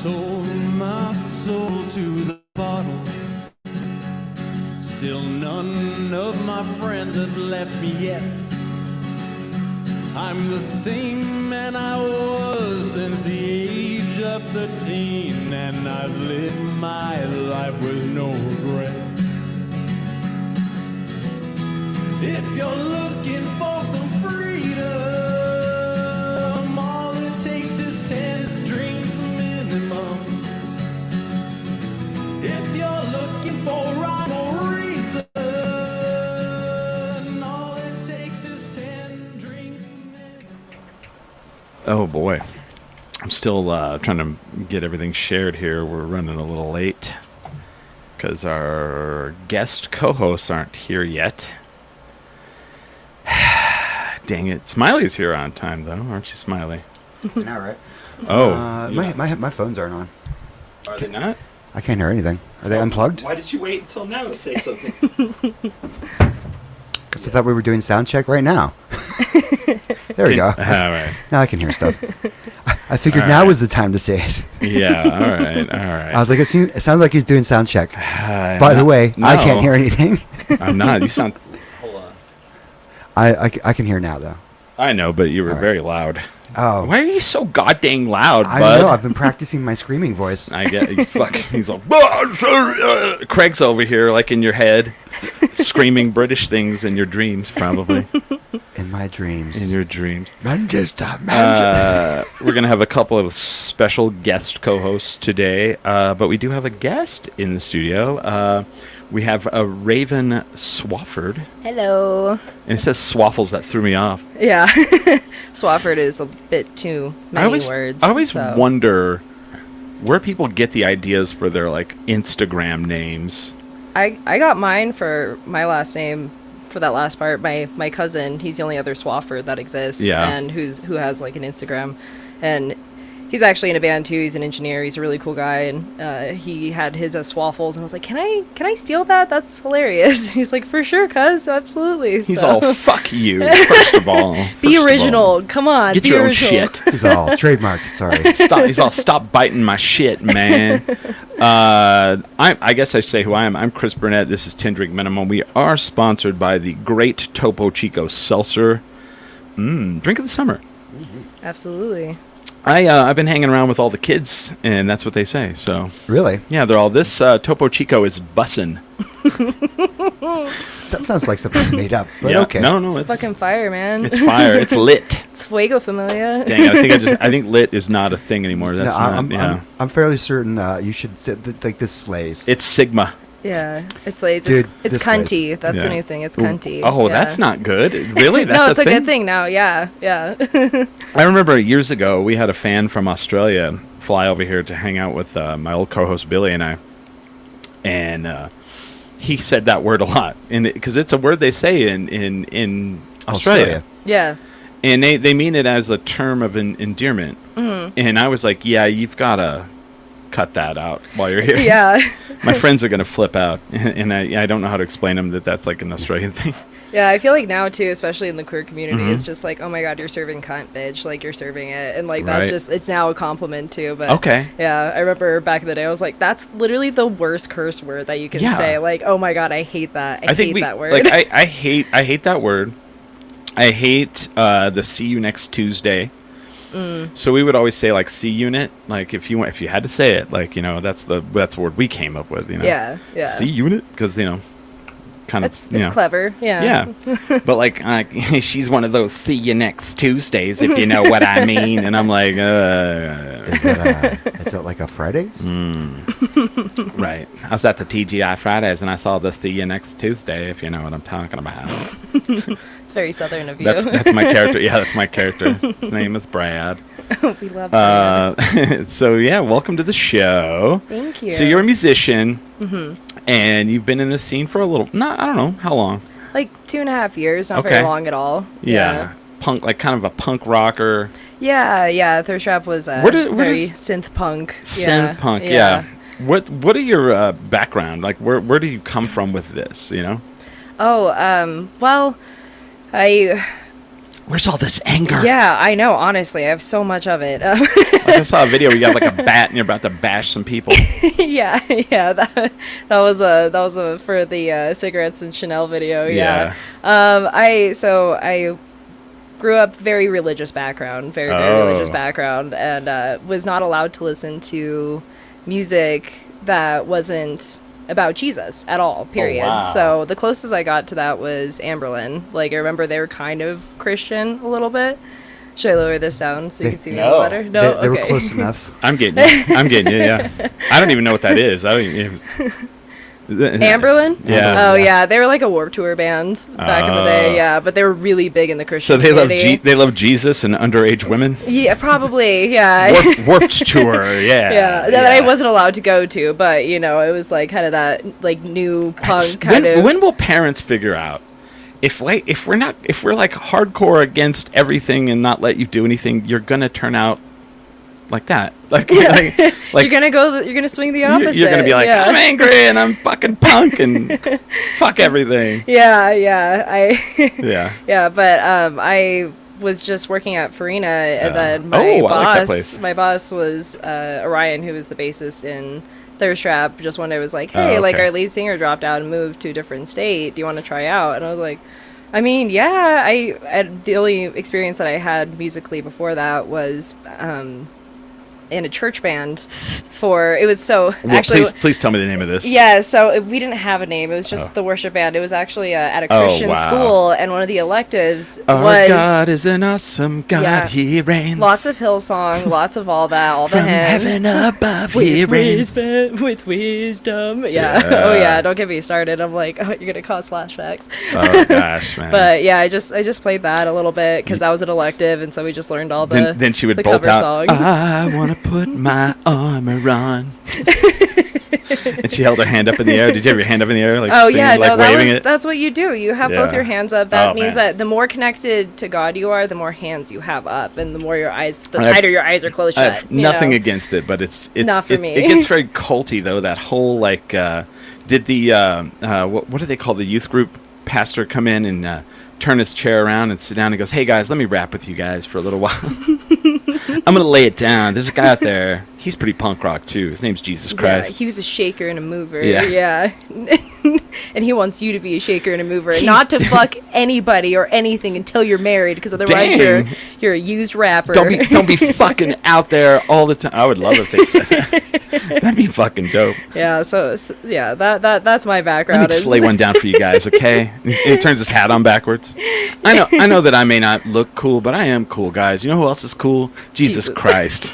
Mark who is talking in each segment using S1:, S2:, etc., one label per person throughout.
S1: sold my soul to the bottle. Still none of my friends have left me yet. I'm the same man I was since the age of 13, and I've lived my life with no regrets. If you're looking for some freedom, all it takes is 10 drinks minimum. If you're looking for rhyme or reason, all it takes is 10 drinks minimum.
S2: Oh boy. I'm still trying to get everything shared here. We're running a little late because our guest co-hosts aren't here yet. Dang it. Smiley's here on time, though. Aren't you, Smiley?
S3: Not right.
S2: Oh.
S3: My phones aren't on.
S2: Are they not?
S3: I can't hear anything. Are they unplugged?
S2: Why did you wait until now to say something?
S3: Because I thought we were doing sound check right now. There we go.
S2: All right.
S3: Now I can hear stuff. I figured
S2: All
S3: now
S2: right.
S3: was the time to say it.
S2: Yeah, all right.
S3: I was like, it sounds like he's doing sound check. By the way,
S2: no.
S3: I can't hear anything.
S2: I'm not. You sound... Hold on.
S3: I can hear now, though.
S2: I know, but you were very loud.
S3: Oh.
S2: Why are you so goddamn loud,
S3: I
S2: bud?
S3: know. I've been practicing my screaming voice.
S2: I get fuck. He's like, Craig's over here, like in your head, screaming British things in your dreams, probably.
S3: In my dreams.
S2: In your dreams.
S3: Manchester.
S2: We're gonna have a couple of special guest co-hosts today, but we do have a guest in the studio. We have a Raven Swafford.
S4: Hello.
S2: And it says Swaffles. That threw me off.
S4: Yeah. Swafford is a bit too many words.
S2: I always wonder where people get the ideas for their like Instagram names.
S4: I got mine for my last name for that last part. My cousin, he's the only other Swafford that exists.
S2: Yeah.
S4: And who has like an Instagram. And he's actually in a band too. He's an engineer. He's a really cool guy, and he had his as Swaffles, and I was like, "Can I steal that? That's hilarious." He's like, "For sure, cuz, absolutely."
S2: He's
S4: So.
S2: all fuck you. First of all,
S4: Be original. Come on,
S2: Get
S4: be
S2: your own
S4: original.
S2: shit.
S3: He's all trademarked. Sorry.
S2: He's all stop biting my shit, man. I guess I should say who I am. I'm Chris Burnett. This is 10 Drink Minimum. We are sponsored by the great Topo Chico Seltzer. Drink of the summer.
S4: Absolutely.
S2: I've been hanging around with all the kids, and that's what they say. So
S3: Really?
S2: yeah, they're all this Topo Chico is bussin'.
S3: That sounds like something made up, but
S2: Yeah.
S3: okay.
S2: No,
S4: It's fucking fire, man.
S2: it's fire. It's lit.
S4: It's fuego familia.
S2: Dang it, I think lit is not a thing anymore. That's
S3: No,
S2: not.
S3: I'm fairly certain you should say like this slays.
S2: It's Sigma.
S4: Yeah, it's like
S3: Dude,
S4: it's
S3: this
S4: cunty.
S3: place.
S4: That's
S2: Yeah.
S4: the new thing. It's cunty.
S2: Oh,
S4: Yeah.
S2: that's not good. Really? That's
S4: No, it's
S2: a
S4: a
S2: thing?
S4: good thing now. Yeah, yeah.
S2: I remember years ago, we had a fan from Australia fly over here to hang out with my old co-host Billy and I, and he said that word a lot, because it's a word they say in Australia.
S4: Yeah.
S2: And they mean it as a term of endearment. Mm-hmm. And I was like, yeah, you've got to cut that out while you're here.
S4: Yeah.
S2: My friends are going to flip out, and I don't know how to explain them that that's like an Australian thing.
S4: Yeah, I feel like now too, especially in the queer community,
S2: Mhm.
S4: it's just like, oh my god, you're serving cunt, bitch. Like, you're serving it. And like,
S2: Right.
S4: that's just, it's now a compliment too. But
S2: Okay.
S4: yeah, I remember back in the day, I was like, that's literally the worst curse word that you can
S2: Yeah.
S4: say. Like, oh my god, I hate that. I hate that word.
S2: Like, I hate that word. I hate the see you next Tuesday. So we would always say like C unit, like if you had to say it, like, you know, that's the word we came up with, you know.
S4: Yeah, yeah.
S2: C unit, because, you know, kind of,
S4: It's
S2: you know.
S4: clever. Yeah.
S2: Yeah. But like she's one of those see you next Tuesdays, if you know what I mean. And I'm like,
S3: Is it like a Fridays?
S2: right. I was at the TGI Fridays and I saw the see you next Tuesday, if you know what I'm talking about.
S4: It's very southern of you.
S2: That's my character. Yeah, that's my character. His name is Brad.
S4: We love that.
S2: So yeah, welcome to the show.
S4: Thank you.
S2: So you're a musician, and you've been in this scene for I don't know how long.
S4: Like 2.5 years, not
S2: Okay.
S4: very long at all.
S2: Yeah. Punk, like kind of a punk rocker.
S4: Yeah. Thirst Trap was
S2: What
S4: very
S2: is-
S4: synth punk.
S2: Synth punk, yeah. What are your background? Like where do you come from with this, you know?
S4: Oh, well,
S2: Where's all this anger?
S4: Yeah, I know. Honestly, I have so much of it.
S2: Like I saw a video where you got like a bat and you're about to bash some people.
S4: Yeah. That was a for the cigarettes and Chanel video. Yeah. I grew up very religious background, very religious background, and was not allowed to listen to music that wasn't about Jesus at all, period.
S2: wow.
S4: So the closest I got to that was Amberlin. Like, I remember they were kind of Christian a little bit. Should I lower this down so you can see me a little better? No,
S3: They were
S4: okay.
S3: close enough.
S2: I'm getting you. Yeah. I don't even know what that is. I don't even.
S4: Amberlin?
S2: Yeah.
S4: Oh, yeah. They were like a Warped Tour band back in the day, yeah. But they were really big in the Christian
S2: So they
S4: community.
S2: love Jesus and underage women.
S4: Yeah, probably, yeah.
S2: Warped Tour, yeah.
S4: Yeah, that I wasn't allowed to go to, but, you know, it was like kind of that, like, new punk kind of...
S2: When will parents figure out if we're like hardcore against everything and not let you do anything, you're gonna turn out like that? Like
S4: you're gonna swing the opposite.
S2: You're gonna be like,
S4: yeah.
S2: I'm angry and I'm fucking punk and fuck everything.
S4: Yeah. But I was just working at Farina, and then
S2: I like that place.
S4: my boss was Orion, who was the bassist in Thirst Trap. Just one day was like, hey, like our lead singer dropped out and moved to a different state. Do you want to try out? And I was like, I mean, yeah. The only experience that I had musically before that was in a church band
S2: Please tell me the name of this.
S4: Yeah, so we didn't have a name. It was just the worship band. It was actually at a Christian school, and one of the electives
S2: Our
S4: was...
S2: God is an awesome God, He reigns.
S4: Lots of Hillsong, lots of all that, all the
S2: From
S4: hymns.
S2: heaven above, He reigns.
S4: With wisdom. Yeah. Oh, yeah, don't get me started. I'm like, oh, you're going to cause flashbacks.
S2: Oh, gosh, man.
S4: But, yeah, I just played that a little bit, because that was an elective, and so we just learned all the
S2: Then she would
S4: the
S2: bolt
S4: cover
S2: out,
S4: songs.
S2: I want to put my armor on. And she held her hand up in the air. Did you have your hand up in the air? Like,
S4: oh,
S2: singing,
S4: yeah,
S2: like
S4: no,
S2: waving it?
S4: that's what you do. You have both
S2: Yeah.
S4: your hands up. That means
S2: man.
S4: that the more connected to God you are, the more hands you have up, and the more tighter your eyes are closed
S2: I
S4: shut.
S2: have nothing against it, but it's
S4: Not for me.
S2: It gets very culty though. That whole like, did the what do they call the youth group pastor come in and turn his chair around and sit down and goes, "Hey guys, let me rap with you guys for a little while. I'm gonna lay it down. There's a guy out there. He's pretty punk rock too. His name's Jesus Christ.
S4: Yeah, he was a shaker and a mover.
S2: Yeah.
S4: Yeah. And he wants you to be a shaker and a mover, and not to fuck anybody or anything until you're married, because otherwise
S2: Dang.
S4: you're a used rapper.
S2: Don't be fucking out there all the time." I would love if they said that. That'd be fucking dope.
S4: Yeah. So yeah, that's my
S2: Let
S4: background.
S2: me just lay one down for you guys, okay? And he turns his hat on backwards. I know that I may not look cool, but I am cool, guys. You know who else is cool? Jesus. Christ.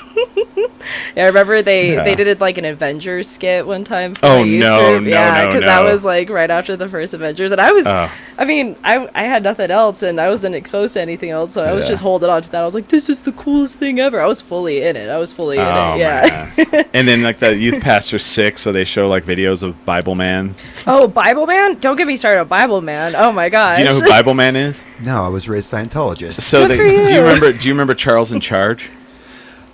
S4: Yeah, I remember they
S2: Yeah.
S4: did it like an Avengers skit one time for
S2: Oh,
S4: my youth
S2: no,
S4: group.
S2: no,
S4: Yeah,
S2: no,
S4: because
S2: no.
S4: that was like right after the first Avengers, and I was,
S2: Oh.
S4: I mean, I had nothing else, and I wasn't exposed to anything else, so I was
S2: Yeah.
S4: just holding on to that. I was like, this is the coolest thing ever. I was fully in it.
S2: Oh,
S4: Yeah.
S2: man. And then like the youth pastor's sick, so they show like videos of Bible Man.
S4: Oh, Bible Man! Don't get me started on Bible Man. Oh my gosh.
S2: Do you know who Bible Man is?
S3: No, I was raised Scientologist.
S2: So
S4: Good for
S2: do
S4: you.
S2: you remember Charles in Charge?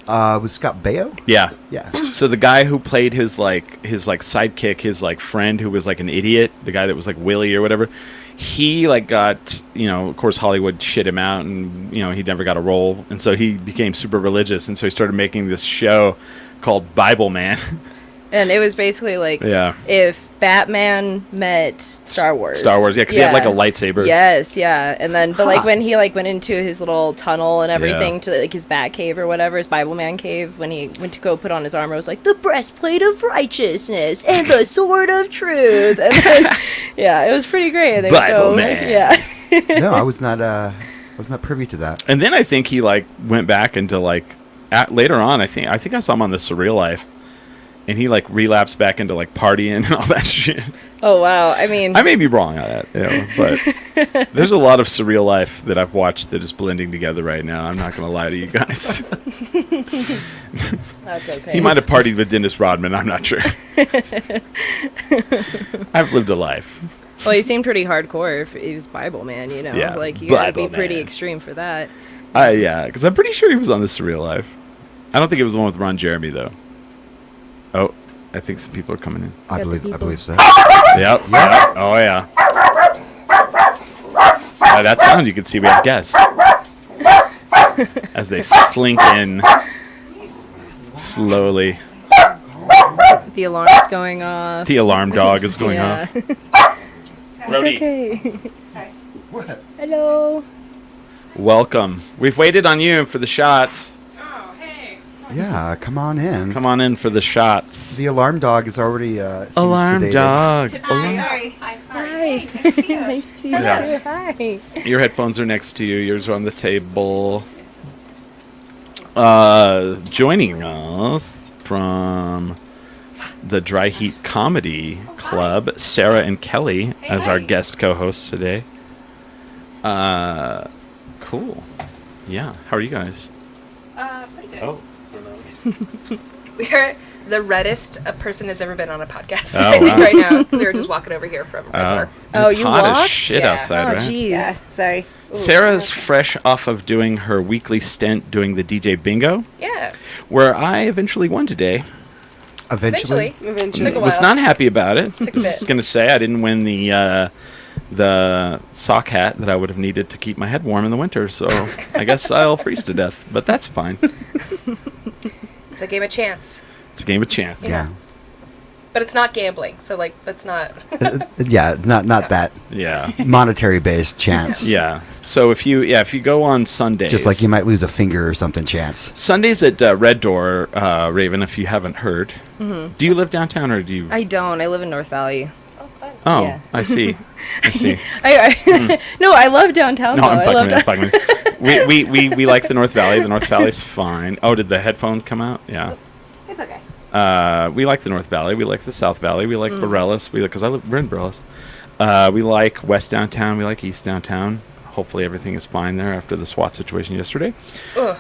S3: Was Scott Baio?
S2: Yeah.
S3: Yeah.
S2: So the guy who played his sidekick, his like friend who was like an idiot, the guy that was like Willie or whatever, he like got, of course Hollywood shit him out, and he never got a role, and so he became super religious, and so he started making this show called Bible Man.
S4: And it was basically like
S2: Yeah.
S4: if Batman met Star Wars.
S2: Yeah, because he had like a lightsaber.
S4: Yes, yeah. And then, but like
S3: Huh.
S4: when he like went into his little tunnel and everything
S2: Yeah.
S4: to like his Bat cave or whatever, his Bible Man cave, when he went to go put on his armor, it was like the breastplate of righteousness and the sword of truth. And then, yeah, it was pretty great. And they would
S2: Bible
S4: go,
S2: Man.
S4: Yeah.
S3: No, I was not privy to that.
S2: And then I think he like went back into like later on. I think I saw him on the Surreal Life, and he like relapsed back into like partying and all that shit.
S4: Oh wow. I mean,
S2: I may be wrong on that, but there's a lot of Surreal Life that I've watched that is blending together right now. I'm not gonna lie to you guys.
S4: that's okay.
S2: He might have partied with Dennis Rodman. I'm not sure. I've lived a life.
S4: Well, he seemed pretty hardcore if he was Bible Man,
S2: Yeah,
S4: like you gotta be
S2: Bible
S4: pretty
S2: Man.
S4: extreme for that.
S2: Yeah, because I'm pretty sure he was on the Surreal Life. I don't think it was the one with Ron Jeremy though. Oh, I think some people are coming in.
S3: I
S4: Got the
S3: believe
S4: people.
S3: so.
S2: Yep. Oh yeah. By that sound, you can see we have guests. as they slink in slowly.
S4: The alarm's going off.
S2: The alarm dog is going
S4: Yeah.
S2: off.
S4: It's
S2: Rhodey,
S4: okay. Hello.
S2: welcome. We've waited on you for the shots.
S3: Yeah, come on in.
S2: Come on in for the shots.
S3: The alarm dog is already seems
S2: Alarm
S3: sedated.
S2: dog.
S5: Sorry. Hi, sorry.
S4: Hi.
S5: Hey, nice to see you.
S4: Nice to see you.
S2: Yeah.
S4: Hi.
S2: Your headphones are next to you. Yours are on the table. Joining us from the Dry Heat Comedy Club, Sarah and Kelly as our guest co-hosts today. Cool. Yeah. How are you guys?
S5: Pretty good.
S2: Oh.
S5: We're the reddest a person has ever been on a podcast,
S2: Oh,
S5: I think,
S2: wow.
S5: right now. 'Cause we were just walking over here from Red Bar.
S4: Oh,
S2: it's
S4: you
S2: hot as
S4: walked?
S2: shit
S5: Yeah.
S2: outside,
S4: Oh,
S2: right?
S4: jeez.
S6: Sorry.
S2: Sarah's fresh off of doing her weekly stint doing the DJ Bingo,
S5: Yeah.
S2: where I eventually won today.
S3: Eventually.
S5: Took a
S2: Was
S5: while.
S2: not happy about it.
S5: Took a
S2: I was
S5: bit.
S2: gonna say I didn't win the sock hat that I would have needed to keep my head warm in the winter, so I guess I'll freeze to death. But that's fine.
S5: It's a game of chance.
S2: It's a game of chance.
S3: Yeah.
S5: But it's not gambling, so, like, that's not...
S3: Yeah, it's not that
S2: Yeah.
S3: monetary based chance.
S2: Yeah. So if you go on Sundays,
S3: Just like you might lose a finger or something chance.
S2: Sundays at Red Door, Raven, if you haven't heard. Do you live downtown or do you?
S4: I don't. I live in North Valley.
S2: Oh,
S4: yeah.
S2: I see. I see.
S4: No, I love downtown
S2: No,
S4: though.
S2: I'm
S4: I love
S2: fucking with you. I'm fucking with you. We like the North Valley. The North Valley's fine. Oh, did the headphone come out? Yeah.
S6: It's okay.
S2: We like the North Valley. We like the South Valley. We like Borellis. Because we're in Borellis. We like West Downtown. We like East Downtown. Hopefully everything is fine there after the SWAT situation yesterday.
S5: Ugh.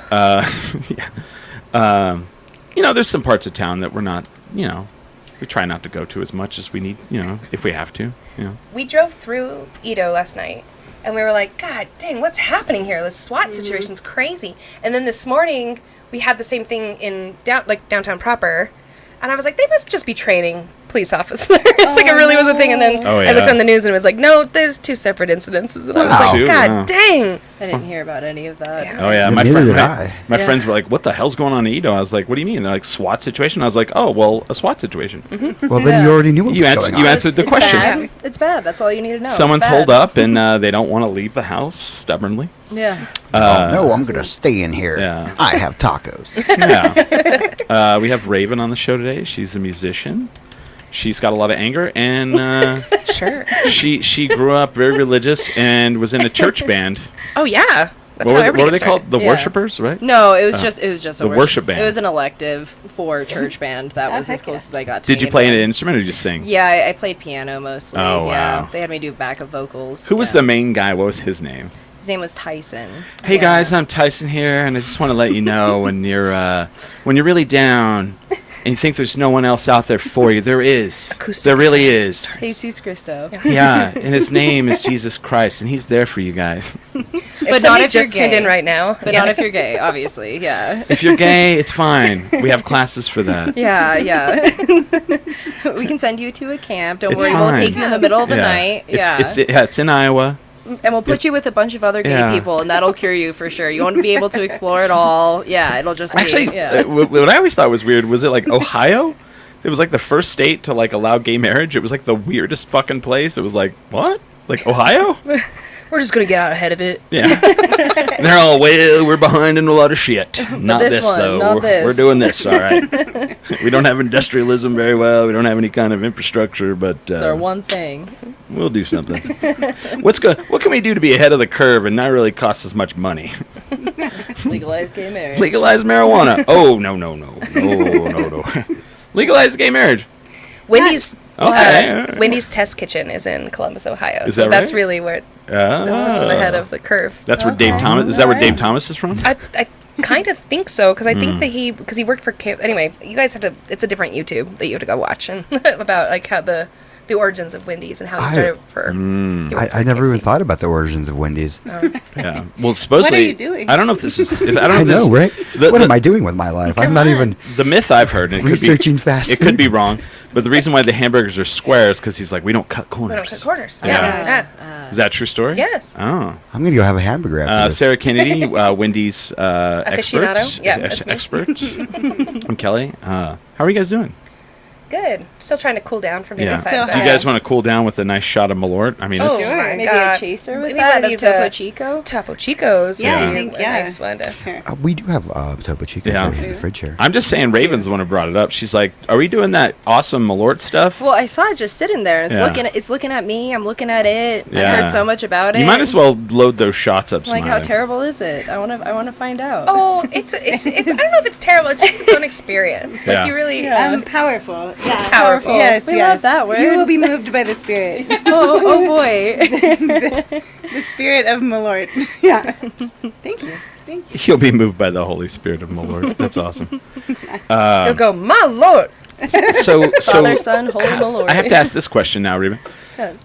S2: Yeah. There's some parts of town that we're not, we try not to go to as much as we need, if we have to,
S5: We drove through Edo last night, and we were like, God dang, what's happening here? This SWAT situation's crazy. And then this morning, we had the same thing in downtown proper, and I was like, they must just be training police officers. It's like it really was a thing. And then
S2: Oh,
S5: I looked
S2: yeah.
S5: on the news, and it was like, no, there's 2 separate incidences. And I was
S3: Wow.
S5: like,
S2: Two?
S5: God
S2: Wow.
S5: dang.
S4: I didn't hear about any of that.
S5: Yeah.
S2: Oh yeah,
S3: Neither did I.
S2: my
S4: Yeah.
S2: friends were like, "What the hell's going on in Edo?" I was like, "What do you mean?" They're like, "SWAT situation." I was like, "Oh, well, a SWAT situation."
S3: Well, then you already knew what
S2: You
S3: was
S2: answered.
S3: going
S2: You
S3: on.
S2: answered the
S4: It's
S2: question.
S4: Bad. It's bad. That's all you need to know.
S2: Someone's
S4: It's bad.
S2: holed up and they don't want to leave the house stubbornly.
S4: Yeah.
S3: Oh, no, I'm going to stay in here.
S2: yeah.
S3: I have tacos.
S2: Yeah. We have Raven on the show today. She's a musician. She's got a lot of anger, and
S5: Sure.
S2: she grew up very religious and was in a church band.
S5: Oh, yeah. That's
S2: What
S5: how
S2: were they
S5: everybody gets
S2: called?
S5: started.
S2: The
S4: Yeah.
S2: Worshipers, right?
S4: No, it was just a
S2: The worship band.
S4: It was an elective for church band. That was as
S6: heck
S4: close as I got to.
S2: Did you
S4: being
S2: play
S4: in
S2: an
S4: band.
S2: instrument or just sing?
S4: Yeah, I played piano mostly.
S2: Oh,
S4: Yeah,
S2: wow.
S4: they had me do backup vocals.
S2: Who was
S4: Yeah.
S2: the main guy? What was his name?
S4: His name was Tyson.
S2: Hey
S4: Yeah.
S2: guys, I'm Tyson here, and I just want to let you know when you're really down and you think there's no one else out there for you, there is.
S5: Acoustic
S2: There really
S5: guitar.
S2: is.
S4: Jesus Christo.
S2: Yeah, and his name is Jesus Christ, and he's there for you guys.
S5: If
S4: not
S5: somebody
S4: if you're
S5: just tuned
S4: gay.
S5: in right now.
S4: But
S5: yeah.
S4: not if you're gay, obviously. Yeah.
S2: If you're gay, it's fine. We have classes for that.
S4: Yeah, yeah. We can send you to a camp. Don't
S2: It's
S4: worry,
S2: fine.
S4: we'll take you in the middle of the night.
S2: It's in Iowa.
S4: And we'll put you with a bunch of other gay
S2: Yeah.
S4: people, and that'll cure you for sure. You won't be able to explore it all. Yeah, it'll just be,
S2: Actually,
S4: yeah.
S2: what I always thought was weird was it like Ohio? It was like the first state to like allow gay marriage. It was like the weirdest fucking place. It was like, what? Like Ohio?
S5: We're just going to get out ahead of it.
S2: Yeah. And they're all, well, we're behind in a lot of shit. Not
S4: this
S2: this,
S4: one,
S2: though.
S4: not
S2: we're,
S4: this.
S2: we're doing this, all right. We don't have industrialism very well. We don't have any kind of infrastructure, but
S4: It's our one thing.
S2: we'll do something. What can we do to be ahead of the curve and not really cost us much money?
S4: Legalize gay marriage.
S2: Legalize marijuana. Oh, no. Legalize gay marriage.
S5: Wendy's
S2: Okay.
S5: Wendy's Test Kitchen is in Columbus, Ohio.
S2: Is
S5: so
S2: that
S5: that's
S2: right?
S5: really where that's ahead of the curve.
S2: That's where Dave Thomas. Is that where Dave Thomas is from?
S5: I kind of think so because I think that he worked for anyway. You guys have to. It's a different YouTube that you have to go watch and about like how the the origins of Wendy's and how they started for.
S3: I never even thought about the origins of Wendy's.
S2: Yeah. Well, supposedly.
S6: What are you doing?
S2: I don't know if this is. I don't know.
S3: I
S2: if this
S3: know,
S2: is-
S3: right? What am I doing with my life? I'm not even
S2: The myth I've heard, and it
S3: researching
S2: could be,
S3: fast
S2: It could
S3: food.
S2: be wrong, but the reason why the hamburgers are square is because he's like, we don't cut corners.
S5: We don't cut corners.
S2: Yeah.
S5: Yeah.
S2: Is that a true story?
S5: Yes.
S2: Oh.
S3: I'm gonna go have a hamburger after this.
S2: Sarah Kennedy, Wendy's expert.
S5: Aficionado? Yeah, that's me.
S2: Expert. I'm Kelly. How are you guys doing?
S5: Good. Still trying to cool down from being
S2: Yeah.
S5: inside.
S6: So
S5: but-
S2: Do you guys want to cool down with a nice shot of Malort? I mean,
S5: Oh,
S2: it's,
S5: my
S4: Maybe
S5: God.
S4: a chaser with
S5: Maybe
S4: that
S5: one of
S4: of
S5: these,
S4: Topo Chico.
S5: Topo Chicos.
S2: Yeah,
S5: would
S2: I
S5: be
S6: think,
S5: a
S6: yeah.
S5: nice one to.
S6: Here.
S3: We do have Topo Chico
S2: Yeah.
S3: in the fridge here.
S2: I'm just saying, Raven's the one who brought it up. She's like, "Are we doing that awesome Malort stuff?"
S4: Well, I saw it just sitting there. And
S2: Yeah.
S4: it's looking at me. I'm looking at it.
S2: Yeah.
S4: I heard so much about it.
S2: You might as well load those shots up.
S4: Like, how
S2: Smiley.
S4: terrible is it? I want to find out.
S5: Oh, it's I don't know if it's terrible. It's just its own experience.
S2: Yeah.
S5: Like you really.
S6: Powerful. Yeah.
S5: powerful.
S6: Yes,
S4: We
S6: yes.
S4: love that word.
S6: You will be moved by the spirit.
S4: oh boy.
S6: The spirit of Malort. Yeah. Thank you. Thank you.
S2: He'll be moved by the Holy Spirit of Malort. That's awesome.
S5: You'll go, my lord.
S2: So,
S4: Father, Son, Holy Lord.
S2: I have to ask this question now, Raven.
S4: Yes.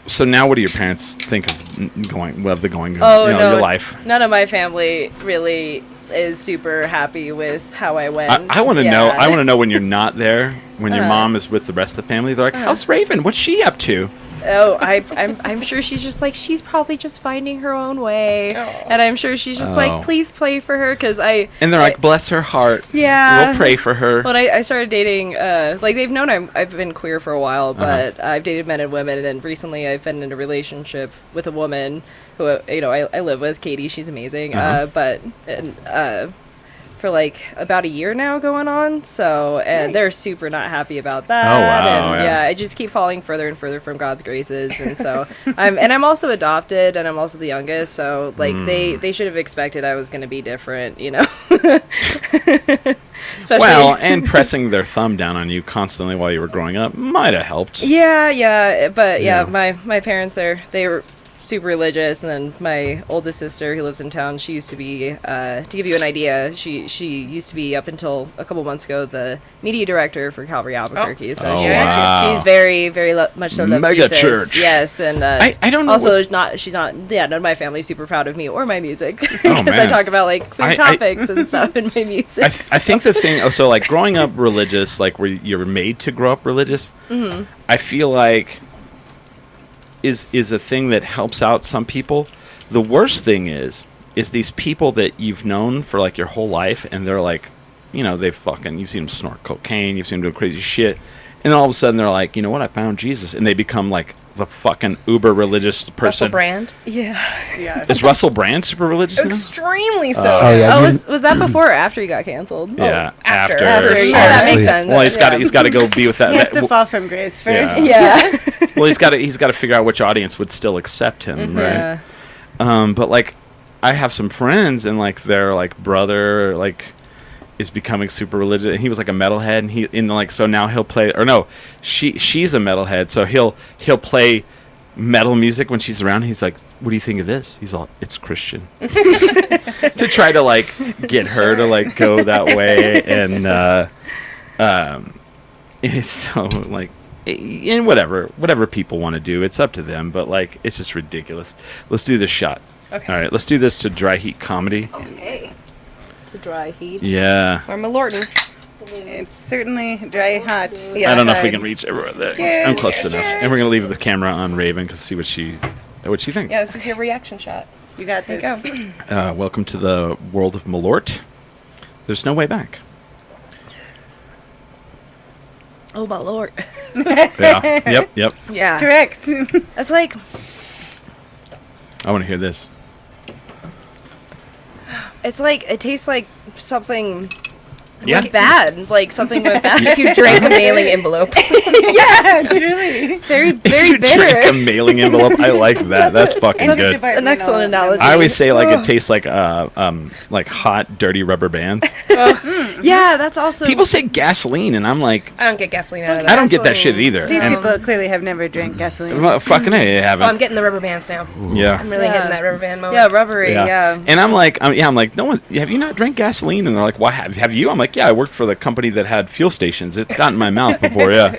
S2: So now, what do your parents think of going? Of the going?
S4: Oh,
S2: you know,
S4: no.
S2: your life.
S4: None of my family really is super happy with how I went.
S2: I want to know.
S4: Yeah.
S2: I want to know when you're not there, when your
S4: Uh-huh.
S2: mom is with the rest of the family. They're like, "How's Raven? What's she up to?"
S4: Oh, I'm sure she's just like, she's probably just finding her own way,
S5: Oh.
S4: and I'm sure she's just
S2: Oh.
S4: like, please pray for her, because
S2: And they're like, "Bless her heart.
S4: yeah,
S2: We'll pray for her."
S4: When I started dating, like they've known I've been queer for a while,
S2: Uh-huh.
S4: but I've dated men and women, and recently I've been in a relationship with a woman who I live with, Katie. She's amazing,
S2: Uh-huh.
S4: for like about a year now going on. So, and they're super not happy about that.
S2: Oh, wow,
S4: And
S2: yeah.
S4: I just keep falling further and further from God's graces. And so I'm also adopted, and I'm also the youngest. So like
S2: Hmm.
S4: they should have expected I was going to be different, you know? Especially,
S2: Well, and pressing their thumb down on you constantly while you were growing up might have helped.
S4: yeah, but
S2: Yeah.
S4: my parents they were super religious, and then my oldest sister who lives in town, she used to be to give you an idea, she used to be up until a couple months ago the media director for Calvary Albuquerque. So
S2: Oh,
S4: she's,
S2: wow.
S4: she's very much so loves
S2: Mega
S4: Jesus.
S2: church.
S4: Yes, and
S2: I don't know
S4: also
S2: what's-
S4: she's not none of my family's super proud of me or my music because
S2: Oh,
S4: I
S2: man.
S4: talk about like queer
S2: I-
S4: topics and stuff in my music.
S2: I think the thing. Oh, so like growing up religious, like where you're made to grow up religious.
S4: Mm-hmm.
S2: I feel like is a thing that helps out some people. The worst thing is these people that you've known for like your whole life, and they're like, you know, you've seen them snort cocaine, you've seen them do crazy shit, and then all of a sudden they're like, you know what, I found Jesus, and they become like the fucking uber religious person.
S5: Russell Brand.
S4: yeah.
S2: Is Russell Brand super religious now?
S5: Extremely so.
S3: Oh yeah,
S4: Oh,
S3: you-
S4: was that before or after you got canceled?
S2: Yeah,
S5: after.
S4: After,
S5: Sure.
S4: yeah, that
S3: Honestly.
S4: makes sense.
S2: Well, he's got to go be with that.
S6: He has
S2: that-
S6: to fall from grace first.
S2: Yeah.
S4: Yeah.
S2: well, he's got to figure out which audience would still accept him, right?
S4: Yeah.
S2: But like, I have some friends, and like their like brother like is becoming super religious, and he was like a metalhead, and so now he'll play, or no, she's a metalhead, so he'll play metal music when she's around. He's like, "What do you think of this?" He's all, "It's Christian," to try to like get her to like go that way, and it's so like. And whatever people want to do, it's up to them. But like, it's just ridiculous. Let's do this shot.
S5: Okay.
S2: All right, let's do this to dry heat comedy.
S5: Okay.
S4: To dry heat.
S2: Yeah.
S5: Or Malorton.
S6: It's certainly dry hot.
S5: Yeah.
S2: I don't know if we
S6: outside.
S2: can reach everywhere there.
S5: Cheers.
S2: I'm close enough.
S5: Cheers.
S2: And we're gonna leave the camera on Raven because see what she thinks.
S5: Yeah, this is your reaction shot.
S6: You got
S5: There
S6: this.
S5: you go.
S2: Welcome to the world of Malort. There's no way back.
S4: Oh my lord.
S2: Yeah. Yep.
S4: Yeah.
S6: Correct.
S4: It's like
S2: I want to hear this.
S4: it tastes like something
S2: Yeah.
S4: bad. Like something went bad.
S5: If you drank a mailing envelope.
S6: yeah, truly.
S4: It's very,
S2: If
S4: very
S2: you drink a
S4: bitter.
S2: mailing envelope, I like that. That's fucking
S6: It's
S2: good.
S6: super-
S4: An excellent analogy.
S2: I always say like it tastes like hot, dirty rubber bands.
S4: Yeah, that's also
S2: People say gasoline, and I'm like,
S5: I don't get gasoline out of that.
S2: I don't get that shit
S4: Gasoline.
S2: either.
S6: These
S2: And-
S6: people clearly have never drank gasoline.
S2: well, fucking hey, they
S5: Oh, I'm
S2: haven't.
S5: getting the rubber bands now.
S2: Yeah.
S5: I'm really
S4: Yeah.
S5: hitting that rubber band moment.
S4: Yeah, rubbery. Yeah.
S2: And I'm like, no one. Have you not drank gasoline? And they're like, why have you? I'm like, like, yeah, I worked for the company that had fuel stations. It's gotten my mouth before, yeah.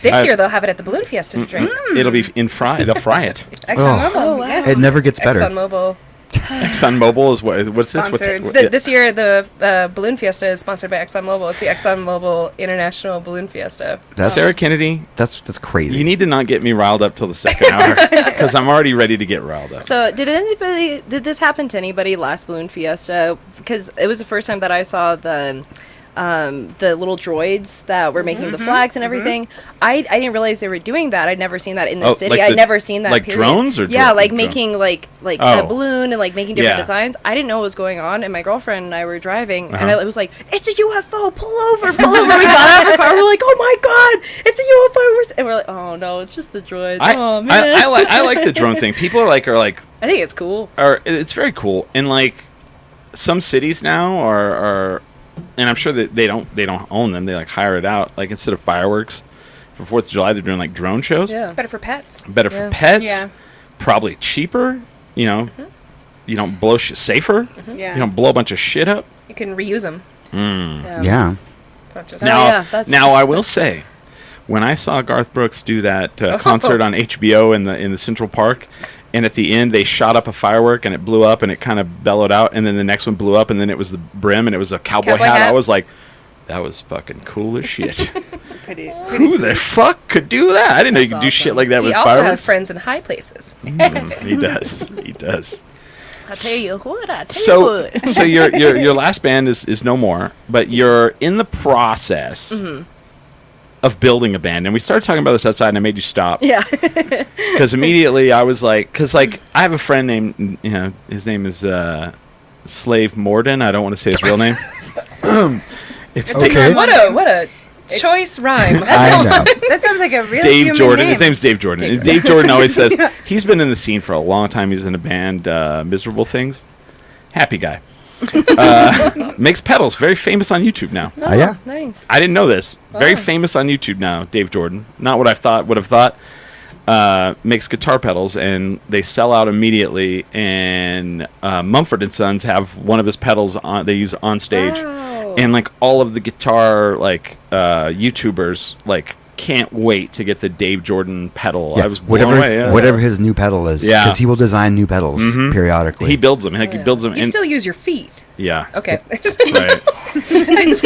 S5: This year they'll have it at the Balloon Fiesta to drink.
S2: It'll be in fry. They'll fry it.
S6: ExxonMobil.
S5: Oh, wow.
S6: Yes.
S3: It never gets better.
S5: ExxonMobil.
S2: ExxonMobil is what? What's this?
S6: Sponsored.
S5: This year, the Balloon Fiesta is sponsored by ExxonMobil. It's the ExxonMobil International Balloon Fiesta.
S3: That's
S2: Sarah Kennedy,
S3: that's crazy.
S2: you need to not get me riled up till the second hour because I'm already ready to get riled up.
S4: So, did this happen to anybody last Balloon Fiesta? Because it was the first time that I saw the little droids that were making the flags and everything. I didn't realize they were doing that. I'd never seen that in the
S2: Oh,
S4: city.
S2: like
S4: I'd
S2: the-
S4: never seen that.
S2: like
S4: period.
S2: drones or
S4: yeah, like
S2: drone?
S4: making like
S2: Oh.
S4: a balloon and like making different
S2: Yeah.
S4: designs. I didn't know what was going on, and my girlfriend and I were driving, and
S2: Uh-huh.
S4: it was like, "It's a UFO! Pull over! Pull over!" We got out of the car. We're like, "Oh my god, it's a UFO!" And we're like, "Oh no, it's just the droids." Oh man,
S2: I like the drone thing. People are like,
S4: I think it's cool.
S2: it's very cool. And like some cities now are, and I'm sure that they don't own them. They like hire it out. Like instead of fireworks for 4th of July, they're doing like drone shows.
S4: Yeah.
S5: It's better for pets.
S2: Better
S4: Yeah.
S2: for pets.
S6: Yeah.
S2: Probably cheaper. You know, you don't blow safer.
S6: Yeah.
S2: You don't blow a bunch of shit up.
S5: You can reuse them.
S3: Yeah.
S5: It's not just.
S4: Oh,
S2: Now,
S4: yeah, that's-
S2: now I will say, when I saw Garth Brooks do that concert on HBO in the Central Park, and at the end they shot up a firework and it blew up and it kind of bellowed out, and then the next one blew up and then it was the brim and it was a cowboy
S5: Cowboy
S2: hat. I
S5: hat.
S2: was like, that was fucking cool as shit.
S6: Pretty
S2: Who the fuck could do that? I didn't know you could do shit like that
S5: We
S2: with
S5: also have
S2: fireworks.
S5: friends in high places.
S2: He does. He does.
S4: I tell you what, I tell you
S2: So,
S4: what.
S2: so your last band is no more, but you're in the process of building a band, and we started talking about this outside, and I made you stop
S4: Yeah.
S2: because immediately I was like, because like I have a friend named, his name is Slave Morden. I don't want to say his real name. It's
S3: Okay.
S5: What a choice rhyme.
S3: I know.
S6: That sounds like a real
S2: Dave
S6: human
S2: Jordan.
S6: name.
S2: His name's Dave Jordan. Dave Jordan always says he's been in the scene for a long time. He's in a band, Miserable Things. Happy guy. Makes pedals. Very famous on YouTube now.
S3: Oh, yeah.
S4: Nice.
S2: I didn't know this. Very
S4: Wow.
S2: famous on YouTube now. Dave Jordan. Not what I would have thought. Makes guitar pedals, and they sell out immediately. And Mumford and Sons have one of his pedals on. They use on stage,
S4: Wow.
S2: and like all of the guitar YouTubers can't wait to get the Dave Jordan pedal.
S3: Yeah,
S2: I was blown away. Yeah.
S3: whatever his new pedal is.
S2: Yeah.
S3: Because he will design new pedals periodically.
S2: He builds them. He builds them.
S5: You
S2: and,
S5: still use your feet.
S2: yeah.
S5: Okay.
S2: Right.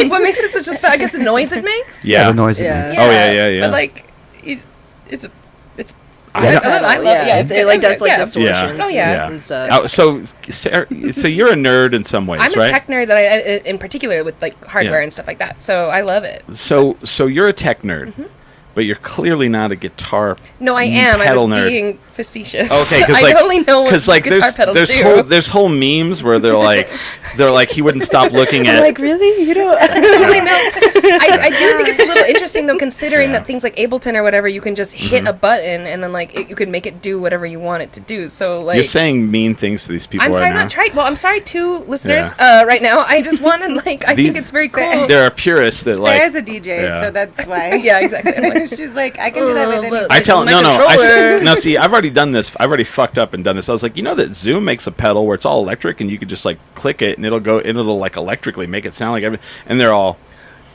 S5: What makes it such a I guess the noise it makes?
S2: Yeah.
S3: The noise it
S4: Yeah.
S3: makes.
S2: Oh, yeah.
S5: But like, it's.
S2: I know.
S5: I love it.
S4: It like does like
S5: Yeah.
S4: distortions.
S5: Oh, yeah.
S4: And stuff.
S2: Oh, so Sarah, so you're a nerd in some ways,
S5: I'm
S2: right?
S5: a tech nerd that in particular with like hardware
S2: Yeah.
S5: and stuff like that. So I love it.
S2: So you're a tech nerd, but you're clearly not a guitar.
S5: No, I am. I was
S2: pedal nerd.
S5: being facetious.
S2: Okay, because
S5: I totally know what guitar pedals do.
S2: there's whole memes where they're like he wouldn't stop looking at.
S4: Like, really? You don't?
S5: Absolutely no. I do think it's a little interesting though, considering
S2: Yeah.
S5: that things like Ableton or whatever, you can just hit a button and then you can make it do whatever you want it to do. So like,
S2: You're saying mean things to these people
S5: I'm
S2: right
S5: sorry,
S2: now.
S5: not try. Well, I'm sorry to listeners right now. I just want to I
S2: The-
S5: think it's very cool.
S2: There are purists that
S6: Sarah's
S2: like.
S6: a DJ,
S2: Yeah.
S6: so that's why.
S5: Yeah, exactly. I'm like,
S6: She's like, I can do that with anything.
S2: I tell
S4: my
S2: no.
S4: controller.
S2: No, see, I've already done this. I've already fucked up and done this. I was like, that Zoom makes a pedal where it's all electric, and you could just like click it, and it'll like electrically make it sound like everything. And they're all,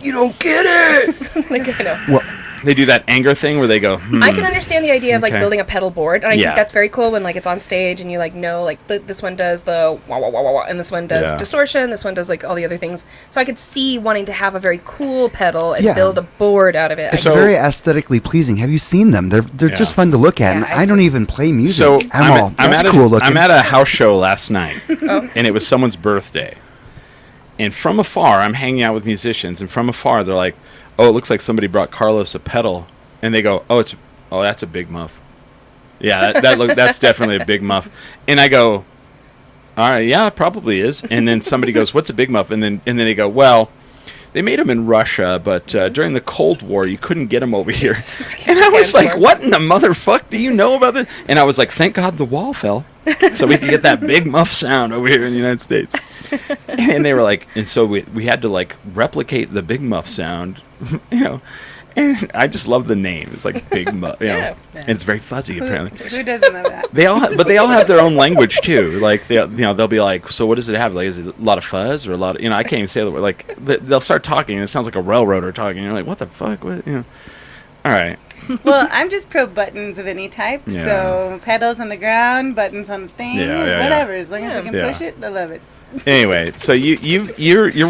S2: you don't get it.
S5: like, I know.
S3: Well,
S2: They do that anger thing where they go,
S5: I can understand the idea of like
S2: Okay.
S5: building a pedal board, and I
S2: Yeah.
S5: think that's very cool when like it's on stage and you like know like this one does the wah wah wah wah wah, and this one does
S2: Yeah.
S5: distortion, this one does like all the other things. So I could see wanting to have a very cool pedal and
S3: Yeah.
S5: build a board out of it.
S3: it's
S2: So-
S3: very aesthetically pleasing. Have you seen them? They're
S2: Yeah.
S3: just fun to look at.
S5: Yeah,
S3: and
S5: I
S3: I don't
S5: do.
S3: even play music.
S2: So
S3: I'm
S2: at
S3: cool looking.
S2: I'm at a house show last night, and it was someone's birthday. And from afar, I'm hanging out with musicians, and from afar, they're like, "Oh, it looks like somebody brought Carlos a pedal," and they go, "Oh, that's a big muff." Yeah, that's definitely a big muff. And I go, "All right, yeah, it probably is." And then somebody goes, "What's a big muff?" And then they go, "Well, they made them in Russia, but during the Cold War, you couldn't get them over here." And I was like, "What in the motherfuck do you know about this?" And I was like, "Thank God the wall fell, so we could get that big muff sound over here in the United States." And they were like, and so we had to like replicate the big muff sound, And I just love the name. It's like Big Mud,
S5: Yeah.
S2: and it's very fuzzy apparently.
S6: Who doesn't love that?
S2: They all have their own language too. Like they'll be like, so what does it have? Like, is it a lot of fuzz or a lot of, I can't even say the word. Like they'll start talking and it sounds like a railroader talking. And you're like, what the fuck? What, All right.
S6: Well, I'm just pro buttons of any type.
S2: Yeah.
S6: So pedals on the ground, buttons on the thing,
S2: Yeah.
S6: whatever. As long as you can
S2: Yeah.
S6: push it, I love it.
S2: Anyway, so you're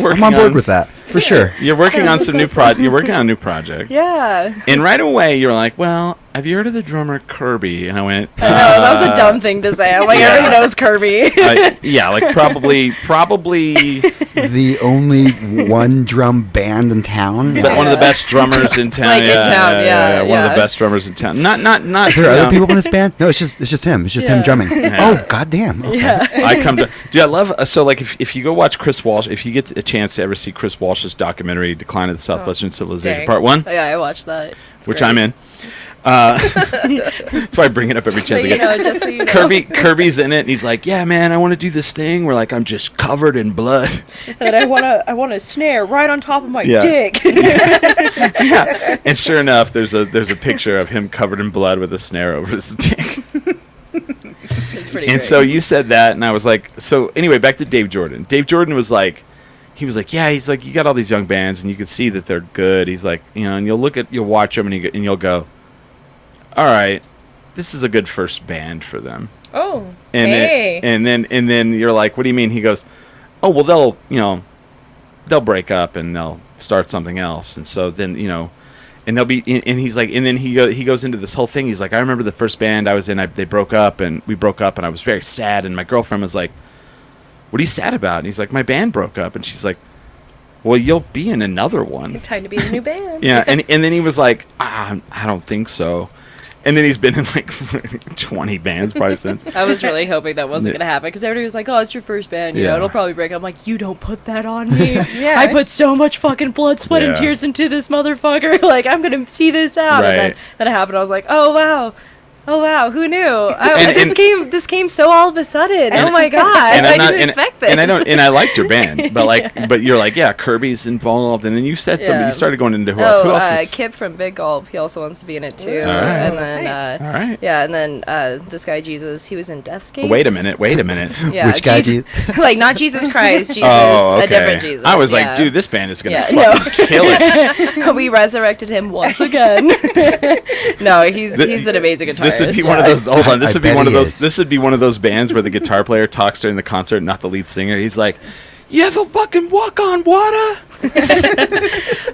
S2: working
S3: I'm on board with that for sure.
S2: You're working on some new You're working on a new project.
S4: Yeah.
S2: And right away you're like, well, have you heard of the drummer Kirby? And I went,
S4: I know, that was a dumb thing to say. I'm like, everyone knows Kirby.
S2: yeah, like probably
S3: The only one drum band in town.
S2: one of the best drummers in town.
S4: Like in town, yeah,
S2: one of the
S4: yeah.
S2: best drummers in town. Not.
S3: Are there other people in this band? No, it's just him. It's just him drumming. Oh, goddamn. Okay.
S4: Yeah.
S2: I come to, dude. I love so like if you go watch Chris Walsh, if you get a chance to ever see Chris Walsh's documentary "Decline of the Southwestern Civilization"
S5: dang.
S2: Part 1,
S4: Yeah, I watched that. It's
S2: which
S4: great.
S2: I'm in. That's why I bring it up every chance
S4: So
S2: I
S4: you
S2: get.
S4: know, just so you know.
S2: Kirby's in it, and he's like, "Yeah, man, I want to do this thing where like I'm just covered in blood."
S4: And I want a snare right on top of my
S2: Yeah.
S4: dick.
S2: Yeah, and sure enough, there's a picture of him covered in blood with a snare over his dick.
S4: It's pretty
S2: And
S4: great.
S2: so you said that, and I was like, so anyway, back to Dave Jordan. Dave Jordan was like, yeah, he's like, you got all these young bands, and you can see that they're good. He's like, and you'll watch them, and you'll go, all right, this is a good first band for them.
S5: Oh,
S2: And
S5: hey.
S2: and then you're like, what do you mean? He goes, oh well, they'll break up and they'll start something else, and so then and they'll be and he's like, and then he goes into this whole thing. He's like, I remember the first band I was in, they broke up, and we broke up, and I was very sad, and my girlfriend was like, what are you sad about? And he's like, my band broke up, and she's like, well, you'll be in another one.
S5: Time to be in a new band.
S2: Yeah, and then he was like, I don't think so. And then he's been in like 20 bands probably since.
S4: I was really hoping that wasn't going to happen because everybody was like, oh, it's your first band. You know,
S2: Yeah.
S4: it'll probably break up. I'm like, you don't put that on me.
S6: Yeah.
S4: I put so much fucking blood, sweat, and
S2: Yeah.
S4: tears into this motherfucker. Like, I'm going to see this out.
S2: Right.
S4: And then it happened. I was like, oh, wow, who knew?
S2: And-
S4: This came so all of a sudden. Oh my god!
S2: And
S4: I
S2: I'm not,
S4: didn't expect this.
S2: and I liked your band, but you're like, yeah, Kirby's involved, and then you said something.
S4: Yeah.
S2: You started going into who else? Who else is?
S4: Kip from Big Gulp. He also wants to be in it too.
S2: All right.
S4: And then,
S6: Nice.
S2: All right.
S4: yeah, and then this guy Jesus. He was in Deathscape.
S2: Wait a minute.
S4: Yeah,
S3: Which guy do
S4: Jesus, like not Jesus Christ, Jesus,
S2: Oh, okay.
S4: a different Jesus.
S2: I was
S4: yeah.
S2: like, dude, this band is gonna
S4: Yeah,
S2: fucking kill it.
S4: We resurrected him once again. No, he's an amazing guitarist.
S2: This would be
S4: yeah.
S2: one of those. Hold on, this
S3: I
S2: would be
S3: bet
S2: one of
S3: he
S2: those.
S3: is.
S2: This would be one of those bands where the guitar player talks during the concert, not the lead singer. He's like, "You ever fucking walk on water?"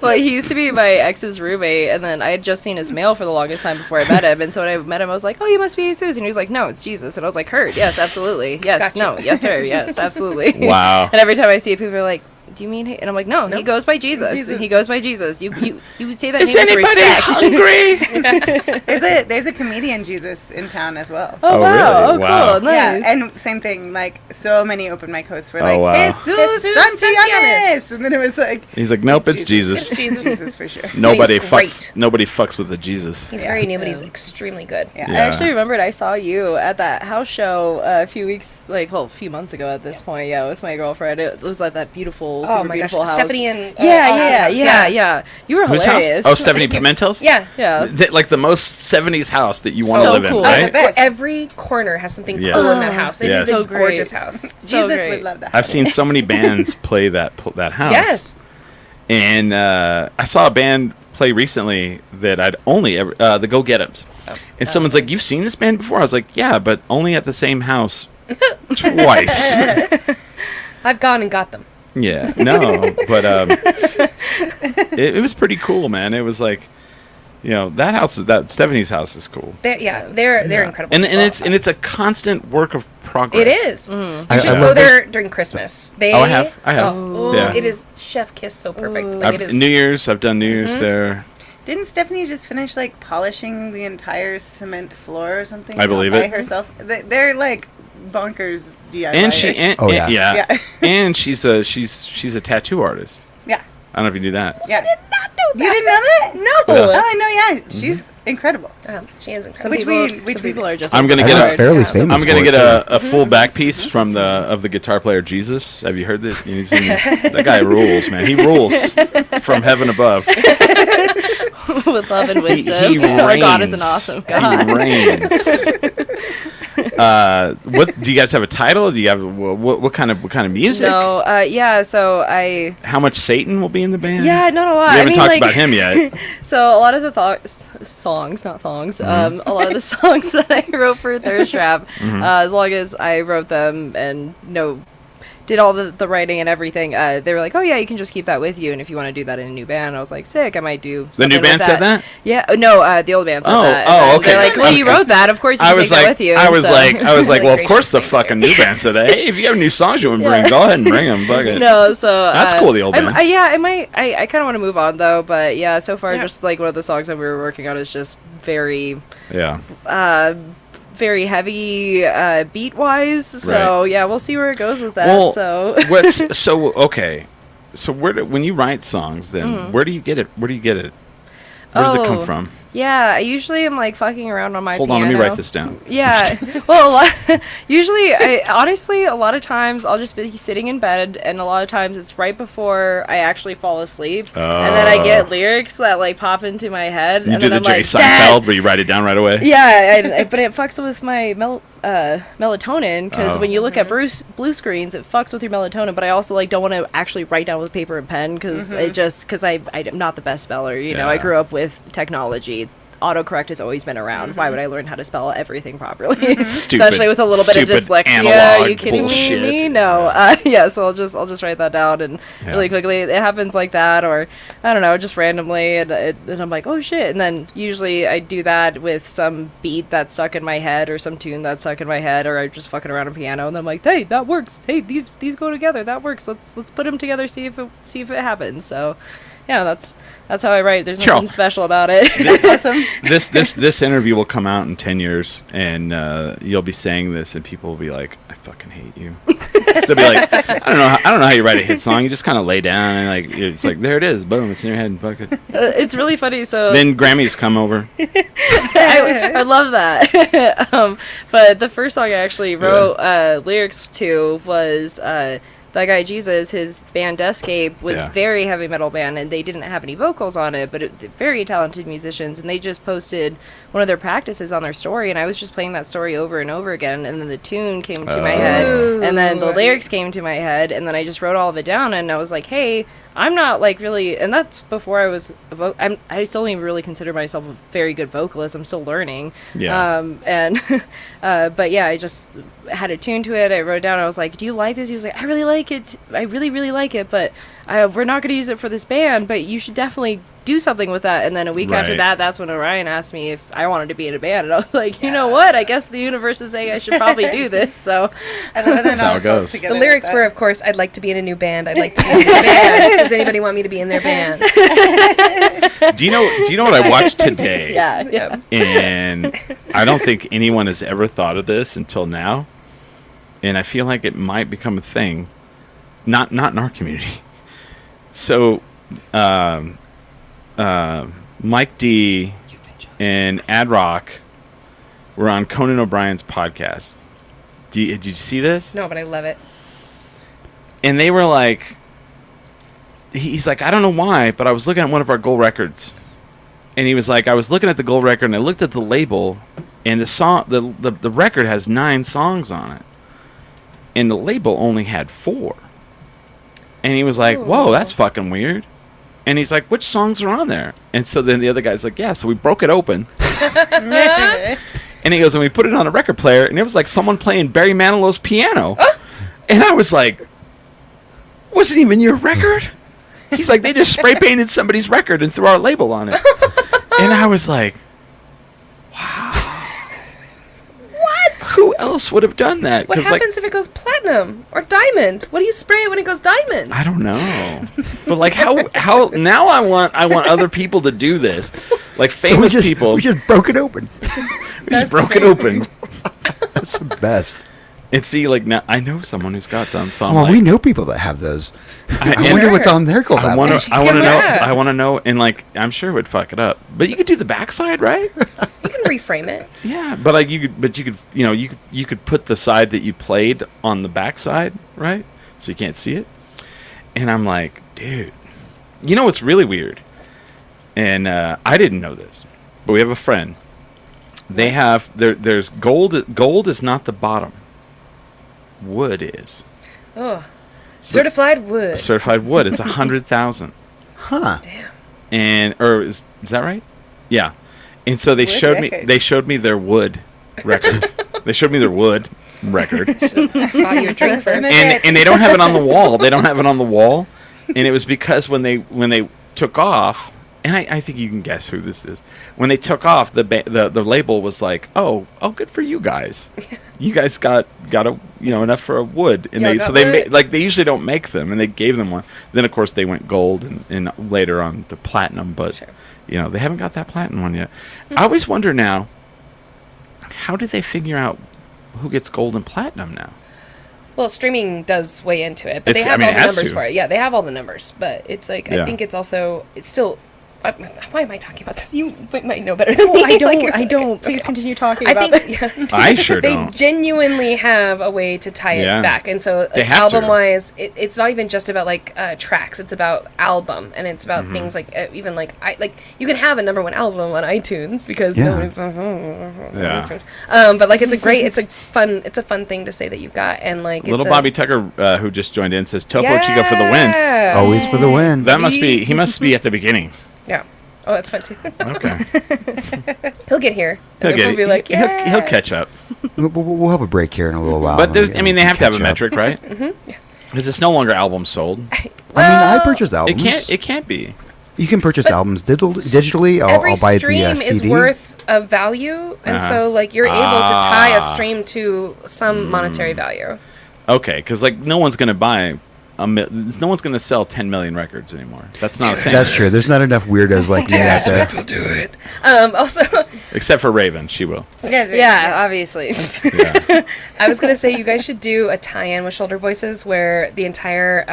S4: Well, he used to be my ex's roommate, and then I had just seen his mail for the longest time before I met him. And so when I met him, I was like, "Oh, you must be Jesus," and he was like, "No, it's Jesus." And I was like, "Heard? Yes, absolutely. Yes,
S5: Gotcha.
S4: no, yes, sir, yes, absolutely."
S2: Wow.
S4: And every time I see it, people are like, "Do you mean?" And I'm like, "No, he goes by Jesus.
S6: Jesus.
S4: He goes by Jesus. You would say that
S2: Is
S4: name with
S2: anybody
S4: respect."
S2: hungry?
S6: There's a comedian Jesus in town as well.
S4: Oh,
S2: Oh,
S4: wow!
S2: really?
S4: Oh,
S2: Wow.
S4: cool, nice.
S6: Yeah, and same thing. Like so many open mic hosts were
S2: Oh,
S6: like,
S2: wow.
S6: Jesus
S5: Jesus
S6: Santillanes, and then it was like,
S2: He's like, nope, it's
S5: It's
S2: Jesus.
S5: Jesus.
S6: Jesus for sure.
S2: Nobody
S5: He's
S2: fucks.
S5: great.
S2: Nobody fucks with the Jesus.
S5: He's
S6: Yeah.
S5: very new, but he's extremely good.
S6: Yeah.
S4: I actually remembered I saw you at that house show a few months ago at this point, yeah, with my girlfriend. It was like that beautiful, super
S5: Oh my gosh,
S4: beautiful house.
S5: Stephanie and Alex's
S4: Yeah. You were
S2: Whose
S4: hilarious.
S2: house? Oh, Stephanie Pimentel's.
S5: Yeah.
S4: Yeah.
S2: Like the most 70s house that you want to
S4: So
S2: live in,
S4: cool.
S2: right?
S6: That's best.
S5: Every corner has something
S2: Yes.
S5: cool in that house. It
S2: Yes.
S5: is
S2: So
S5: a
S4: great.
S5: gorgeous house.
S4: So
S6: Jesus
S4: great.
S6: would love that.
S2: I've seen so many bands play that house.
S5: Yes.
S2: And I saw a band play recently that I'd only ever the Go Get 'Ems. And someone's like, "You've seen this band before?" I was like, "Yeah, but only at the same house twice."
S5: I've gone and got them.
S2: Yeah, no, but it was pretty cool, man. It was like, that Stephanie's house is cool.
S5: They're incredible.
S2: And
S5: people.
S2: it's a constant work of progress.
S5: It is.
S4: Mm-hmm.
S5: You should
S3: I
S5: go
S3: love
S5: there during Christmas. They,
S2: Oh, I have.
S5: Oh,
S2: Yeah.
S5: it is chef kiss so perfect. Like it is.
S2: New Year's, I've done New Year's there.
S6: Didn't Stephanie just finish like polishing the entire cement floor or something?
S2: I believe
S6: by
S2: it.
S6: herself. They're like bonkers DIYers.
S2: And she,
S3: Oh, yeah.
S6: Yeah.
S2: and she's a tattoo artist.
S6: yeah.
S2: I don't know if you knew that.
S6: Yeah. You didn't know that?
S5: No.
S6: Oh, I know. Yeah, incredible.
S5: She is
S4: Some
S5: incredible.
S4: people, some people are just.
S2: I'm gonna
S3: I
S2: get
S3: got
S2: a-
S3: fairly
S5: Yeah.
S3: famous.
S2: I'm gonna
S3: for
S2: get
S3: it, too.
S2: a full back piece from the guitar player Jesus. Have you heard this? That guy rules, man. He rules from heaven above.
S4: with love and wisdom.
S2: He
S4: Our God is
S2: reigns.
S4: an awesome God.
S2: He reigns. What do you guys have a title? Do you have what kind of music?
S4: No, yeah. So I.
S2: How much Satan will be in the band?
S4: Yeah, not a lot.
S2: We haven't
S4: I mean,
S2: talked
S4: like,
S2: about him yet.
S4: So a lot of the songs, not thongs,
S2: Mm-hmm.
S4: a lot of the songs that I wrote for Thirst Trap, as long as I wrote them and did all the writing and everything, they were like, oh yeah, you can just keep that with you, and if you want to do that in a new band, I was like, sick, I might do
S2: The new
S4: something
S2: band
S4: with
S2: said that?
S4: Yeah, no, the old band said that.
S2: Oh,
S4: And
S2: okay.
S4: They're like, well, you wrote that, of course you
S2: I
S4: can
S2: was
S4: take that
S2: like,
S4: with you.
S2: I was
S4: so-
S2: like,
S5: Really
S2: well, of course the
S5: gracious thing to
S2: fucking
S5: do.
S2: new band said that. Hey, if you have new songs you want to bring, go ahead and bring them. Fuck it.
S4: No, so
S2: That's cool, the old band.
S4: yeah, I might. I kind of want to move on though, but yeah, so far
S5: Yeah.
S4: just like one of the songs that we were working on is just very,
S2: Yeah.
S4: very heavy beat wise. So
S2: Right.
S4: yeah, we'll see where it goes with that.
S2: Well,
S4: so
S2: okay. So when you write songs, then where do you get it? Where does it come
S4: Oh.
S2: from?
S4: yeah, I usually am like fucking around on my
S2: Hold
S4: piano.
S2: on, let me write this down.
S4: Yeah. Well, usually, honestly, a lot of times I'll just be sitting in bed, and a lot of times it's right before I actually fall asleep, and then I get lyrics that like pop into my head,
S2: You
S4: and
S2: do
S4: then
S2: the
S4: I'm
S2: Jerry
S4: like,
S2: Seinfeld
S4: "Dad!"
S2: where you write it down right away.
S4: Yeah, but it fucks with my melatonin because
S2: Oh.
S4: when you look at blue screens, it fucks with your melatonin. But I also like don't want to actually write down with paper and pen because I'm not the best speller. You know, I
S2: Yeah.
S4: grew up with technology. Autocorrect has always been around. Why would I learn how to spell everything properly? Especially with a little bit of
S2: stupid
S4: dyslexia.
S2: analog
S4: Are you kidding
S2: bullshit.
S4: me? No. Yeah. So I'll just write that down and
S2: Yeah.
S4: really quickly. It happens like that, or I don't know, just randomly, and I'm like, oh shit. And then usually I do that with some beat that's stuck in my head, or some tune that's stuck in my head, or I'm just fucking around a piano, and I'm like, hey, that works. Hey, these go together. That works. Let's put them together. See if it happens. So. Yeah, that's how I write. There's
S2: Sure.
S4: nothing special about it.
S6: That's awesome.
S2: This interview will come out in 10 years, and you'll be saying this, and people will be like, "I fucking hate you." They'll be like, "I don't know how you write a hit song. You just kind of lay down and like it's like there it is, boom, it's in your head, and fuck it."
S4: It's really funny. So
S2: Then Grammys come over.
S4: I love that. But the first song I actually wrote lyrics to was that guy Jesus. His band Deathscape was
S2: Yeah.
S4: very heavy metal band, and they didn't have any vocals on it, but very talented musicians. And they just posted one of their practices on their story, and I was just playing that story over and over again. And then the tune came to my head, and then the lyrics came to my head, and then I just wrote all of it down. And I was like, hey. I'm not like really, and that's before I was. I still don't even really consider myself a very good vocalist. I'm still learning.
S2: Yeah.
S4: But yeah, I just had a tune to it. I wrote it down. I was like, "Do you like this?" He was like, "I really like it. I really, really like it. But we're not going to use it for this band. But you should definitely do something with that." And then a week after
S2: Right.
S4: that, that's when Orion asked me if I wanted to be in a band, and I was like, "You know what? I guess the universe is saying I should probably do this." So
S6: I love that
S2: That's how
S6: all
S2: it goes.
S6: together
S5: The
S6: like
S5: lyrics
S6: that.
S5: were, of course, I'd like to be in a new band. I'd like to be in a new band. Does anybody want me to be in their band?
S2: Do you know what I watched today?
S4: yeah.
S2: And I don't think anyone has ever thought of this until now, and I feel like it might become a thing, not in our community. So, Mike D and Ad Rock were on Conan O'Brien's podcast. Did you see this?
S5: No, but I love it.
S2: And they were like, he's like, I don't know why, but I was looking at one of our gold records. And he was like, I was looking at the gold record, and I looked at the label, and the record has 9 songs on it. And the label only had 4. And he was like, whoa, that's fucking weird. And he's like, which songs are on there? And so then the other guy's like, yeah, so we broke it open. And he goes, and we put it on a record player, and it was like someone playing Barry Manilow's piano. And I was like, wasn't even your record? He's like, they just spray painted somebody's record and threw our label on it. And I was like, wow. What? Who else would have done that?
S5: What
S2: 'Cause,
S5: happens if it goes platinum or diamond? What do you spray it when it goes diamond?
S2: I don't know. But like how now I want other people to do this. Like famous people.
S3: We just broke it open.
S2: We just broke it open.
S3: That's the best.
S2: And see, like now, I know someone who's got some. So I'm
S3: Well,
S2: like,
S3: we know people that have those. I
S2: and-
S3: wonder what's on their cold
S2: I
S3: apple.
S2: want to know.
S5: Yeah.
S2: I want to know, and like I'm sure it would fuck it up. But you could do the backside, right?
S5: You can reframe it.
S2: Yeah, but like you could, you know, you could put the side that you played on the backside, right? So you can't see it. And I'm like, dude, you know what's really weird? And I didn't know this, but we have a friend. They have there's gold. Gold is not the bottom. Wood is.
S5: Oh, certified wood.
S2: Certified wood. It's 100,000.
S3: Huh.
S5: Damn.
S2: And or is that right? Yeah. And so they
S6: Wood
S2: showed me
S6: record.
S2: they showed me their wood record. They showed me their wood record.
S5: Bought you a drink first.
S2: And they don't have it on the wall. They don't have it on the wall. And it was because when they took off, and I think you can guess who this is. When they took off, the label was like, oh, good for you guys. You guys got a enough for a wood, and
S5: Y'all
S2: they
S5: got
S2: so they
S5: wood.
S2: like they usually don't make them, and they gave them one. Then of course they went gold and later on to platinum, but
S5: Sure.
S2: they haven't got that platinum one yet. I always wonder now, how did they figure out who gets gold and platinum now?
S5: Well, streaming does weigh into it, but
S2: It's-
S5: they have
S2: I mean,
S5: all
S2: it
S5: the
S2: has
S5: numbers
S2: to.
S5: for it. Yeah, they have all the numbers, but it's like
S2: Yeah.
S5: I think it's still. Why am I talking about this? You might know better than me.
S6: I don't.
S5: Like,
S6: I don't.
S5: okay.
S6: Please continue talking
S5: I
S6: about
S5: think
S6: this.
S5: yeah.
S2: I sure
S5: They
S2: don't.
S5: genuinely have a way to tie
S2: Yeah.
S5: it back, and so
S2: They
S5: like,
S2: have to.
S5: album-wise, it's not even just about like tracks. It's about album, and it's
S2: Mm-hmm.
S5: about things like even like you can have a #1 album on iTunes because
S3: Yeah.
S2: Yeah.
S5: but like it's a fun thing to say that you've got, and like
S2: Little
S5: it's
S2: Bobby Tucker, who just joined in, says Topo Chico for the win.
S5: Yeah.
S3: Always for the win.
S2: That must be he must be at the beginning.
S5: Yeah. Oh, that's fun too.
S2: Okay.
S5: He'll get here, and
S2: He'll
S5: then
S2: get
S5: we'll
S2: it.
S5: be like, yeah.
S2: He'll catch up.
S3: We'll have a break here in a little while.
S2: But there's,
S3: and
S2: I mean, they
S3: we
S2: have to
S3: can
S2: have a
S3: catch up.
S2: metric, right? Mm-hmm. Because it's no longer albums sold.
S3: I purchase albums.
S2: It can't be.
S3: You can purchase albums digitally.
S5: Every
S3: I'll buy
S5: stream
S3: the
S5: is
S3: CD.
S5: worth a value, and
S2: Uh-huh.
S5: so like you're able to tie
S2: Ah.
S5: a stream to some monetary value.
S2: Okay, because like no one's gonna buy no one's gonna sell 10 million records anymore. That's not a thing.
S3: That's true. There's not enough weirdos like me out there.
S5: We'll do it. Also,
S2: Except for Raven, she will.
S6: Yes,
S4: Yeah, obviously.
S2: Yeah.
S5: I was gonna say you guys should do a tie-in with Shoulder Voices where the entire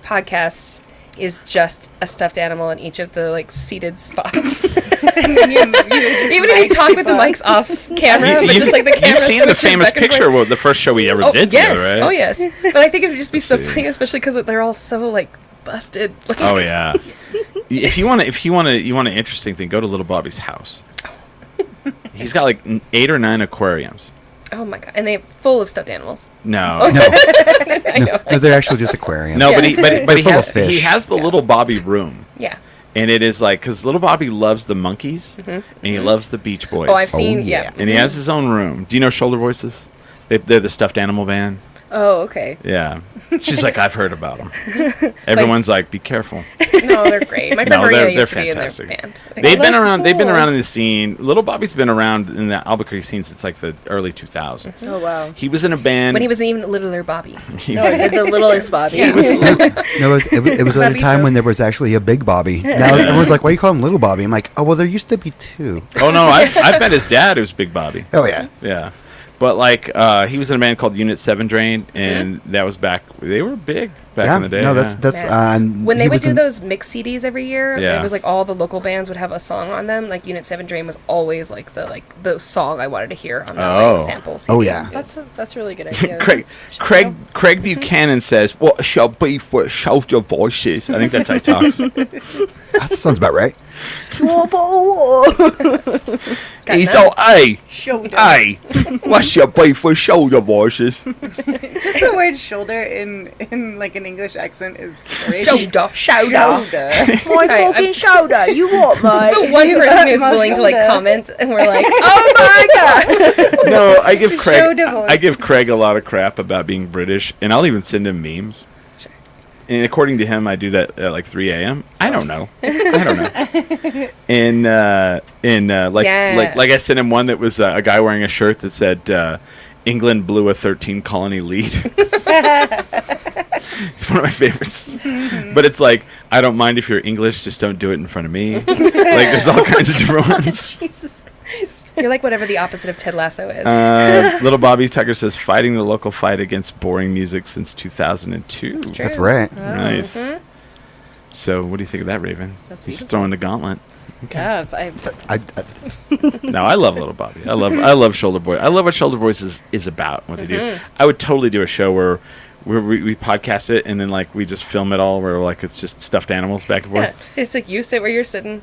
S5: podcast is just a stuffed animal in each of the like seated spots. Even if you talk with the mics off camera, but just like the camera
S2: You've seen the
S5: switches
S2: famous
S5: back and
S2: picture,
S5: forth.
S2: the first show we ever
S5: Oh,
S2: did
S5: yes.
S2: together, right?
S5: Oh, yes. But I think it would just be so
S2: see.
S5: funny, especially because they're all so like busted. Like,
S2: Oh yeah. If you want an interesting thing, go to Little Bobby's house. He's got like 8 or 9 aquariums.
S5: oh my god! And they're full of stuffed animals.
S2: No.
S5: I know.
S3: No, they're actually just aquariums.
S2: No,
S5: Yeah,
S2: but
S3: They're
S2: he
S3: full
S2: has
S3: of fish.
S2: he has the Little Bobby room,
S5: Yeah.
S2: and it is like because Little Bobby loves the Monkees and he loves the Beach Boys.
S5: Oh, I've seen.
S3: yeah.
S5: Yeah.
S2: And he has his own room. Do you know Shoulder Voices? They're the stuffed animal band.
S4: Oh, okay.
S2: Yeah. She's like, I've heard about them. Everyone's like, be careful.
S5: No, they're great. My friend
S2: No,
S5: Maria
S2: they're
S5: used to be in
S2: fantastic.
S5: their band. Like,
S2: They've been
S4: that's
S2: around. They've been
S4: cool.
S2: around in the scene. Little Bobby's been around in the Albuquerque scene since like the early 2000s.
S4: Oh, wow.
S2: He was in a band.
S5: when he was an even littler Bobby.
S2: he-
S4: No, the littlest Bobby.
S5: Yeah.
S3: No, it was at a
S5: Bobby
S3: time
S5: joke.
S3: when there was actually a big Bobby. Now everyone's like, why do you call him Little Bobby? I'm like, oh, well, there used to be 2.
S2: oh no, I've met his dad, who's Big Bobby.
S3: Oh, yeah.
S2: Yeah, but like he was in a band called Unit 7 Drain, and that was back. They were big back
S3: Yeah,
S2: in the day.
S3: no,
S2: yeah.
S3: that's
S5: Yeah.
S3: he
S5: When they would
S3: was
S5: do
S3: in-
S5: those mix CDs every year,
S2: Yeah.
S5: it was like all the local bands would have a song on them. Like Unit 7 Drain was always like the song I wanted to hear on the
S2: Oh.
S5: like, sample CD.
S3: Oh, yeah.
S4: That's a really good idea.
S2: Craig Buchanan says, "What shall be for Shoulder Voices?" I think that's how he talks.
S3: That sounds about right.
S5: Got
S2: He's
S5: none?
S2: all, hey,
S6: Shoulder.
S2: hey, what shall be for Shoulder Voices?
S6: Just the word shoulder in like an English accent is great.
S5: Shoulder.
S6: Shoulder.
S4: My
S5: Sorry, I'm-
S4: shoulder. You what, mate?
S5: The one person who's
S6: My
S5: willing to like
S6: shoulder.
S5: comment, and we're like, oh my god.
S2: No, I give Craig.
S6: Shoulder voice.
S2: I give Craig a lot of crap about being British, and I'll even send him memes.
S5: Sure.
S2: And according to him, I do that at like 3 a.m. I don't know. And like
S5: Yeah.
S2: like I sent him one that was a guy wearing a shirt that said England blew a 13 colony lead. It's one of my favorites. But it's like, I don't mind if you're English, just don't do it in front of me. Like there's all kinds of different ones.
S4: Jesus Christ.
S5: You're like whatever the opposite of Ted Lasso is.
S2: Little Bobby Tucker says, fighting the local fight against boring music since 2002.
S5: It's true.
S3: That's right.
S2: Nice. So, what do you think of that, Raven?
S4: That's
S2: He's
S4: beautiful.
S2: throwing the gauntlet.
S4: Yeah,
S3: I,
S2: No, I love Little Bobby. I love Shoulder Boy. I love what Shoulder Boys is about, what they do. I would totally do a show where we podcast it and then like we just film it all where like it's just stuffed animals back and forth.
S5: Yeah. It's like you sit where you're sitting,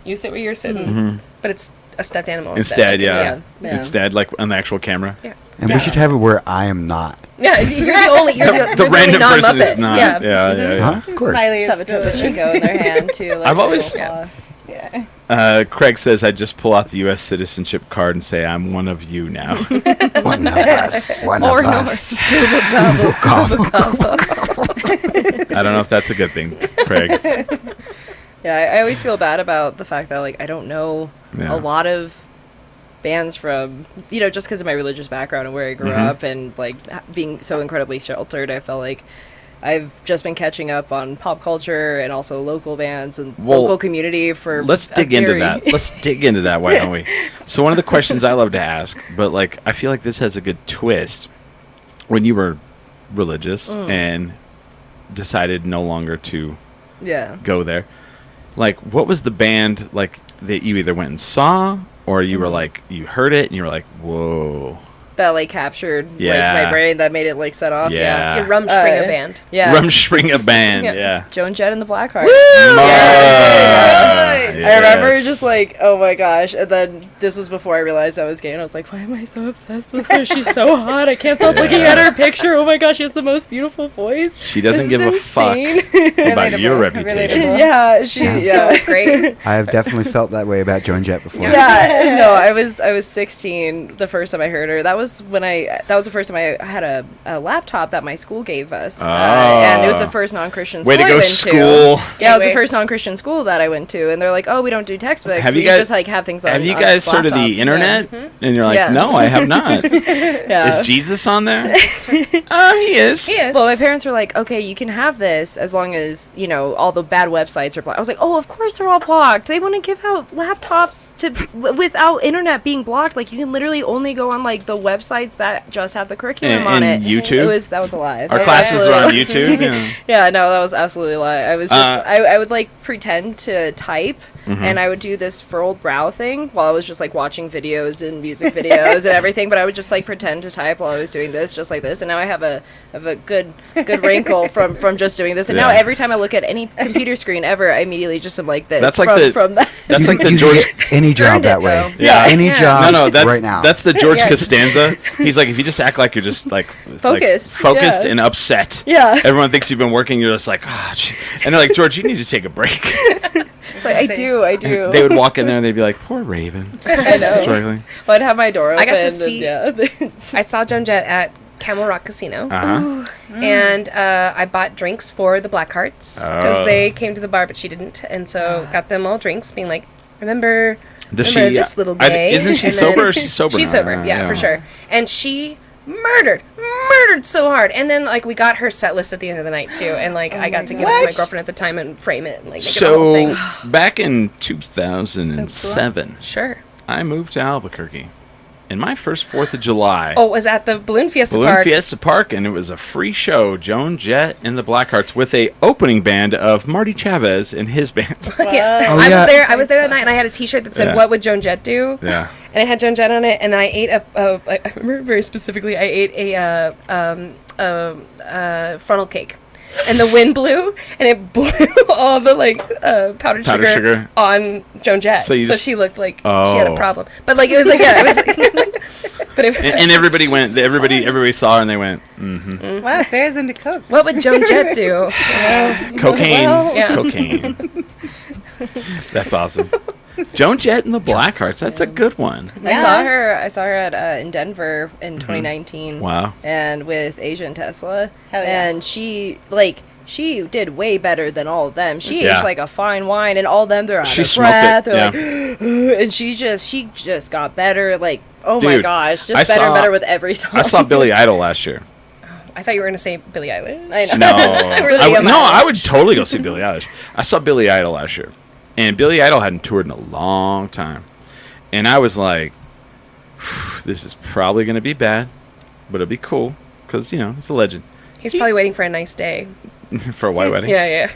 S5: you sit where you're sitting, but it's a stuffed animal
S2: Instead,
S5: Like, it's-
S2: yeah.
S4: Yeah.
S2: Instead, like on the actual camera.
S5: Yeah.
S3: and we should have it where I am not.
S5: Yeah, you're the only you're the
S2: The
S5: only
S2: random person
S5: non-Muppet.
S2: is not.
S5: Yeah.
S2: Yeah.
S3: Huh? Of course.
S6: Smiley
S4: just have a
S6: is still
S4: Topo Chico in their hand too. Like
S2: I've
S4: a
S2: always-
S4: little
S5: Yeah.
S4: claw.
S6: Yeah.
S2: Craig says, I just pull out the U.S. citizenship card and say, I'm one of you now.
S3: One of us. One
S4: Or
S3: of
S4: no.
S3: us. Gobble, gobble.
S2: I don't know if that's a good thing, Craig.
S4: Yeah, I always feel bad about the fact that like I don't know
S2: Yeah.
S4: a lot of bands from just because of my religious background and where I grew
S2: Mhm.
S4: up and like being so incredibly sheltered. I felt like I've just been catching up on pop culture and also local bands and
S2: Well,
S4: local community for.
S2: Let's
S4: a
S2: dig into
S4: very-
S2: that. Let's dig into that, why don't we? So one of the questions I love to ask, but like I feel like this has a good twist. When you were religious and decided no longer to
S4: Yeah.
S2: go there, like what was the band like that you either went and saw or you were like you heard it and you were like, whoa.
S4: That like captured
S2: Yeah.
S4: like my brain that made it like set off.
S2: Yeah.
S5: Your Rumspringa
S4: Uh,
S5: band.
S4: Yeah.
S2: Rumspringa band,
S5: Yeah.
S2: yeah.
S4: Joan Jett and the Blackhearts.
S2: Yes.
S4: I remember just like, oh my gosh. And then this was before I realized I was gay. And I was like, why am I so obsessed with her? She's so hot. I can't stop looking at her picture. Oh my gosh, she has the most beautiful voice.
S2: She doesn't
S4: This
S2: give a
S4: is
S2: fuck
S4: insane.
S2: about your
S6: Relatable.
S2: reputation.
S6: Relatable.
S4: Yeah,
S5: She's
S4: yeah.
S5: so great.
S3: I have definitely felt that way about Joan Jett before.
S4: Yeah, no, I was 16 the first time I heard her. That was the first time I had a laptop that my school gave us, and it was the first non-Christian school
S2: Way to
S4: I
S2: go,
S4: went
S2: school.
S4: to. Yeah, it was the
S5: Anyway.
S4: first non-Christian school that I went to, and they're like, "Oh, we don't do textbooks.
S2: Have
S4: we
S2: you guys
S4: just like have things on."
S2: Have you
S4: on
S2: guys heard of
S4: laptop."
S2: the internet? And you're like,
S4: Yeah.
S2: no, I have not.
S4: Yeah.
S2: Is Jesus on there? He is.
S5: He is.
S4: Well, my parents were like, "Okay, you can have this as long as all the bad websites are blocked." I was like, "Oh, of course they're all blocked. They want to give out laptops without internet being blocked. Like you can literally only go on like the websites that just have the curriculum on it."
S2: And YouTube?
S4: That was a lie.
S2: Our
S4: That was
S2: classes are on
S4: absolutely-
S2: YouTube. Yeah.
S4: Yeah, no, that was absolutely a lie. I was just I would like pretend to type
S2: Mm-hmm.
S4: and I would do this furled brow thing while I was just like watching videos and music videos and everything, but I would just like pretend to type while I was doing this just like this, and now I have a good wrinkle from just doing this, and now
S2: Yeah.
S4: every time I look at any computer screen ever, I immediately just am like this.
S2: That's like
S4: from that.
S2: That's like the
S3: you
S2: George.
S3: can get any job
S5: Earned it,
S3: that way.
S5: though.
S2: Yeah.
S3: Any job
S2: No, that's
S3: right now.
S2: that's the George
S4: Yeah.
S2: Costanza. He's like, if you just act like you're just like
S4: Focused,
S2: focused
S4: yeah.
S2: and upset.
S4: Yeah.
S2: Everyone thinks you've been working. You're just like, and they're like, George, you need to take a break.
S4: It's like I do.
S2: And they would walk in there and they'd be like, poor Raven,
S4: I know.
S2: struggling.
S4: Well, I'd have my door open.
S5: I got to
S4: and,
S5: see-
S4: yeah.
S5: I saw Joan Jett at Camel Rock Casino.
S2: Uh-huh.
S5: And I bought drinks for the Blackhearts because
S2: Oh.
S5: they came to the bar, but she didn't, and so got them all drinks, being like, "Remember,
S2: Does
S5: remember
S2: she-
S5: this little
S2: I-
S5: gay?"
S2: isn't she
S5: And
S2: sober or she's sober
S5: She's
S2: now?
S5: sober, yeah,
S2: Yeah.
S5: for sure. And she murdered so hard. And then like we got her set list at the end of the night too, and like I got to give it to my girlfriend at the time and frame it and like make it the whole
S2: So
S5: thing.
S2: back in 2007,
S5: Sure.
S2: I moved to Albuquerque, and my first 4th of July.
S5: Oh, it was at the Balloon Fiesta
S2: Balloon
S5: Park.
S2: Fiesta Park, and it was a free show. Joan Jett and the Blackhearts with a opening band of Marty Chavez and his band.
S5: Yeah.
S3: Oh,
S5: I
S3: yeah.
S5: was there that night, and I had a T-shirt that said
S2: Yeah.
S5: "What would Joan Jett do?"
S2: Yeah.
S5: And I had Joan Jett on it, and then I ate I remember very specifically, I ate a funnel cake, and the wind blew, and it blew all the powdered sugar on Joan Jett,
S2: So you
S5: so
S2: just-
S5: she looked like she had a
S2: Oh.
S5: problem. But like it was like it was, but it,
S2: And everybody went. Everybody saw her, and they went, mm-hmm.
S6: Wow, Sarah's into Coke.
S5: what would Joan Jett do?
S2: Cocaine,
S5: Yeah.
S2: cocaine. That's awesome. Joan Jett and the Blackhearts. That's a good one.
S4: I saw her at in Denver in 2019.
S2: Wow.
S4: And with Asian Tesla,
S6: Hell yeah.
S4: and she did way better than all of them. She
S2: Yeah.
S4: aged like a fine wine, and all of them they're out
S2: She
S4: of
S2: smoked
S4: breath.
S2: it,
S4: They're like, and she just got better. Like, oh my
S2: Dude,
S4: gosh,
S2: I
S4: just better
S2: saw-
S4: and better with every song.
S2: I saw Billy Idol last year.
S5: I thought you were gonna say Billie Eilish.
S4: I know.
S2: No,
S4: Really am I.
S2: I would totally go see Billie Eilish. I saw Billy Idol last year, and Billy Idol hadn't toured in a long time, and I was like, this is probably going to be bad, but it'll be cool because, it's a legend.
S5: He's probably waiting for a nice day.
S2: For a white wedding.
S5: Yeah.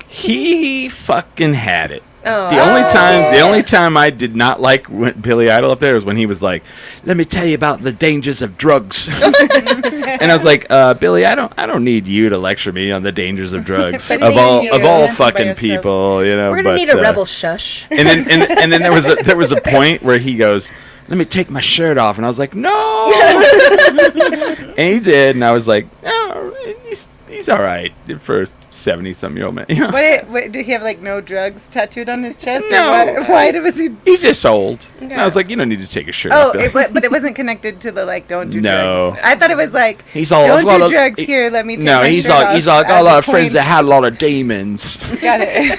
S2: He fucking had it.
S5: Oh.
S2: The only time I did not like Billy Idol up there was when he was like, "Let me tell you about the dangers of drugs," and I was like, "Billy, I don't need you to lecture me on the dangers of drugs
S6: But
S2: of all
S6: by
S2: fucking
S6: yourself.
S2: people,
S5: We're gonna need a rebel shush.
S2: And then there was a point where he goes, "Let me take my shirt off," and I was like, "No," and he did, and I was like, "Oh, he's all right for a 70-something-year-old man."
S6: What, did he have like no drugs tattooed on his chest?
S2: No.
S6: Or why was he?
S2: He's just old. And
S5: Yeah.
S2: I was like, "You don't need to take your shirt
S6: Oh,
S2: off." Billy."
S6: but it wasn't connected to the like don't do
S2: No.
S6: drugs. I thought it was like
S2: He's all
S6: don't
S2: I've got
S6: do
S2: a-
S6: drugs
S2: he-
S6: here. Let me take
S2: No,
S6: my
S2: he's
S6: shirt
S2: like
S6: off
S2: I got a
S6: as
S2: lot of friends
S6: point.
S2: that had a lot of demons.
S6: Got it.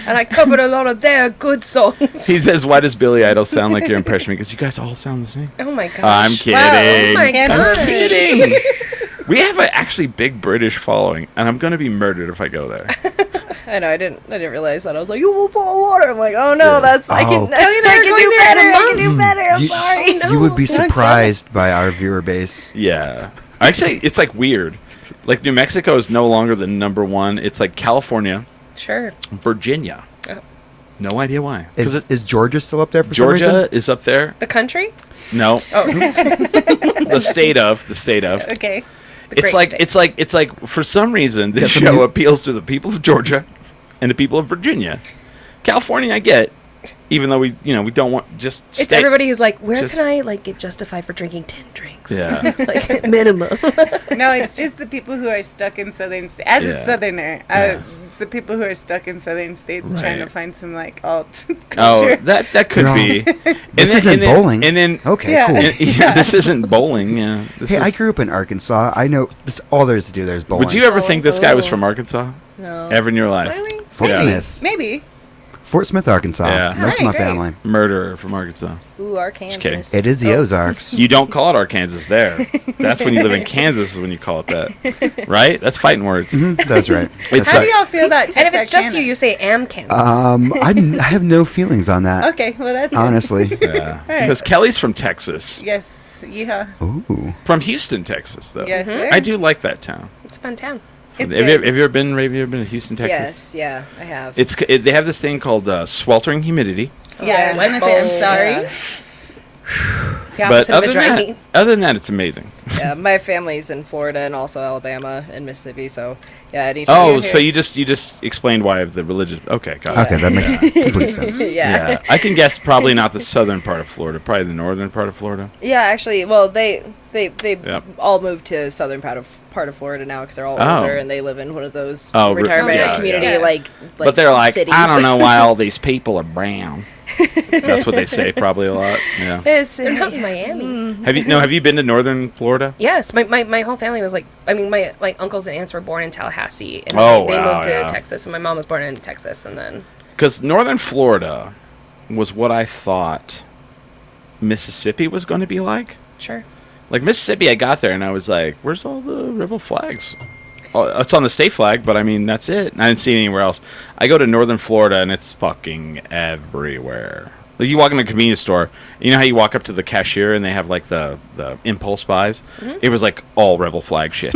S5: And I covered a lot of their good songs.
S2: He says, "Why does Billy Idol sound like your impression?" Because you guys all sound the same.
S5: Oh my gosh.
S2: I'm kidding.
S5: Oh my
S6: Cancel.
S5: god.
S2: Kidding. We have an actually big British following, and I'm going to be murdered if I go there.
S4: I know. I didn't realize that. I was like, you will boil water. I'm like, oh no,
S2: Yeah.
S4: that's I can.
S3: Oh.
S4: I can
S5: Going
S4: do
S5: there in
S4: better.
S5: a
S4: I can do
S5: month.
S4: better. I'm
S3: You-
S4: sorry.
S3: You would be
S4: Don't tell me.
S3: surprised by our viewer base.
S2: Yeah. Actually, it's like weird. Like New Mexico is no longer the number one. It's like California,
S5: Sure.
S2: Virginia.
S5: Oh.
S2: No idea why. 'Cause
S3: Is Georgia still up there for some
S2: Georgia
S3: reason?
S2: is up there.
S5: The country?
S2: No,
S5: Oh.
S2: the state of.
S6: Okay.
S2: It's
S5: great
S2: like
S5: state.
S2: it's like for some reason this
S3: some
S2: show
S3: new-
S2: appeals to the people of Georgia and the people of Virginia. California, I get, even though we don't want just.
S5: It's
S2: stay-
S5: everybody who's like, where
S2: just-
S5: can I like get justified for drinking 10 drinks?
S2: Yeah.
S5: Like minimum.
S6: No, it's just the people who are stuck in southern states. As a
S2: Yeah.
S6: southerner,
S2: Yeah.
S6: it's the people who are stuck in southern states trying to
S2: Right.
S6: find some like alt
S2: Oh,
S6: culture.
S2: that could
S3: No.
S2: be.
S3: This isn't bowling.
S2: And then
S3: Okay,
S6: Yeah.
S3: cool.
S2: yeah, this isn't bowling. Yeah. This
S3: Hey,
S2: is,
S3: I grew up in Arkansas. I know that's all there is to do. There's bowling.
S2: would you ever think this guy was
S4: Oh.
S2: from Arkansas?
S4: No.
S2: Ever in your life?
S5: Smiling?
S3: Fort
S2: Yeah.
S3: Smith.
S6: Maybe.
S3: Fort Smith, Arkansas.
S2: Yeah.
S3: Most of my
S6: Alright, great.
S3: family.
S2: Murderer from Arkansas.
S4: Ooh, Arkansas.
S2: kidding.
S3: It is the Ozarks.
S2: You don't call it Arkansas there. That's when you live in Kansas is when you call it that. Right? That's fighting words.
S3: That's right. That's
S6: How do
S3: right.
S6: y'all feel about
S5: And if it's just
S6: Texarkana?
S5: you say am Kansas.
S3: I have no feelings on that.
S6: Okay, well that's good.
S3: Honestly.
S2: Yeah. Because Kelly's from Texas.
S6: Yes, yeah,
S3: Ooh.
S2: From Houston, Texas, though.
S6: yes, sir.
S2: I do like that town.
S5: It's a fun town.
S6: It's
S2: Have
S6: good.
S2: you ever been? Ray, have you ever been to Houston, Texas?
S4: Yes, yeah, I have.
S2: They have this thing called sweltering humidity.
S6: Yeah, I was gonna say I'm sorry.
S5: The
S2: But
S5: opposite of a dry heat.
S2: other than that, it's amazing.
S4: Yeah, my family's in Florida and also Alabama and Mississippi, so yeah, anytime
S2: Oh,
S4: you're
S2: so
S4: here-
S2: you just explained why the religion. Okay, got it.
S3: Okay, that makes complete sense.
S4: yeah.
S2: Yeah, I can guess probably not the southern part of Florida, probably the northern part of Florida.
S4: Yeah, actually, well, they
S2: Yep.
S4: all moved to southern part of Florida now because they're all
S2: Oh.
S4: older and they live in one of those
S2: Oh,
S4: retirement
S5: yeah,
S4: community
S5: yeah.
S4: like
S2: But they're like,
S4: cities.
S2: I don't know why all these people are brown. That's what they say probably a lot. Yeah.
S5: They're not in Miami.
S2: Have you been to northern Florida?
S5: Yes, my whole family was like, I mean, my uncles and aunts were born in Tallahassee, and
S2: Oh,
S5: they
S2: wow,
S5: moved to
S2: yeah.
S5: Texas, and my mom was born in Texas, and then
S2: Because northern Florida was what I thought Mississippi was going to be like.
S5: sure.
S2: Like Mississippi, I got there and I was like, "Where's all the rebel flags?" Oh, it's on the state flag, but I mean that's it. I didn't see it anywhere else. I go to northern Florida and it's fucking everywhere. Like you walk in a convenience store, you know how you walk up to the cashier and they have like the impulse buys.
S5: Mm-hmm.
S2: It was like all rebel flag shit.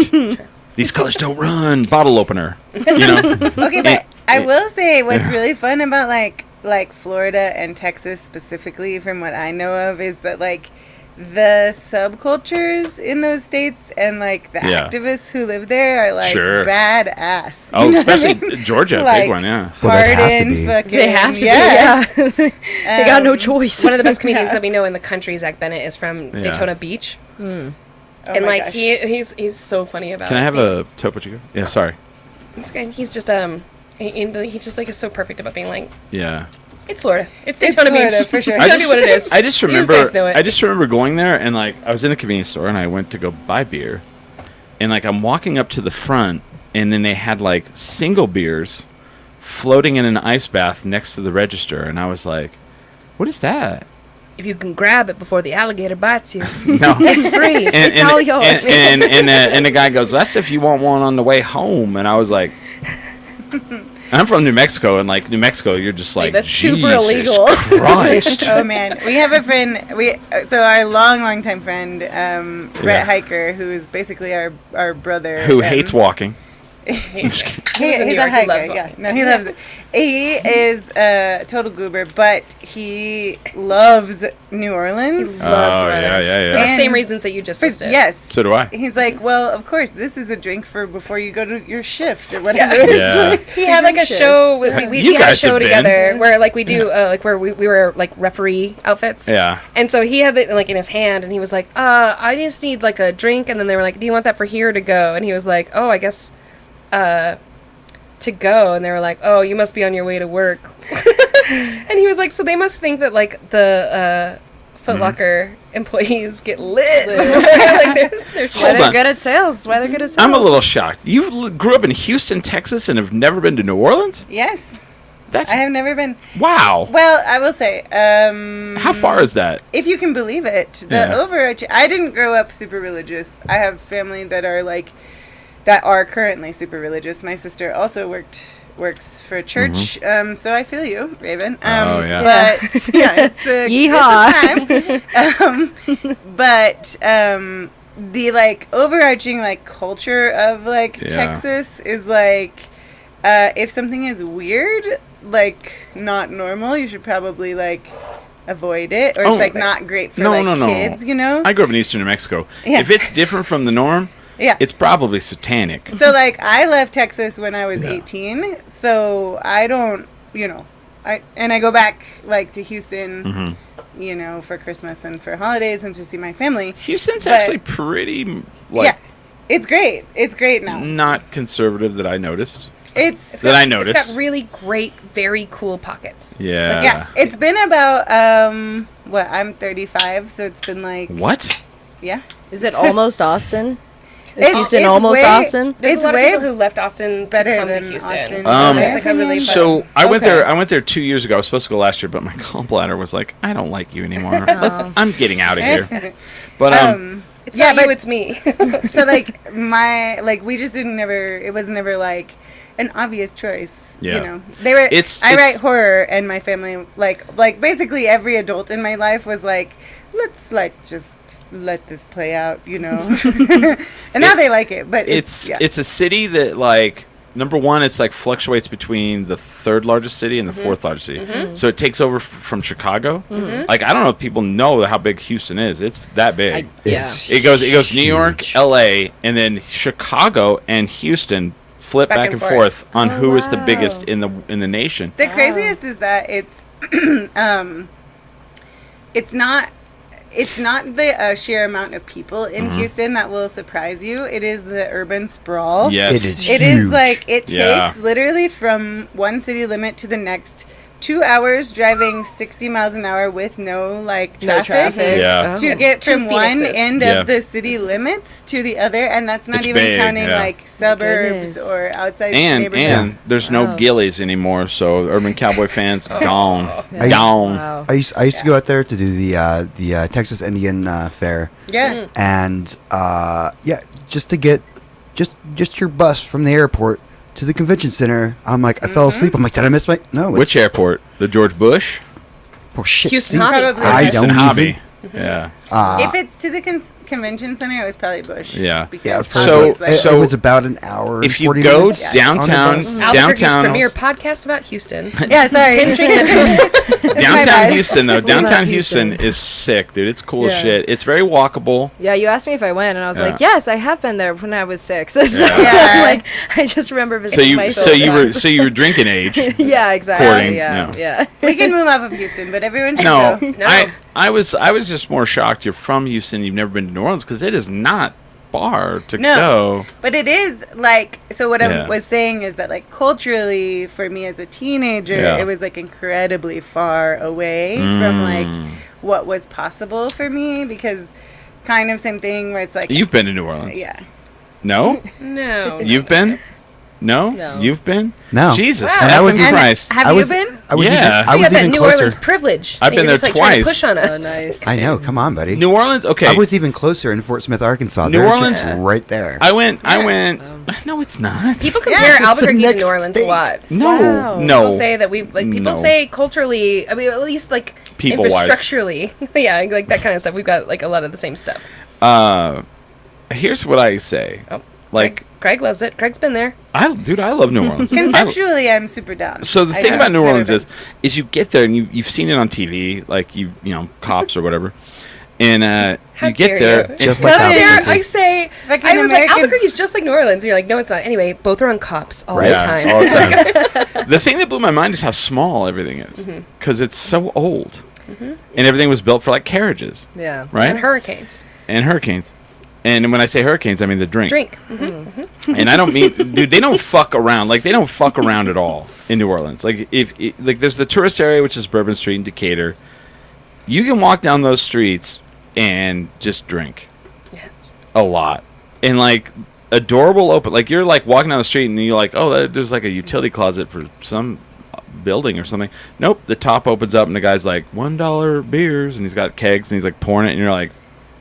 S2: These colors don't run. Bottle opener. You know.
S6: Okay, but I will say what's really fun about like Florida and Texas specifically, from what I know of, is that like the subcultures in those states and like the
S2: Yeah.
S6: activists who live there are like
S2: Sure.
S6: badass.
S2: Oh,
S6: You know what I
S2: especially
S6: mean?
S2: Georgia,
S6: Like,
S2: big one, yeah.
S3: Well, they'd have to
S6: Pardon,
S3: be.
S6: fucking,
S4: They have to
S6: yeah.
S4: be, yeah. They got no choice.
S5: One of the best comedians that we know in the country, Zach Bennett, is from
S2: Yeah.
S5: Daytona Beach,
S6: Oh
S5: and
S6: my
S5: like
S6: gosh.
S5: he's so funny about.
S2: Can I have
S5: being-
S2: a Topo Chico? Yeah, sorry.
S5: It's good. He's just he just like is so perfect about being like,
S2: Yeah.
S5: it's Florida, it's
S6: It's
S5: Daytona
S6: Florida,
S5: Beach
S6: for sure.
S5: Tell you what it is.
S2: I just
S5: You
S2: remember.
S5: guys know it.
S2: I just remember going there and like I was in a convenience store and I went to go buy beer, and like I'm walking up to the front and then they had like single beers floating in an ice bath next to the register, and I was like, "What is that?"
S5: If you can grab it before the alligator bites you,
S2: No.
S5: it's free.
S2: And,
S4: It's all yours.
S2: And the guy goes, "That's if you want one on the way home." And I was like, I'm from New Mexico, and like New Mexico, you're just like
S4: that's super
S2: Jesus
S4: illegal.
S2: Christ.
S6: Oh man, we have a friend. So our long time friend, Brett Hiker, who is basically our brother,
S2: Who hates walking.
S6: He's
S5: in New
S6: a
S5: York, he
S6: hiker.
S5: loves
S6: Yeah,
S5: walking.
S6: no, he loves it. He is a total goober, but he loves New Orleans.
S5: He loves New
S2: yeah,
S5: Orleans.
S2: yeah, yeah.
S5: For the
S6: And-
S5: same reasons that you just listed.
S6: Yes.
S2: So do I.
S6: He's like, well, of course, this is a drink for before you go to your shift or whatever.
S2: Yeah.
S5: He had like a
S4: Shift.
S5: show. We
S2: You
S5: had a
S2: guys
S5: show
S2: have been.
S5: together where like we do like where we were like referee outfits.
S2: Yeah.
S5: And so he had it like in his hand, and he was like, I just need like a drink." And then they were like, "Do you want that for here or to go?" And he was like, "Oh, I guess to go." And they were like, "Oh, you must be on your way to work." And he was like, "So they must think that like the Foot Locker employees get lit." Like there's
S4: Why
S2: Hold
S4: they're
S2: on.
S4: good at sales. Why they're good at sales.
S2: I'm a little shocked. You grew up in Houston, Texas, and have never been to New Orleans?
S6: Yes.
S2: That's
S6: I have never been.
S2: wow.
S6: Well, I will say,
S2: How far is that?
S6: if you can believe it, the
S2: Yeah.
S6: overarching. I didn't grow up super religious. I have family that are currently super religious. My sister also works for a church, so I feel you, Raven.
S2: Oh, yeah.
S6: But yeah, it's a, it's a time. But the like overarching like culture of like
S2: Yeah.
S6: Texas is like, if something is weird, like not normal, you should probably like avoid it, or it's
S2: Oh.
S6: like not great for
S2: No,
S6: like
S2: no, no.
S6: kids, you know?
S2: I grew up in Eastern New Mexico.
S6: Yeah.
S2: If it's different from the norm,
S6: Yeah.
S2: it's probably satanic.
S6: So like I left Texas when I was
S2: Yeah.
S6: 18, so I don't, I go back like to Houston,
S2: Mm-hmm.
S6: For Christmas and for holidays and to see my family.
S2: Houston's
S6: But-
S2: actually pretty like
S6: Yeah. It's great. It's great now.
S2: not conservative that I noticed.
S6: It's
S2: That I
S5: It's
S2: noticed.
S5: got really great, very cool pockets.
S2: Yeah.
S6: yeah, it's been about I'm 35, so it's been like
S2: What?
S6: yeah.
S4: Is it almost Austin? Is
S6: It's-
S4: Houston
S6: it's
S4: almost
S6: way-
S4: Austin?
S5: There's
S6: It's
S5: a lot of
S6: way
S5: people who left Austin to
S6: better
S5: come to
S6: than
S5: Houston.
S6: Austin.
S5: So there's like a really fun.
S2: So I went
S6: Okay.
S2: there. I went there 2 years ago. I was supposed to go last year, but my gallbladder was like, "I don't like you anymore. I'm getting out of here." But
S5: It's
S6: Yeah,
S5: not you,
S6: but-
S5: it's me.
S6: So we just didn't never. It was never like an obvious choice.
S2: Yeah.
S6: They were.
S2: It's-
S6: I
S2: it's-
S6: write horror, and my family like basically every adult in my life was like, let's like just let this play out, and now they like it, but
S2: it's
S6: yeah.
S2: a city that like number one, it's like fluctuates between the third largest city and the fourth largest city. So it takes over from Chicago. Like I don't know if people know how big Houston is. It's that big.
S4: Yeah.
S2: It goes New York,
S3: huge.
S2: L.A., and then Chicago and Houston flip back and forth on
S4: Oh,
S2: who is the
S4: wow.
S2: biggest in the nation.
S6: The craziest is that it's it's not the sheer amount of people in Houston that will surprise you. It is the urban sprawl.
S2: Yes.
S3: It is
S6: It
S3: huge.
S6: is like it
S2: Yeah.
S6: takes literally from one city limit to the next 2 hours driving 60 miles an hour with no like
S4: No traffic.
S2: Yeah.
S6: to
S5: It's
S6: get
S5: two
S6: from one
S5: Phoenixes.
S6: end
S2: Yeah.
S6: of the city limits to the other, and that's not
S2: It's
S6: even
S2: big,
S6: counting
S2: yeah.
S6: like suburbs
S4: Goodness.
S6: or outside
S2: And
S6: neighborhoods.
S2: there's no Gillies anymore, so Urban Cowboy fans gone,
S3: I-
S2: gone.
S4: Wow.
S3: I used to go out there to do the Texas Indian Fair,
S6: Yeah.
S3: and just to get just your bus from the airport to the convention center. I'm like, I fell asleep. I'm like, did I miss my? No.
S2: Which airport? The George Bush?
S3: Oh shit!
S5: Houston
S3: see?
S5: Hobby.
S6: Probably.
S3: I
S2: Houston
S3: don't
S2: Hobby.
S3: even.
S2: Yeah.
S6: If it's to the convention center, it was probably Bush.
S2: Yeah.
S6: Because
S3: Yeah, it was
S2: So-
S3: probably,
S6: it's like-
S3: it was about an hour. and
S2: If you
S3: 40
S2: go
S3: minutes on the
S2: downtown,
S3: bus.
S5: Albuquerque's
S2: downtown,
S5: premier podcast about Houston.
S6: yeah, sorry.
S2: downtown
S6: bad.
S2: Houston though. Downtown
S4: love
S2: Houston
S4: Houston.
S2: is sick, dude. It's cool as
S4: Yeah.
S2: shit. It's very walkable.
S4: Yeah, you asked me if I went, and I was
S2: Yeah.
S4: like, yes, I have been there when I was 6. So,
S6: Yeah.
S4: like, I just remember
S2: So
S4: visiting
S2: you
S4: my
S2: so you were
S4: sister.
S2: so you were drinking age.
S4: Yeah, exactly.
S2: Courting,
S4: yeah,
S2: yeah.
S6: We can move off of Houston, but everyone should
S2: No,
S6: go.
S5: No.
S2: I was just more shocked. You're from Houston. You've never been to New Orleans because it is not far to
S6: No.
S2: go.
S6: But it is like, so what
S2: Yeah.
S6: I was saying is that like culturally for me as a teenager,
S2: Yeah.
S6: it was like incredibly far away from like what was possible for me, because kind of same thing where it's like,
S2: You've been to New Orleans.
S6: yeah.
S2: No,
S5: No.
S2: you've been. No?
S4: No.
S2: You've been?
S3: No.
S2: Jesus.
S5: Wow.
S3: And I was
S2: effing
S3: even-
S2: Christ.
S6: Have
S3: I
S6: you
S3: was,
S6: been?
S3: I was
S2: Yeah.
S3: even, I
S5: You
S3: was
S5: got that
S3: even
S5: New
S3: closer.
S5: Orleans privilege.
S2: I've
S5: that
S2: been
S5: you're just,
S2: there
S5: like, trying to
S2: twice.
S5: push on
S4: Oh,
S5: us.
S4: nice.
S3: I know. Come on, buddy.
S2: New Orleans? Okay.
S3: I was even closer in Fort Smith, Arkansas.
S2: New
S3: They're
S2: Orleans?
S3: just right there.
S2: I went. No, it's not.
S5: People compare
S3: it's the
S5: Albuquerque to
S3: next
S5: New Orleans
S3: state.
S5: a lot.
S2: No.
S4: Wow.
S2: No.
S5: People say that people
S2: No.
S5: say culturally, I mean, at least like
S2: People-wise.
S5: infrastructurally, yeah, like that kind of stuff. We've got like a lot of the same stuff.
S2: Here's what I say.
S5: Oh,
S2: Like,
S5: Craig loves it. Craig's been there.
S2: I love New Orleans.
S6: Conceptually, I'm super down.
S2: So the
S6: I
S2: thing
S6: just
S2: about New
S6: never
S2: Orleans
S6: been.
S2: is you get there and you've seen it on TV, like you know, cops or whatever, and
S5: How
S2: you get
S5: dare
S2: there
S5: you.
S3: Just
S2: it's-
S3: like
S6: How dare
S3: Albuquerque.
S5: I say,
S6: Fucking
S5: I was like,
S6: American-
S5: Albuquerque's just like New Orleans. And you're like, no, it's not. Anyway, both are on cops all the
S2: Yeah,
S5: time.
S2: all the time. The thing that blew my mind is how small everything is, because it's so old, and everything was built for like carriages,
S4: Yeah.
S2: right?
S5: And hurricanes.
S2: And hurricanes. And when I say hurricanes, I mean the drink.
S5: Drink.
S2: And I don't mean, dude, they don't fuck around. Like, they don't fuck around at all in New Orleans. Like, like, there's the tourist area, which is Bourbon Street and Decatur. You can walk down those streets and just drink
S5: Yes.
S2: a lot. And, like, a door will open. Like, you're, like, walking down the street and you're like, oh, there's, like, a utility closet for some building or something. Nope. The top opens up and the guy's like, $1 beers. And he's got kegs and he's, like, pouring it. And you're like,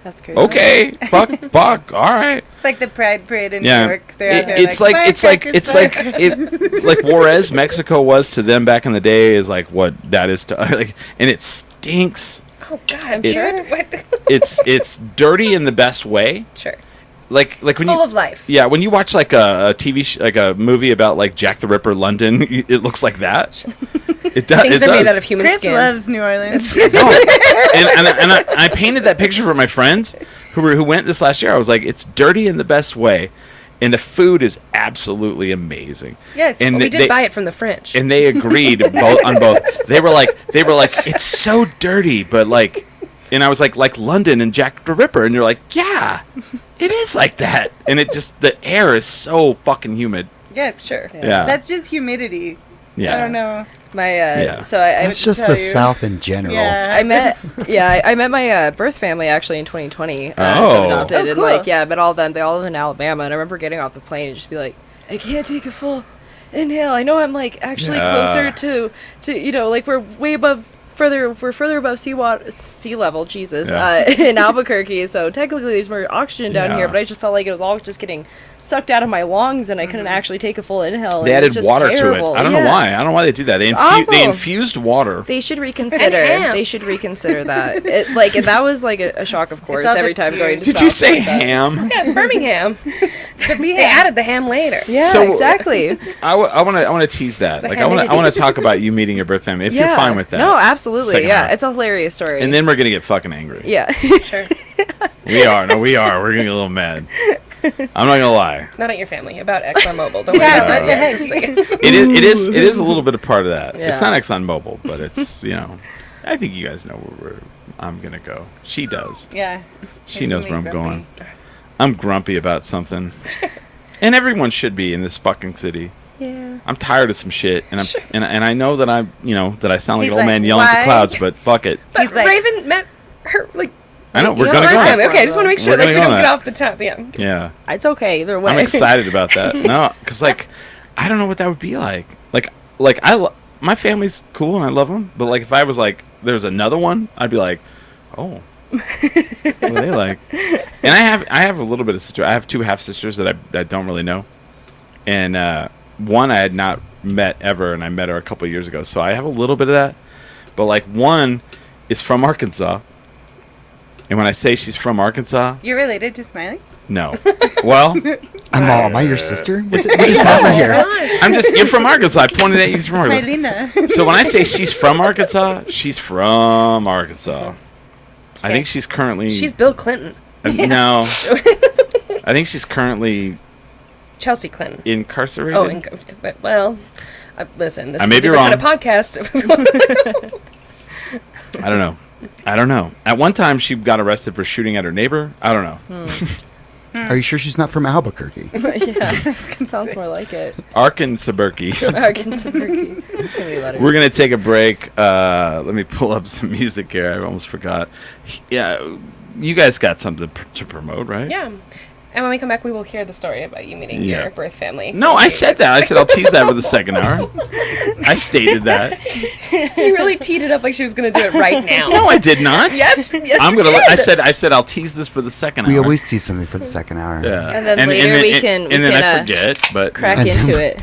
S4: That's crazy.
S2: okay, fuck, all right.
S6: It's like the Pride Parade in
S2: Yeah,
S6: New York. They're out there
S2: it's like
S6: firecrackers,
S2: like Juarez, Mexico was to them back in the day is like what that is to like, and it stinks.
S5: Oh God, I'm
S2: It-
S5: sure. What?
S2: It's dirty in the best way.
S5: Sure.
S2: Like
S5: It's
S2: when
S5: full
S2: you,
S5: of life.
S2: yeah, when you watch like a TV like a movie about like Jack the Ripper London, it looks like that. It does.
S5: Things
S2: it
S5: are made
S2: does.
S5: out of human
S6: Chris
S5: skin.
S6: loves New Orleans.
S2: and I painted that picture for my friends who went this last year. I was like, it's dirty in the best way, and the food is absolutely amazing.
S6: Yes.
S2: and
S5: Well, we
S2: they-
S5: did buy it from the French.
S2: and they agreed on both. They were like, it's so dirty, but like, and I was like London and Jack the Ripper, and you're like, yeah, it is like that, and it just the air is so fucking humid.
S6: Yes.
S5: Sure.
S2: Yeah,
S6: That's just humidity.
S2: yeah.
S6: I don't know.
S4: My
S2: Yeah.
S4: so I
S3: That's just
S6: tell
S3: the
S6: you.
S3: South in general.
S6: Yeah.
S4: I met my birth family actually in 2020. So
S2: Oh.
S4: I'm adopted,
S6: Oh,
S4: and
S6: cool.
S4: like I met all of them. They all live in Alabama, and I remember getting off the plane and just be like, I can't take a full inhale. I know I'm like actually
S2: Yeah.
S4: closer to you know like we're way above. We're further above sea level, Jesus,
S2: Yeah.
S4: in Albuquerque. So technically, there's more oxygen down
S2: Yeah.
S4: here. But I just felt like it was all just getting sucked out of my lungs, and I couldn't actually take a full inhale.
S2: They
S4: and it's
S2: added
S4: just
S2: water
S4: terrible.
S2: to it. I don't know
S4: Yeah.
S2: why. I don't know why they do that. They
S4: Awful.
S2: infused water.
S4: They should reconsider.
S5: ham.
S4: They should reconsider that. And that was like a shock, of course,
S6: all the
S4: every time going to.
S2: Did you
S4: South
S2: say
S4: like that.
S2: ham?
S5: Yeah, it's Birmingham. They added the ham later.
S4: Yeah,
S2: So-
S4: exactly.
S2: I want to tease that.
S5: It's a
S2: Like
S5: ham
S2: I
S5: and
S2: want to talk about you meeting your birth family if
S4: yeah.
S2: you're fine with that.
S4: No, absolutely.
S2: Second
S4: Yeah,
S2: half.
S4: it's a hilarious story.
S2: And then we're gonna get fucking angry.
S4: yeah,
S5: Sure.
S2: We are. No, we are. We're gonna get a little mad. I'm not gonna lie.
S5: Not at your family. About ExxonMobil. Don't worry
S6: Yeah,
S5: about that
S6: what the
S5: yet.
S6: heck?
S5: Just like,
S2: It is a little bit of part of that. It's
S4: Yeah.
S2: not ExxonMobil, but it's I think you guys know where I'm gonna go. She does.
S6: Yeah.
S2: She
S6: Isn't
S2: knows
S6: he
S2: where I'm
S6: grumpy?
S2: going. I'm grumpy about something, and everyone should be in this fucking city.
S4: yeah.
S2: I'm tired of some shit, and
S5: Sure.
S2: and I know that that I sound like
S6: He's
S2: an old man
S6: like,
S2: yelling at
S6: why?
S2: the clouds, but fuck it.
S5: but
S6: He's like-
S5: Raven met her like.
S2: I know we're
S4: You
S2: gonna
S4: don't
S2: go.
S4: like
S2: on
S4: him.
S2: it.
S5: Okay, I just want to make sure
S2: We're
S5: that
S2: gonna
S5: we
S2: go
S5: don't
S2: on
S5: get
S2: that.
S5: off the top. Yeah.
S2: Yeah.
S4: It's okay either way.
S2: I'm excited about that. No, because like I don't know what that would be like. Like my family's cool and I love them, but like if I was like there's another one, I'd be like, oh, what are they like? And I have a little bit of sister. I have two half sisters that I don't really know, and one I had not met ever, and I met her a couple of years ago, so I have a little bit of that. But like one is from Arkansas, and when I say she's from Arkansas,
S6: You're related to Smiley?
S2: no, well.
S3: Am I your sister? What just happened here?
S2: I'm just, you're from Arkansas. I pointed at you from Arkansas.
S6: Smilena.
S2: So when I say she's from Arkansas, she's from Arkansas. I think she's currently.
S5: She's Bill Clinton.
S2: No. I think she's currently
S5: Chelsea Clinton.
S2: incarcerated.
S5: Oh, but, well, listen. This
S2: I
S5: is
S2: may
S5: a
S2: be
S5: different kind of podcast.
S2: I don't know. At one time, she got arrested for shooting at her neighbor. I don't know.
S3: Are you sure she's not from Albuquerque?
S4: yeah, sounds more like it.
S2: Arkansas.
S4: Arkansas. It's too many letters.
S2: We're gonna take a break. Let me pull up some music here. I almost forgot. Yeah, you guys got something to promote, right?
S5: Yeah. And when we come back, we will hear the story about you meeting
S2: Yeah.
S5: your birth family.
S2: No, I said that. I said I'll tease that for the second hour. I stated that.
S5: You really teed it up like she was going to do it right now.
S2: No, I did not.
S5: Yes, yes,
S2: I'm
S5: you
S2: gonna.
S5: did.
S2: I said I'll tease this for the second
S3: We
S2: hour.
S3: always tease something for the second hour.
S2: Yeah.
S4: And then later we can
S2: I forget, but
S4: crack into it.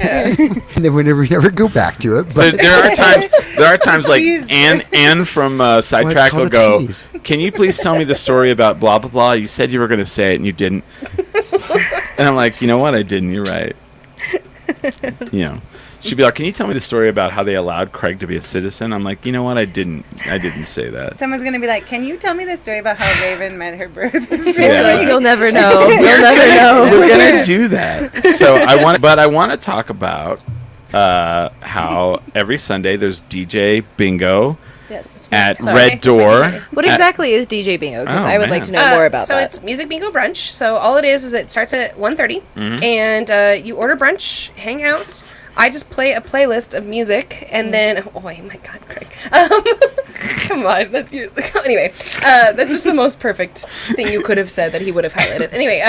S3: And then we never go back to it.
S2: But
S3: But
S2: there are times like
S6: Tease.
S2: Anne from
S3: why it's
S2: Sidetrack will
S3: called a
S2: go,
S3: tease.
S2: can you please tell me the story about blah blah blah? You said you were going to say it and you didn't. And I'm like, you know what? I didn't. You're right. You know, she'd be like, can you tell me the story about how they allowed Craig to be a citizen? I'm like, you know what? I didn't say that.
S6: Someone's gonna be like, "Can you tell me the story about how Raven met her birth?"
S2: Yeah.
S4: You'll never know. You'll never know.
S2: We're gonna do that. So I want to talk about how every Sunday there's DJ Bingo
S4: Yes.
S2: at
S5: Sorry,
S2: Red
S5: it's my
S2: Door.
S5: DJ.
S4: What exactly is DJ Bingo? Because
S2: Oh,
S4: I would
S2: man.
S4: like to know more about
S5: so
S4: that.
S5: it's Music Bingo Brunch. So all it is it starts at 1:30, and you order brunch, hang out. I just play a playlist of music, and then oh my God, Craig, come on, that's your anyway. That's just the most perfect thing you could have said that he would have highlighted. Anyway,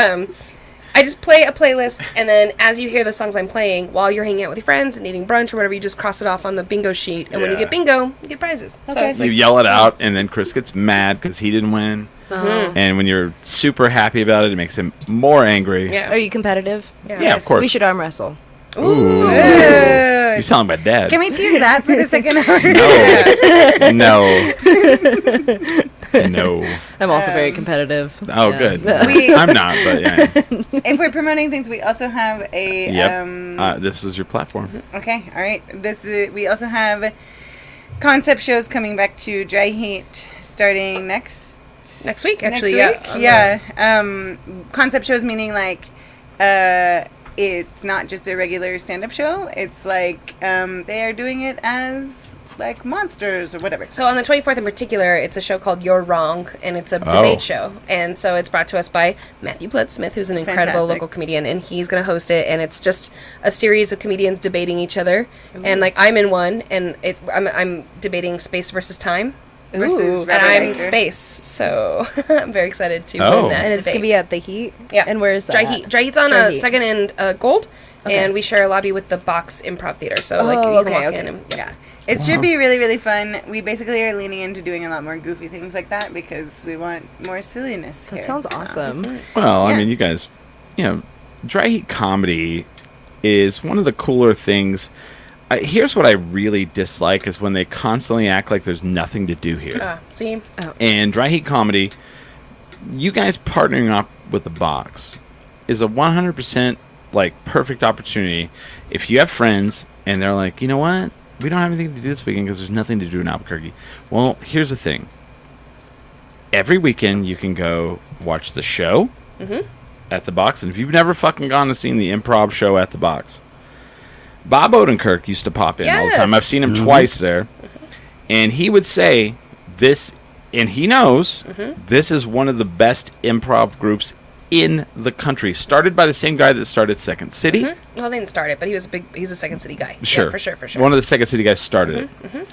S5: I just play a playlist, and then as you hear the songs I'm playing, while you're hanging out with your friends and eating brunch or whatever, you just cross it off on the bingo sheet, and when you
S2: Yeah.
S5: get bingo, you get prizes. So
S4: Okay.
S5: it's
S2: You
S5: like,
S2: yell it out, and then Chris gets mad because he didn't win. And when you're super happy about it, it makes him more angry.
S5: yeah.
S4: Are you competitive?
S2: Yeah, of course.
S4: We should arm wrestle.
S2: Ooh.
S6: Ooh.
S2: You sound like my dad.
S6: Can we tease that for the second hour?
S2: No. No.
S4: I'm also very competitive.
S2: Oh,
S4: Yeah.
S2: good.
S6: We-
S2: I'm not, but yeah.
S6: If we're promoting things, we also have a
S2: Yep. This is your platform.
S6: Okay, all right. We also have concept shows coming back to Dry Heat starting next
S5: next week, actually,
S6: next week. Yeah. Concept shows meaning like it's not just a regular stand-up show. It's like they are doing it as like monsters or whatever.
S5: So on the 24th in particular, it's a show called You're Wrong, and it's a debate show. And so it's brought to us by Matthew Blitzsmith, who's an incredible
S6: Fantastic.
S5: local comedian, and he's going to host it. And it's just a series of comedians debating each other. And like I'm in one, and I'm debating space versus time.
S6: Versus
S5: And I'm
S6: Rebel
S5: space, so I'm very excited to
S2: Oh.
S5: win that
S4: And it's
S5: debate.
S4: going to be at the Heat?
S5: Yeah.
S4: And where is that?
S5: Dry Heat. Dry Heat's on
S4: Dry
S5: a
S4: Heat.
S5: second and Gold,
S4: Okay.
S5: and we share a lobby with the Box Improv Theater. So like
S4: Oh,
S5: you can
S4: okay,
S5: walk
S4: okay.
S5: in and
S6: Yeah. It should be really, really fun. We basically are leaning into doing a lot more goofy things like that because we want more silliness
S4: That
S6: here.
S4: sounds
S6: So-
S4: awesome.
S2: Well, I
S6: Yeah.
S2: mean, you guys, Dry Heat comedy is one of the cooler things. Here's what I really dislike is when they constantly act like there's nothing to do here.
S5: see.
S2: And Dry Heat comedy, you guys partnering up with the Box is a 100% like perfect opportunity. If you have friends and they're like, you know what, we don't have anything to do this weekend because there's nothing to do in Albuquerque. Well, here's the thing. Every weekend you can go watch the show at the Box, and if you've never fucking gone to see the improv show at the Box, Bob Odenkirk used to pop in all the time.
S5: Yes.
S2: I've seen him twice there. And he would say this, and he knows this is one of the best improv groups in the country. Started by the same guy that started Second City.
S5: Well, I didn't start it, but he's a Second City guy.
S2: Sure.
S5: Yeah, for sure.
S2: One of the Second City guys started it.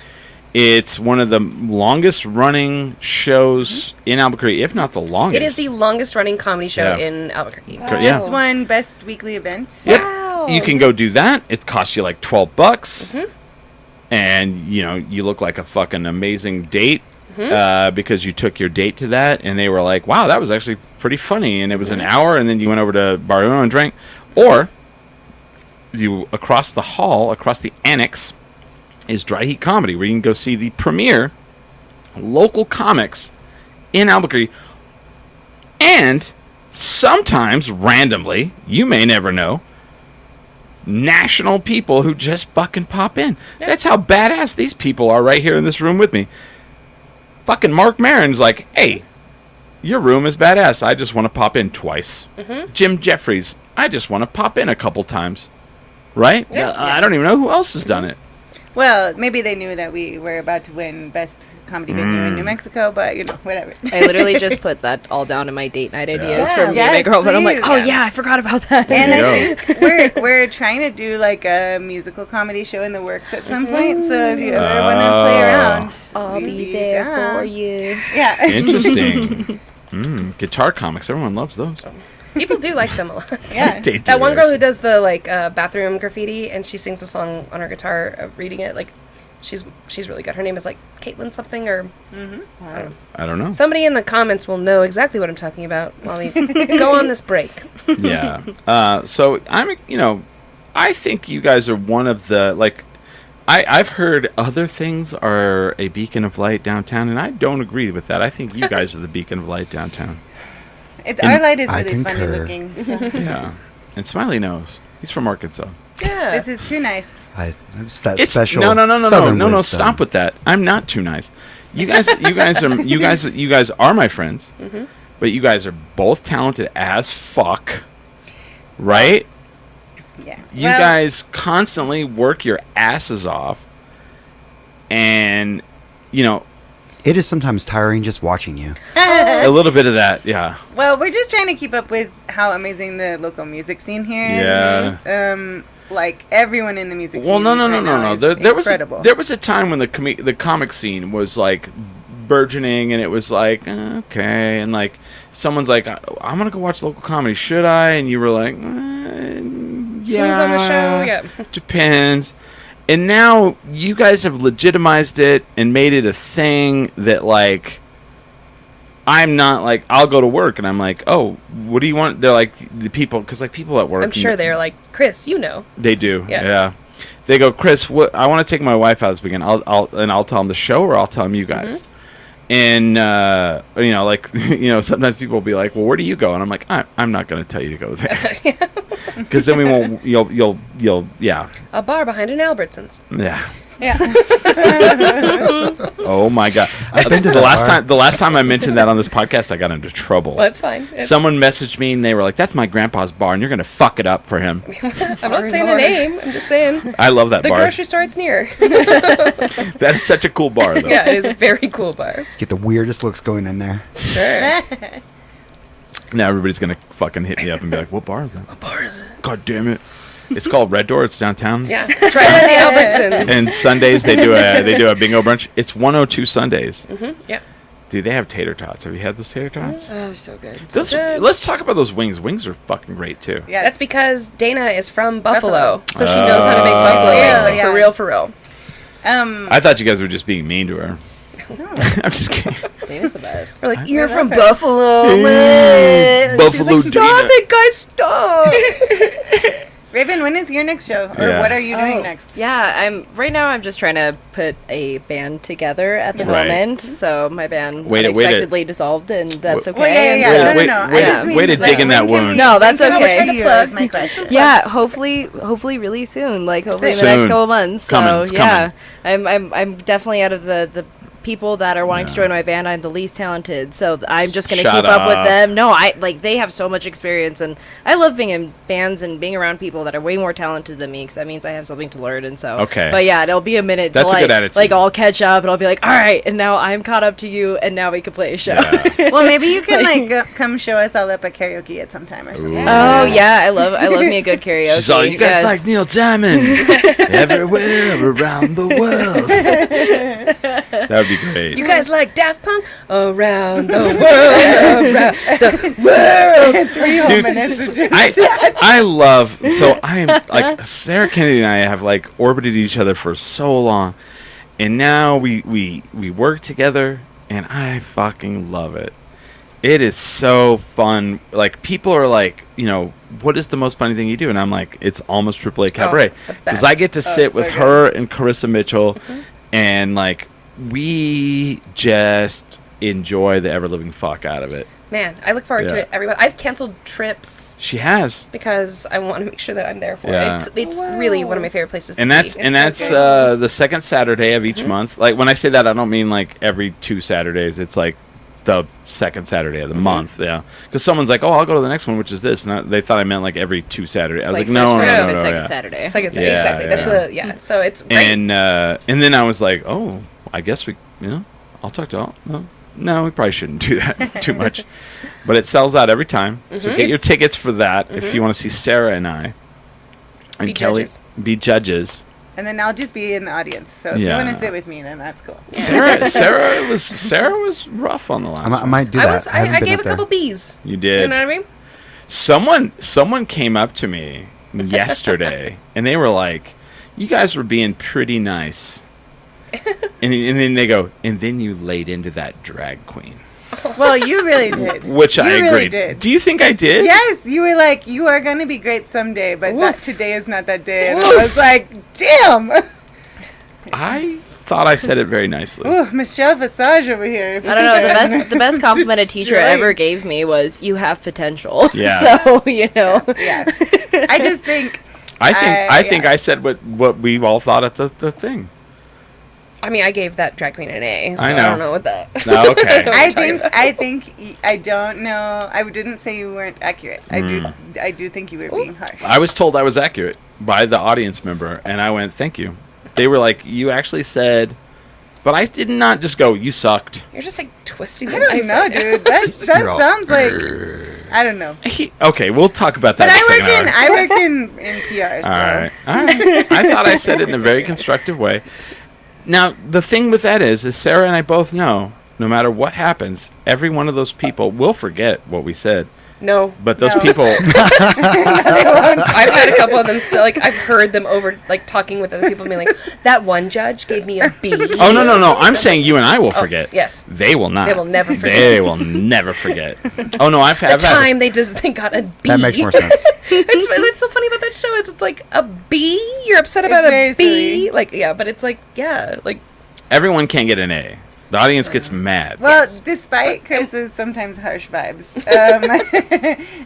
S2: It's one of the longest running shows in Albuquerque, if not the longest.
S5: It is the longest running comedy show
S2: Yeah.
S5: in Albuquerque.
S2: Yeah.
S6: Just won best weekly event.
S2: Yep.
S4: Wow.
S2: You can go do that. It costs you like $12. And, you look like a fucking amazing date because you took your date to that. And they were like, wow, that was actually pretty funny. And it was an hour. And then you went over to Barrio and drank. Or you across the hall, across the annex, is Dry Heat Comedy, where you can go see the premier local comics in Albuquerque. And sometimes, randomly, you may never know, national people who just fucking pop in. That's how badass these people are right here in this room with me. Fucking Mark Maron's like, hey, your room is badass. I just want to pop in twice. Jim Jeffries, I just want to pop in a couple times. Right?
S5: Yeah.
S2: I don't even know who else has done it.
S6: Well, maybe they knew that we were about to win best comedy venue in New Mexico, but whatever.
S4: I literally just put that all down in my date night ideas
S6: Yeah.
S4: for me and my
S6: Yes,
S4: girlfriend. I'm like,
S6: please.
S4: oh yeah, I forgot about that.
S6: And
S2: There
S6: I
S2: you
S6: think we're trying to do like a musical comedy show in the works at some point. So if you ever want to play around,
S4: I'll
S6: we'd
S4: be there
S6: down.
S4: for you.
S6: Yeah.
S2: Interesting. Guitar comics. Everyone loves those.
S5: People do like them a lot.
S6: Yeah.
S2: They do,
S5: That one girl who
S2: actually.
S5: does the like bathroom graffiti and she sings a song on her guitar, reading it. Like, she's really good. Her name is like Caitlin something or
S2: I don't know.
S5: somebody in the comments will know exactly what I'm talking about while we go on this break.
S2: Yeah. So I think you guys are one of the like. I've heard other things are a beacon of light downtown, and I don't agree with that. I think you guys are the beacon of light downtown.
S6: Our light is
S3: I
S6: really funny
S3: concur.
S6: looking. So.
S2: Yeah. And Smiley knows. He's from Arkansas.
S5: Yeah.
S6: This is too nice.
S3: It's that
S2: It's
S3: special.
S2: no.
S3: Southern wisdom.
S2: Stop with that. I'm not too nice. You guys are my friends, but you guys are both talented as fuck, right?
S6: Yeah.
S2: You guys constantly work your asses off, and
S3: It is sometimes tiring just watching you.
S2: a little bit of that, yeah.
S6: Well, we're just trying to keep up with how amazing the local music scene here is.
S2: Yeah.
S6: Like everyone in the music
S2: Well,
S6: scene.
S2: no.
S6: right now is
S2: There was
S6: incredible.
S2: there was a time when the comic scene was like burgeoning, and it was like okay, and like someone's like, I'm gonna go watch local comedy. Should I? And you were like, yeah.
S5: Who's on the show? Yeah.
S2: Depends. And now you guys have legitimized it and made it a thing that like. I'm not like I'll go to work and I'm like, oh, what do you want? They're like the people because like people at work.
S5: I'm sure they're like, Chris, you know.
S2: They do.
S5: Yeah.
S2: Yeah. They go, Chris. What I want to take my wife out this weekend. I'll tell them the show or I'll tell them you guys. And sometimes people will be like, well, where do you go? And I'm like, I'm not going to tell you to go there because then we won't. You'll yeah.
S5: A bar behind an Albertsons.
S2: Yeah.
S6: Yeah.
S2: Oh my god!
S3: I've been to
S2: the
S3: that
S2: last
S3: bar.
S2: time. The last time I mentioned that on this podcast, I got into trouble.
S5: Well, that's fine.
S2: Someone messaged me and they were like, "That's my grandpa's bar, and you're gonna fuck it up for him."
S5: I'm not saying a name. I'm just saying
S2: I love that
S5: the
S2: bar.
S5: grocery store it's near.
S2: That is such a cool bar, though.
S5: Yeah, it is a very cool bar.
S3: Get the weirdest looks going in there.
S5: Sure.
S2: Now everybody's gonna fucking hit me up and be like, "What bar is that?
S5: What bar is it?
S2: God damn it!" It's called Red Door. It's downtown.
S5: Yeah, it's right at the Albertsons.
S2: And Sundays they do a bingo brunch. It's 102 Sundays.
S5: Yeah.
S2: Dude, they have tater tots. Have you had those tater tots?
S4: Oh, so good.
S2: Let's talk about those wings. Wings are fucking great too.
S6: Yes.
S5: That's because Dana is from Buffalo,
S6: Buffalo.
S5: so she knows how to make buffalo wings, like
S6: Yeah.
S5: for real, for real.
S2: I thought you guys were just being mean to her. I'm just kidding.
S4: Dana's the best.
S5: We're like, you're from
S6: Buffalo.
S5: Buffalo, man. She was
S2: Buffalo
S5: like, stop
S2: Dana.
S5: it, guys, stop.
S6: Raven, when is your next show? Or
S2: Yeah.
S6: what are you doing
S4: Oh,
S6: next?
S4: Yeah, right now I'm just trying to put a band together at the
S2: Right.
S4: moment. So my band
S2: Way to-
S4: unexpectedly dissolved, and that's okay.
S6: Well, yeah.
S4: And
S6: No,
S4: so-
S6: no,
S2: Wait,
S6: no.
S2: wait,
S6: I just mean,
S2: way to
S6: like,
S2: dig in
S6: when
S2: that
S6: can
S2: wound.
S6: we-
S4: No, that's
S6: when can we
S4: okay.
S6: see you is my question.
S4: Yeah, hopefully really soon. Like hopefully in the
S2: Soon.
S4: next couple months. So
S2: Coming, it's
S4: yeah, I'm definitely out of the people that are wanting to
S2: Yeah.
S4: join my band. I'm the least talented, so I'm just gonna
S2: Shut
S4: keep up with
S2: up.
S4: them. No, they have so much experience, and I love being in bands and being around people that are way more talented than me, because that means I have something to learn. And so
S2: Okay.
S4: but yeah, it'll be a minute.
S2: That's
S4: to,
S2: a good attitude.
S4: Like I'll catch up, and I'll be like, all right, and now I'm caught up to you, and now we can play a show.
S2: Yeah.
S6: Well, maybe you can come show us all up at karaoke at some time or something.
S4: Oh yeah, I love me a good karaoke.
S2: She's all, you guys
S4: Yes.
S2: like Neil Diamond everywhere around the world. That would be great.
S5: You guys like Daft Punk? Around the world, around the world.
S6: 3 whole minutes of just
S2: I love so I am like Sarah Kennedy and I have like orbited each other for so long, and now we work together, and I fucking love it. It is so fun. Like people are like, what is the most funny thing you do? And I'm like, it's almost AAA Cabaret,
S5: the
S2: because
S5: best.
S2: I get to sit
S6: so
S2: with
S6: good.
S2: her and Carissa Mitchell, and like we just enjoy the ever living fuck out of it.
S5: Man, I look forward to
S2: Yeah.
S5: it every month. I've canceled trips
S2: She has.
S5: because I want to make sure that I'm there for
S2: Yeah.
S5: it. It's really one of my favorite places to
S2: And
S5: be.
S2: that's
S6: so
S2: the second Saturday of each month. Like when I say that, I don't mean like every 2 Saturdays. It's like the second Saturday of the month. Yeah, because someone's like, "Oh, I'll go to the next one," which is this, and they thought I meant like every 2 Saturdays. I was like,
S5: like
S2: "No,
S5: first
S2: no,
S5: Friday,
S2: no, no,
S4: second
S2: yeah.
S4: Saturday.
S5: Second,
S2: Yeah,
S5: exactly. That's
S2: yeah.
S5: So it's great.
S2: And then I was like, "Oh, I guess I'll talk to all." No, we probably shouldn't do that too much, but it sells out every time. So get your tickets for that if you want to see Sarah and I and
S5: Be
S2: Kelly
S5: judges.
S2: be judges.
S6: And then I'll just be in the audience. So if you
S2: Yeah.
S6: want to sit with me, then that's cool.
S2: Sarah was rough on the last
S3: I
S2: one.
S3: might do that.
S5: I
S3: haven't been
S5: gave
S3: up
S5: a couple
S3: there.
S5: B's.
S2: You did.
S5: You know what I mean?
S2: Someone came up to me yesterday, and they were like, "You guys were being pretty nice," and then they go, "And then you laid into that drag queen,"
S6: Well, you really did.
S2: which I
S6: You
S2: agreed.
S6: really did.
S2: Do you think I did?
S6: Yes, you were like, you are going to be great someday, but that
S5: Oof.
S6: today is not that day. And I was like, damn.
S2: I thought I said it very nicely.
S6: Ooh, Michelle Visage over here.
S4: I don't know. The best compliment a teacher
S6: Destroyed.
S4: ever gave me was, "You have potential."
S2: Yeah.
S4: So you know.
S6: Yeah. I just think.
S2: I think I said what we all thought at the thing.
S5: I mean, I gave that drag queen an A, so
S2: I
S5: I,
S2: know.
S5: don't know what that.
S2: No, okay.
S6: I don't know. I didn't say you weren't accurate. I do think you were being harsh.
S2: I was told I was accurate by the audience member, and I went, "Thank you." They were like, "You actually said," but I did not just go, "You sucked."
S5: You're just like twisting.
S6: I don't know, dude. That sounds like I don't know.
S2: Okay, we'll talk about that.
S6: But
S2: in a second hour.
S6: I work in PR. So.
S2: All right. I thought I said it in a very constructive way. Now, the thing with that is Sarah and I both know, no matter what happens, every one of those people will forget what we said.
S5: No.
S2: But those
S6: No.
S2: people,
S5: I've had a couple of them still, like, I've heard them over, like, talking with other people and being like, that one judge gave me a B.
S2: oh no, I'm saying you and I will forget.
S5: yes.
S2: They will not.
S5: They will never forget.
S2: They will never forget. Oh no, I've
S5: The
S2: had
S5: time they got a B.
S3: That makes more sense.
S5: It's so funny about that show is it's like a B? You're upset about
S6: It's
S5: a
S6: very
S5: B?
S6: silly.
S5: Like, yeah, but it's like, yeah, like,
S2: everyone can't get an A. The audience gets mad.
S6: Well,
S5: Yes.
S6: despite Chris's sometimes harsh vibes,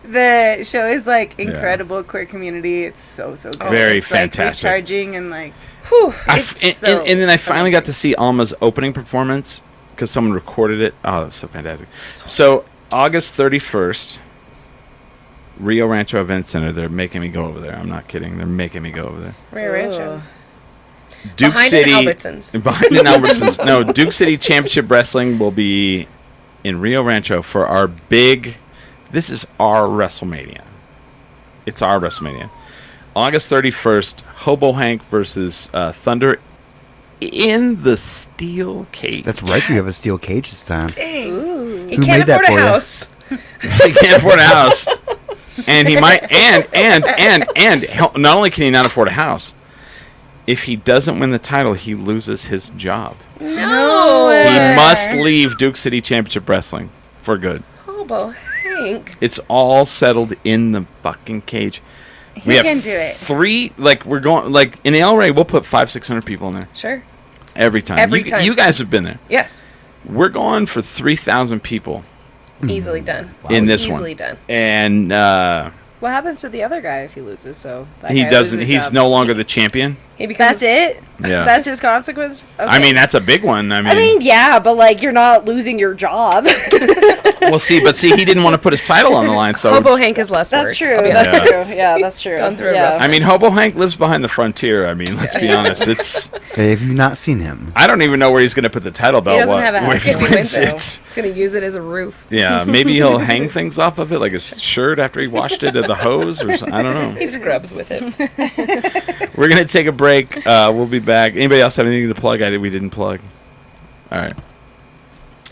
S6: the show is like incredible queer community. It's so good.
S2: Very
S6: it's,
S2: fantastic.
S6: Like, recharging and like
S5: whew.
S2: And then I finally got to see Alma's opening performance because someone recorded it. Oh, that was so fantastic. So August 31st, Rio Rancho Event Center. They're making me go over there. I'm not kidding. They're making me go over there.
S5: Rio Rancho.
S2: Duke
S5: Behind
S2: City.
S5: in Albertsons.
S2: Behind in Albertsons. No, Duke City Championship Wrestling will be in Rio Rancho for our big. This is our WrestleMania. It's our WrestleMania. August 31st, Hobo Hank versus Thunder in the steel cage.
S3: That's right. You have a steel cage this time.
S5: Dang. He
S3: Who
S5: can't
S3: made that
S5: afford a
S3: for you?
S5: house.
S2: He can't afford a house, and he might. And not only can he not afford a house, if he doesn't win the title, he loses his job.
S5: No.
S2: He must leave Duke City Championship Wrestling for good.
S5: Hobo Hank.
S2: It's all settled in the fucking cage.
S6: he can do it.
S2: 3, like we're going, like in El Rey, we'll put 500-600 people in there
S5: Sure.
S2: every time.
S5: Every time.
S2: You guys have been there.
S5: Yes.
S2: We're going for 3,000 people
S5: Easily done.
S2: in this
S5: Easily
S2: one,
S5: done.
S2: and
S4: What happens to the other guy if he loses? So that
S2: he
S4: guy
S2: doesn't.
S4: loses
S2: He's
S4: job.
S2: no longer the champion.
S5: He becomes.
S4: That's it.
S2: Yeah.
S4: That's his consequence. Okay.
S2: I mean, that's a big one.
S4: I mean, yeah, but like you're not losing your job.
S2: we'll see. But see, he didn't want to put his title on the line, so
S5: Hobo Hank is less
S4: That's
S5: worse.
S4: true.
S5: I'll be
S4: That's
S5: honest.
S4: true. Yeah, that's true.
S5: Gone through a
S4: yeah.
S5: rough
S2: I mean, Hobo Hank lives behind the frontier. I mean, let's be honest. It's.
S3: Have you not seen him?
S2: I don't even know where he's going to put the title belt.
S4: He doesn't have a house.
S2: if he
S5: If he
S2: wins
S5: wins
S2: it.
S5: it, he's gonna use it as a roof.
S2: Yeah, maybe he'll hang things off of it, like his shirt after he washed it at the hose, or something. I don't know.
S5: He scrubs with it.
S2: We're gonna take a break. We'll be back. Anybody else have anything to plug? We didn't plug. All right.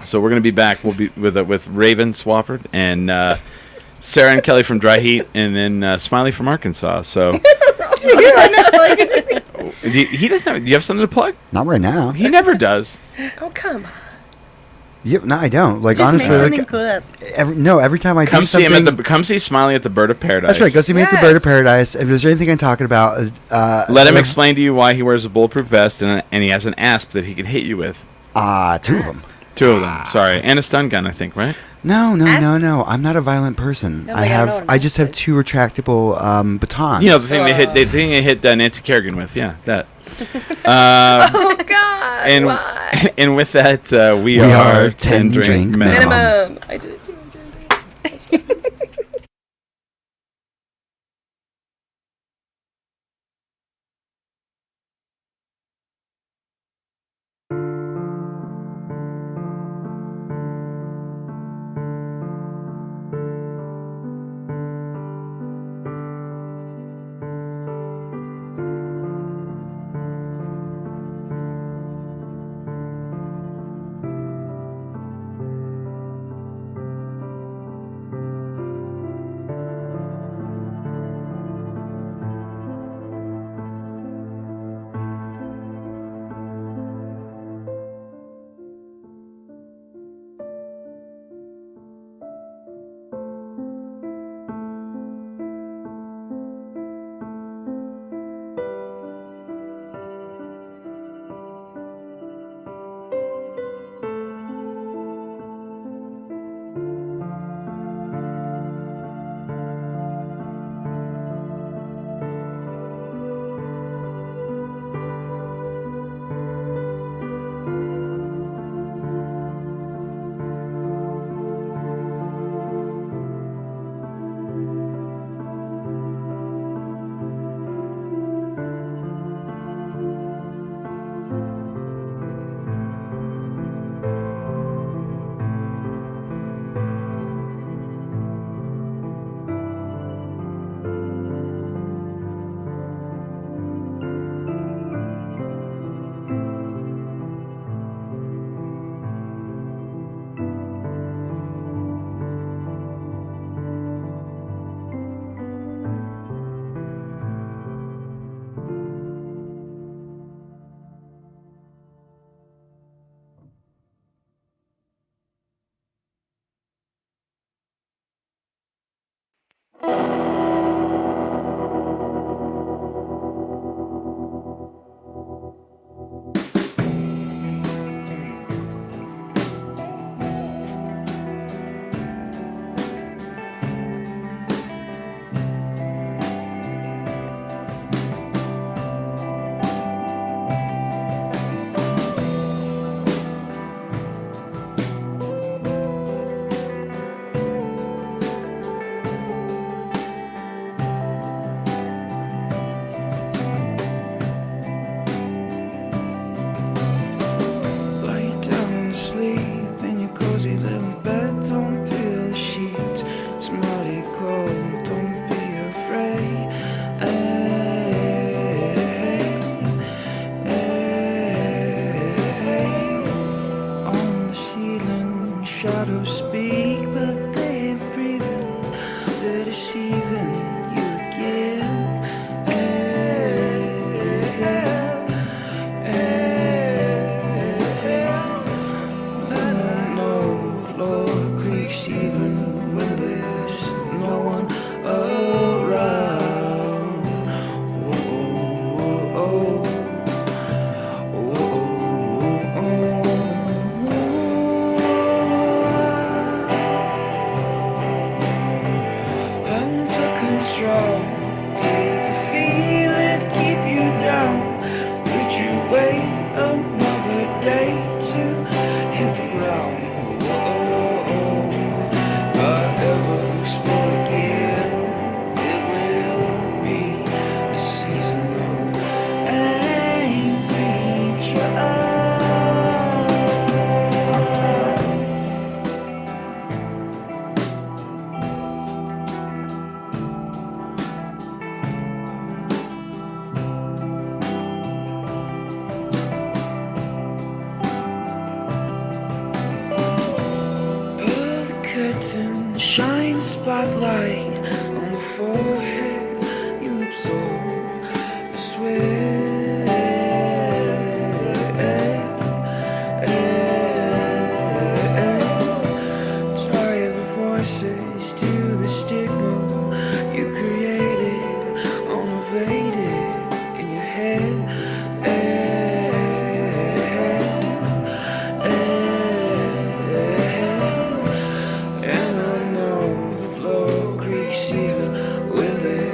S2: So we're gonna be back. We'll be with Raven Swafford and Sarah and Kelly from Dry Heat, and then Smiley from Arkansas. So he doesn't have. Do you have something to plug?
S3: Not right now.
S2: He never does.
S5: Oh come on.
S3: Yep, no, I don't. Like
S6: Just
S3: honestly,
S6: make something
S3: like
S6: cool up.
S3: every time I
S2: Come
S3: do
S2: see
S3: something,
S2: him come see Smiley at the Bird of Paradise.
S3: that's right. Go see me at the Bird of
S6: Yes.
S3: Paradise. If there's anything I'm talking about,
S2: Let him explain to you why he wears a bulletproof vest and he has an asp that he can hit you with.
S3: 2 of them.
S2: 2 of them. Sorry, and a stun gun, I think, right?
S3: No. I'm not a violent person.
S4: No,
S3: I
S4: they
S3: have.
S4: don't know
S3: I just have
S4: that.
S3: 2 retractable batons.
S2: You know the thing they hit Nancy Kerrigan with. Yeah, that.
S5: Oh God.
S2: And
S5: why?
S2: and with that, we
S3: are
S2: are
S3: 10 drink minimum.
S5: Minimum. I did it too.
S7: in bed, don't peel the sheets. It's mighty cold, don't be afraid. On the ceiling, shadows speak, but they ain't breathing. They're deceiving you again. No floor creaks even when there's no one around. Whoa, into control. Did you feel it keep you down? Would you wait another day to hit the ground? Ever explore again? It will be a season of angry try. Pull the curtain, shine a spotlight on the forehead. You absorb the sweat. Tie the voices to the stigma you created, unabated in your head. And I know the floor creaks even when there's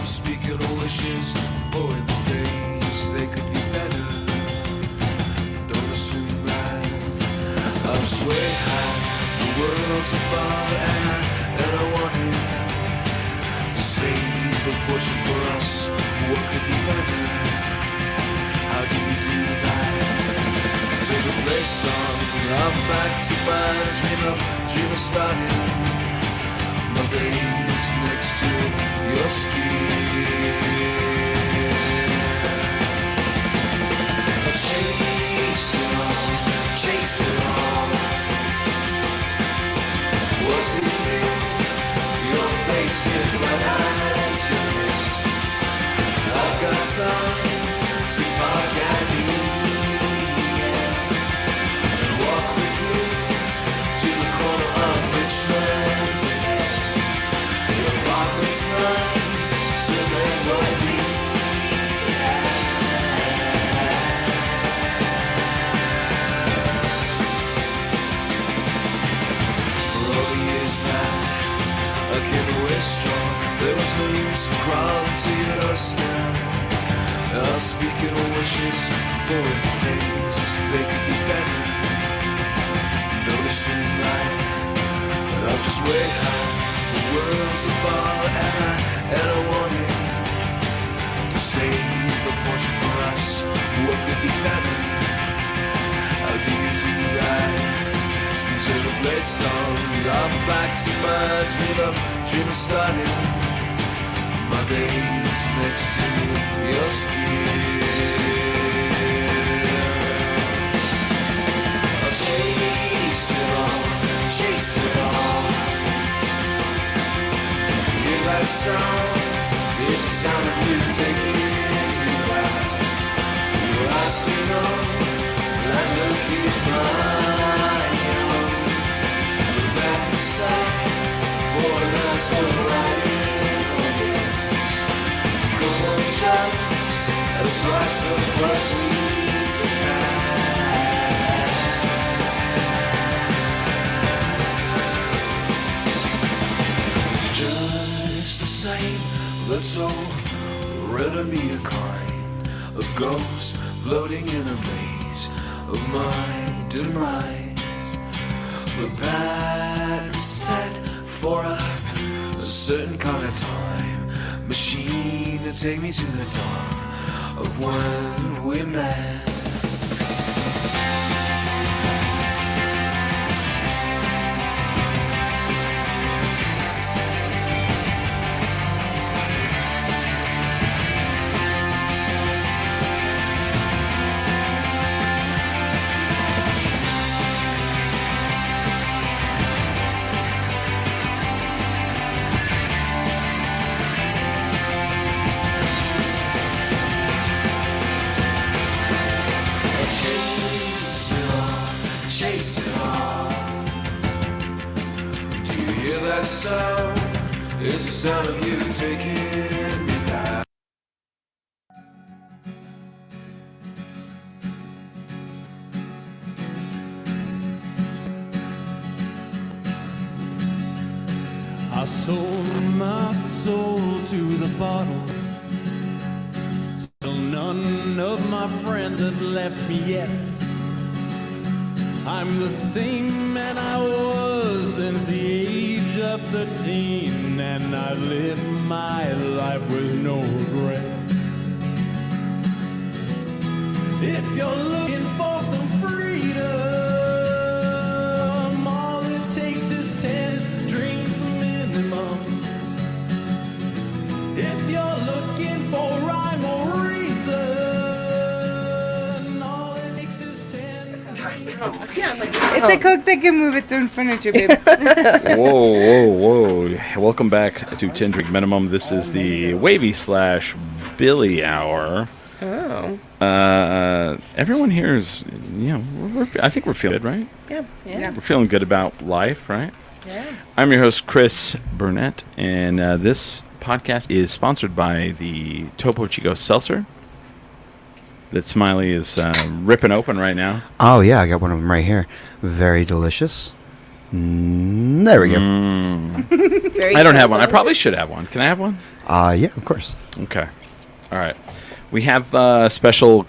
S7: I'm speaking of wishes, oh, in the days they could be better. Don't assume that I'm just way high. The world's about, and I wanted to save a portion for us. What could be better? How do you do that? Take a play song, I'm back to my dream of starting my days next to your skin. Chase it on. Was it you? Your face is red as your lips. I've got time to park at the and walk with you to the corner of Richmond. Your apartment's nice, so then what we I came away strong. There was no use in crawling to your doorstep. I'm speaking of wishes, boy, the days they could be better. Don't assume that I'm just way high. The world's about, and I wanted to save a portion for us. What could be better? How do you do that? To the place song, I'm back to my dream of starting my days next to your skin. I'll chase it on. Do you hear that sound? It's the sound of you taking me back. Your eyes see no, that look is mine. For us to ride in. Come on, just a slice of what we had. It's just the same, but so rare me a kind of ghost floating in a maze of my demise. But back set for a certain kind of time machine to take me to the dawn of when we met. Chase it on. Do you hear that sound? It's the sound of you taking me back.
S1: I sold my soul to the bottle. Still none of my friends have left me yet. I'm the same man I was since the age of 13, and I live my life with no regrets. If you're looking for some freedom, all it takes is 10 drinks minimum. If you're looking for rhyme or reason, all it takes is 10
S6: It's a Coke that can move its own furniture, babe.
S2: Whoa. Welcome back to 10 Drink Minimum. This is the Wavy / Billy Hour.
S5: Oh.
S2: Everyone here is, I think we're feeling good, right?
S5: Yeah.
S2: We're feeling good about life, right?
S5: Yeah.
S2: I'm your host, Chris Burnett, and this podcast is sponsored by the Topo Chico Seltzer that Smiley is ripping open right now.
S3: Oh, yeah, I got one of them right here. Very delicious. There we go.
S4: Very
S2: I don't have one. I
S4: turbo.
S2: probably should have one. Can I have one?
S3: Yeah, of course.
S2: Okay. All right. We have special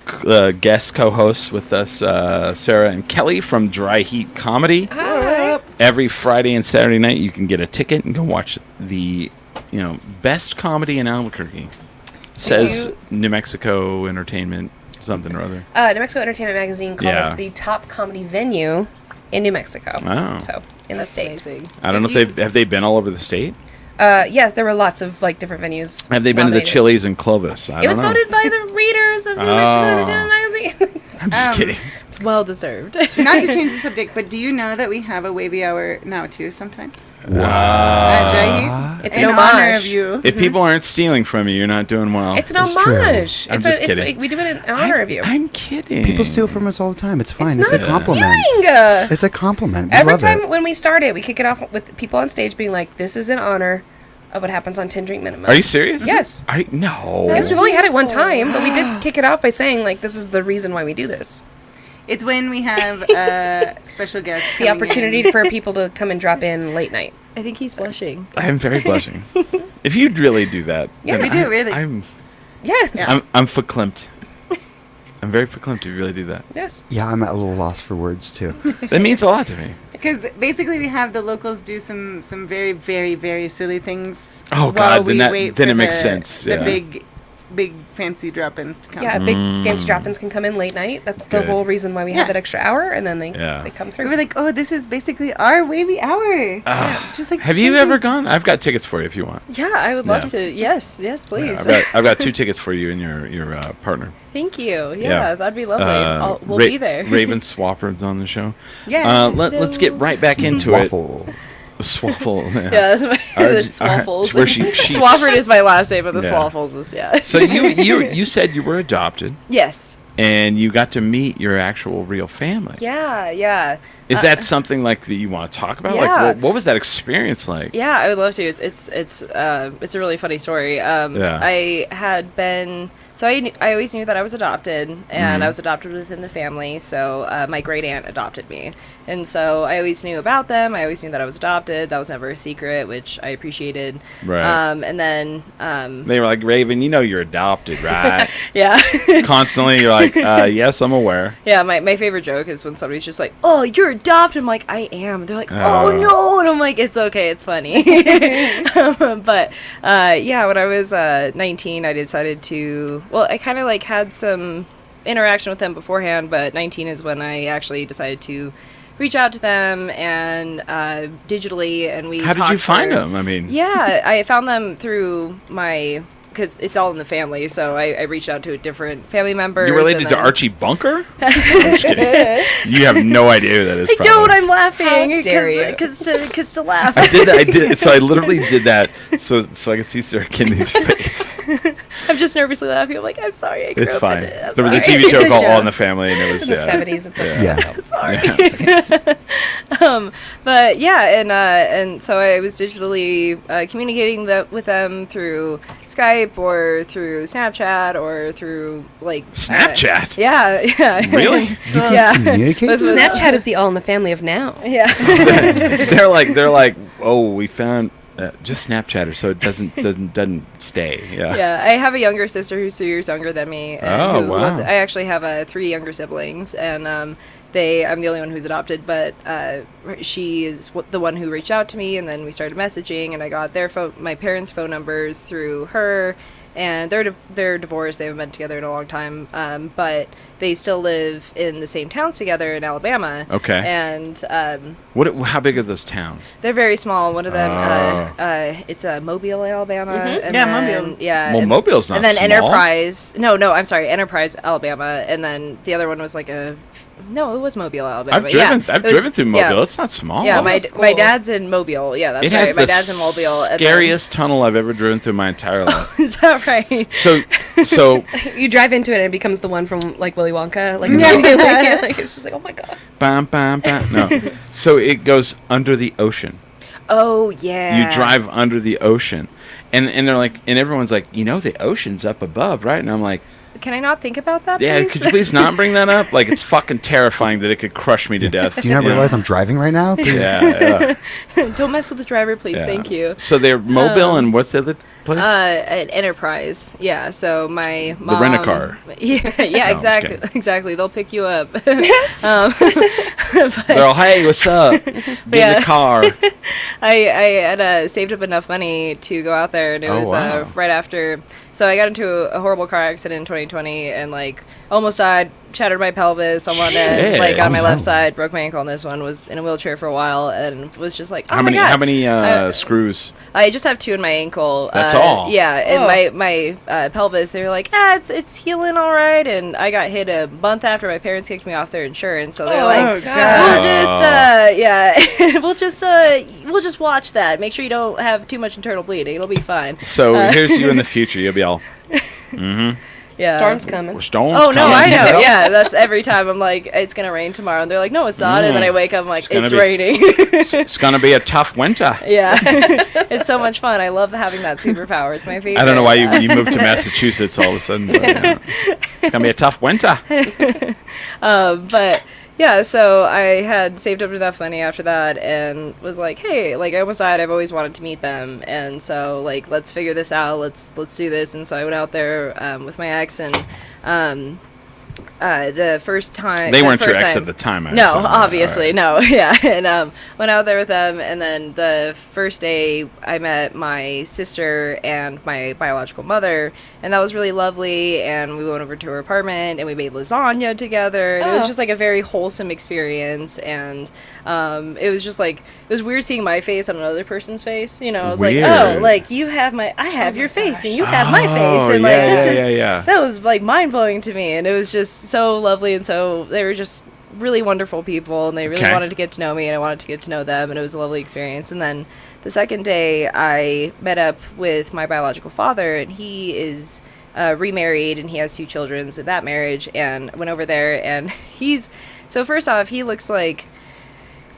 S2: guest co-hosts with us, Sarah and Kelly from Dry Heat Comedy.
S5: Hi.
S2: Every Friday and Saturday night, you can get a ticket and go watch the, best comedy in Albuquerque. Says New Mexico Entertainment something or other.
S5: New Mexico Entertainment Magazine called us the top comedy venue in New Mexico.
S2: Wow.
S5: So, in the state.
S4: Amazing.
S2: I don't know if have they been all over the state.
S5: Yeah, there were lots of different venues.
S2: Have they been to the
S5: nominated.
S2: Chili's in Clovis? I
S5: It
S2: don't
S5: was
S2: know.
S5: voted by the readers of New Mexico Entertainment Magazine.
S2: I'm just kidding.
S4: It's well deserved.
S6: Not to change the subject, but do you know that we have a wavy hour now too? Sometimes.
S2: Wow.
S6: Right?
S5: It's
S6: In
S5: an
S6: honor
S5: homage.
S6: of you.
S2: If people aren't stealing from you, you're not doing well.
S5: It's an
S3: It's true.
S5: homage.
S2: I'm
S5: It's
S2: just kidding.
S5: we do it in honor of you.
S2: I'm kidding.
S3: People steal from us all the time. It's fine. It's,
S5: not
S3: a compliment.
S5: stealing.
S3: It's a compliment. We
S5: Every
S3: love
S5: time
S3: it.
S5: when we start it, we kick it off with people on stage being like, "This is in honor of what happens on 10 Drink Minimum."
S2: Are you serious?
S5: Yes.
S2: No.
S5: Yes, we've only had it one time, but we did kick it off by saying this is the reason why we do this.
S6: It's when we have a special guest.
S5: The opportunity for people to come and drop in late night.
S4: I think he's blushing.
S2: I am very blushing. If you'd really do that,
S5: Yes.
S2: then
S5: We
S6: do, really.
S5: Yes.
S2: I'm verklempt. I'm very verklempt if you really do that.
S5: Yes.
S3: Yeah, I'm at a little loss for words too.
S2: That means a lot to me.
S6: Because basically we have the locals do some very, very, very silly things.
S2: Oh,
S6: while
S2: God,
S6: we
S2: then
S6: wait
S2: it
S6: for
S2: makes sense, yeah.
S6: The big fancy drop-ins to come.
S5: Yeah, big fancy drop-ins can come in late night. That's the
S2: Good.
S5: whole reason why we have
S6: Yeah.
S5: that extra hour, and then they
S2: Yeah.
S5: come
S6: We
S5: through.
S6: were like, oh, this is basically our wavy hour. Just like
S2: Have you
S6: 10
S2: ever gone? I've got tickets for you if you want.
S4: Yeah, I would love
S2: Yeah.
S4: to. Yes, please.
S2: I've got 2 tickets for you and your partner.
S4: Thank you. Yeah,
S2: Yeah.
S4: that'd be lovely. We'll be there.
S2: Raven Swafford's on the show.
S6: Yeah.
S2: Let's get right back into it.
S3: Waffle.
S2: Swaffle.
S4: Yeah, that's my
S2: Our-
S4: the Swaffles.
S2: it's where she-
S4: Swafford is my last name, but the
S2: Yeah.
S4: Swaffles is yeah.
S2: So you said you were adopted
S4: Yes.
S2: and you got to meet your actual real family.
S4: Yeah.
S2: Is that something like that you want to talk about?
S4: Yeah.
S2: Like, what was that experience like?
S4: Yeah, I would love to. It's a really funny story.
S2: Yeah.
S4: I had been I always knew that I was adopted, and I was adopted within the family. So my great aunt adopted me, and so I always knew about them. I always knew that I was adopted. That was never a secret, which I appreciated.
S2: Right.
S4: And then
S2: They were like, Raven, you're adopted, right?
S4: yeah.
S2: Constantly, you're like, yes, I'm aware.
S4: Yeah, my favorite joke is when somebody's just like, "Oh, you're adopted." I'm like, "I am." And they're like, "Oh no," and I'm like, "It's okay, it's funny." But yeah, when I was 19, I decided to. Well, I kind of had some interaction with them beforehand, but 19 is when I actually decided to reach out to them and digitally, and we.
S2: How did you
S4: talked
S2: find
S4: for-
S2: them? I mean,
S4: Yeah, I found them through because it's all in the family, so I reached out to different family members.
S2: you're related
S4: and
S2: to
S4: then-
S2: Archie Bunker? I'm just kidding. You have no idea who that is.
S4: I
S2: probably.
S4: don't. I'm laughing.
S5: How dare you.
S4: Because to laugh.
S2: I did that. I did. So I literally did that so I could see Sarah Kinley's face.
S4: I'm just nervously laughing. I'm like, I'm sorry. I grew
S2: It's
S4: up
S2: fine.
S4: in it. I'm
S2: There was a
S4: sorry.
S2: TV show
S6: It's a
S2: called
S6: show.
S2: All in the Family, and it
S5: It's
S2: was
S5: in the 70s. It's okay.
S3: Yeah.
S4: Sorry. But yeah, and so I was digitally communicating with them through Skype or through Snapchat or through
S2: Snapchat?
S4: Yeah.
S2: Really?
S4: Yeah.
S3: Communicate?
S4: With-
S5: Snapchat is the all in the family of now.
S4: Yeah.
S2: they're like, oh, we found just Snapchatter, so it doesn't stay. Yeah.
S4: Yeah, I have a younger sister who's 2 years younger than me. And
S2: Oh,
S4: who
S2: wow.
S4: I actually have 3 younger siblings, and I'm the only one who's adopted, but she is the one who reached out to me, and then we started messaging, and I got my parents' phone numbers through her, and they're divorced. They haven't been together in a long time, but they still live in the same towns together in Alabama.
S2: Okay.
S4: And
S2: How big are those towns?
S4: they're very small. One of them,
S2: Oh.
S4: it's Mobile, Alabama. And
S6: Yeah,
S4: then-
S6: Mobile.
S4: Yeah.
S2: Well,
S4: and-
S2: Mobile's not
S4: And then
S2: small.
S4: Enterprise. No, I'm sorry, Enterprise, Alabama. And then the other one was no, it was Mobile, Alabama.
S2: I've driven
S4: It was-
S2: through Mobile.
S4: yeah.
S2: It's not small.
S4: Yeah,
S5: Mobile's
S4: my
S5: cool.
S4: dad's in Mobile. Yeah, that's
S2: it has
S4: right. My
S2: the
S4: dad's in Mobile. and then-
S2: scariest tunnel I've ever driven through my entire life.
S4: Is that right?
S2: So
S5: You drive into it and it becomes the one from Willy Wonka. Like it's just like, oh my god.
S2: bam, bam, bam. No. So it goes under the ocean.
S4: Oh yeah.
S2: You drive under the ocean, and they're like, and everyone's like, the ocean's up above, right? And I'm like,
S4: Can I not think about that,
S2: Yeah,
S4: please?
S2: could you please not bring that up? Like, it's fucking terrifying that it could crush me to death.
S3: Do you not realize I'm driving right now? Please.
S2: Yeah, yeah.
S4: Don't mess with the driver, please.
S2: Yeah.
S4: Thank you.
S2: So they're mobile, and what's the other place?
S4: An Enterprise. Yeah. So my mom.
S2: The rent-a-car.
S4: Yeah. Yeah.
S2: No, I'm
S4: exactly.
S2: just kidding.
S4: Exactly. They'll pick you up.
S2: They're all, hey, what's up? Get in
S4: Yeah.
S2: the car.
S4: I had saved up enough money to go out there, and it
S2: Oh,
S4: was
S2: wow.
S4: right after. So I got into a horrible car accident in 2020, and like almost died, shattered my pelvis on one end,
S2: Shit.
S4: like on my
S3: Oh,
S4: left
S3: no.
S4: side, broke my ankle on this one, was in a wheelchair for a while, and was just like, oh
S2: How
S4: my
S2: many?
S4: God.
S2: How many screws?
S4: I just have 2 in my ankle.
S2: That's all?
S4: Yeah, and
S5: Oh.
S4: my pelvis, they were like, it's healing all right, and I got hit a month after my parents kicked me off their insurance, so they're like,
S6: Oh,
S4: we'll
S6: God.
S4: just we'll just watch that. Make sure you don't have too much internal bleeding. It'll be fine.
S2: So here's you in the future. You'll be all,
S4: Yeah.
S5: Storm's coming.
S2: storm's
S4: Oh no,
S2: coming.
S4: I know. Yeah, that's every time I'm like, it's gonna rain tomorrow, and they're like, no, it's not, and then I wake up, I'm like,
S2: gonna
S4: it's
S2: be-
S4: raining.
S2: It's gonna be a tough winter.
S4: Yeah, it's so much fun. I love having that superpower. It's my favorite.
S2: I don't know why you moved to Massachusetts all of a sudden. But, it's gonna be a tough winter.
S4: But yeah, so I had saved up enough money after that and was like, hey, like I almost died. I've always wanted to meet them, and so like let's figure this out. Let's do this. And so I went out there with my ex, and the first time
S2: They
S4: the
S2: weren't your
S4: first
S2: ex
S4: time-
S2: at the time. I
S4: No,
S2: assume.
S4: obviously,
S2: All right.
S4: no. Yeah, and went out there with them, and then the first day I met my sister and my biological mother, and that was really lovely. And we went over to her apartment, and we made lasagna together. And it was
S5: Oh.
S4: just like a very wholesome experience, and it was just like it was weird seeing my face on another person's face. You know, I was like,
S2: Weird.
S4: oh, like you have I have your face, and you have my face, and like
S2: yeah,
S4: this
S2: yeah,
S4: is
S2: yeah.
S4: that was like mind blowing to me, and it was just so lovely, and so they were just really wonderful people, and they really
S2: Okay.
S4: wanted to get to know me, and I wanted to get to know them, and it was a lovely experience. And then the second day, I met up with my biological father, and he is remarried, and he has 2 children in that marriage, and went over there, and so first off, he looks like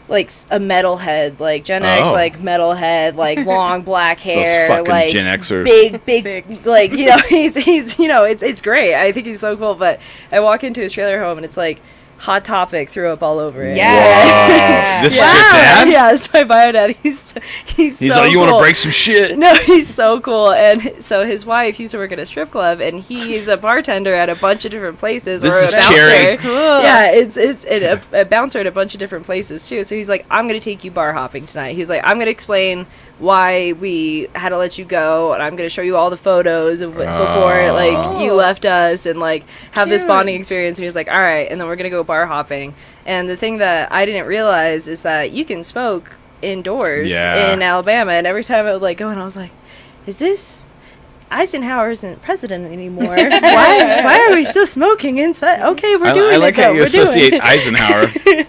S4: a metalhead, like Gen X,
S2: Oh.
S4: like metalhead, like long black hair,
S2: fucking
S4: like
S2: Gen Xers.
S4: big,
S6: Sick.
S4: like you know, he's you know, it's great. I think he's so cool. But I walk into his trailer home, and it's like Hot Topic threw up all over it.
S5: Yeah.
S2: Wow. This is
S4: Wow.
S2: your dad?
S4: Yeah, it's my bio dad. He's
S2: He's
S4: so
S2: like, you want to
S4: cool.
S2: break some shit?
S4: No, he's so cool. And so his wife used to work at a strip club, and he's a bartender at a bunch of different places.
S2: This
S4: or
S2: is
S4: a bouncer.
S2: Cherry.
S6: Cool.
S4: Yeah, it's a bouncer at a bunch of different places too. So he's like, I'm gonna take you bar hopping tonight. He was like, I'm gonna explain why we had to let you go, and I'm gonna show you all the photos of before like you left us, and like have this
S5: Cute.
S4: bonding experience. And he was like, all right, and then we're gonna go bar hopping. And the thing that I didn't realize is that you can smoke indoors
S2: Yeah.
S4: in Alabama, and every time I would like go, and I was like, is this Eisenhower isn't president anymore? Why are we still smoking inside? Okay, we're doing
S2: I like
S4: it.
S2: how
S4: though.
S2: you
S4: We're doing
S2: associate
S4: it.
S2: Eisenhower.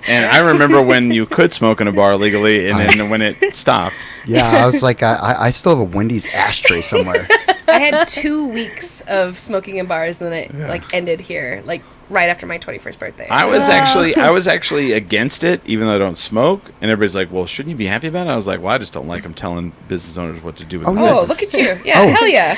S2: And I remember when you could smoke in a bar legally, and then when it stopped.
S3: Yeah, I was like, I still have a Wendy's ashtray somewhere.
S5: I had 2 weeks of smoking in bars, and then it like ended here, like right after my 21st birthday.
S2: I was actually against it, even though I don't smoke. And everybody's like, "Well, shouldn't you be happy about it?" I was like, "Well, I just don't like them telling business owners what to do with
S3: Oh,
S2: the
S3: yeah.
S5: Oh,
S2: business."
S5: look at you! Yeah,
S3: Oh.
S5: hell yeah!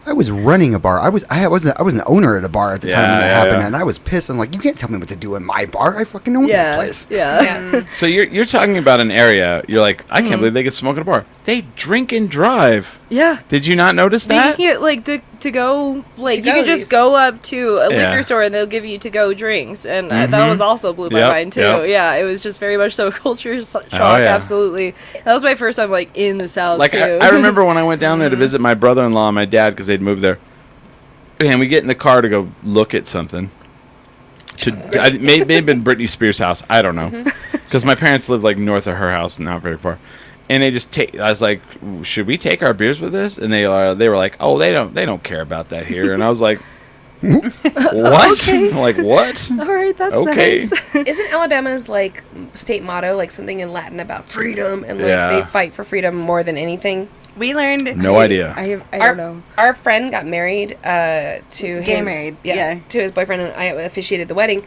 S3: I was running a bar. I was an owner at a bar at the time when
S2: Yeah,
S3: that
S2: yeah,
S3: happened,
S2: yeah.
S3: and I was pissed. I'm like, you can't tell me what to do in my bar. I fucking own
S4: Yeah,
S3: this place.
S4: yeah.
S5: Yeah.
S2: So you're talking about an area. You're like, I can't believe they can smoke in a bar. They drink and drive.
S4: Yeah.
S2: Did you not notice
S4: They
S2: that?
S4: can like to go like you can
S5: To-goes.
S4: just go up to a
S2: Yeah.
S4: liquor store and they'll give you to go drinks, and that was also blew my
S2: Yep,
S4: mind too.
S2: yep.
S4: Yeah, it was just very much so culture shock.
S2: Oh, yeah.
S4: Absolutely, that was my first time like in the South
S2: Like
S4: too.
S2: I remember when I went down there to visit my brother-in-law and my dad because they'd moved there, and we get in the car to go look at something. It may have been Britney Spears' house. I don't know, because my parents lived like north of her house, not very far. And they just I was like, should we take our beers with us? And they were like, oh, they don't care about that here. And I was like, what?
S4: Okay.
S2: Like what?
S4: All right, that's
S2: Okay.
S4: nice.
S5: Isn't Alabama's like state motto like something in Latin about freedom, and like
S2: Yeah.
S5: they fight for freedom more than anything?
S6: We learned
S2: No idea.
S4: I
S5: Our,
S4: don't know.
S5: our friend got married to
S6: Gay
S5: his
S6: married,
S5: yeah,
S6: yeah.
S5: to his boyfriend, and I officiated the wedding,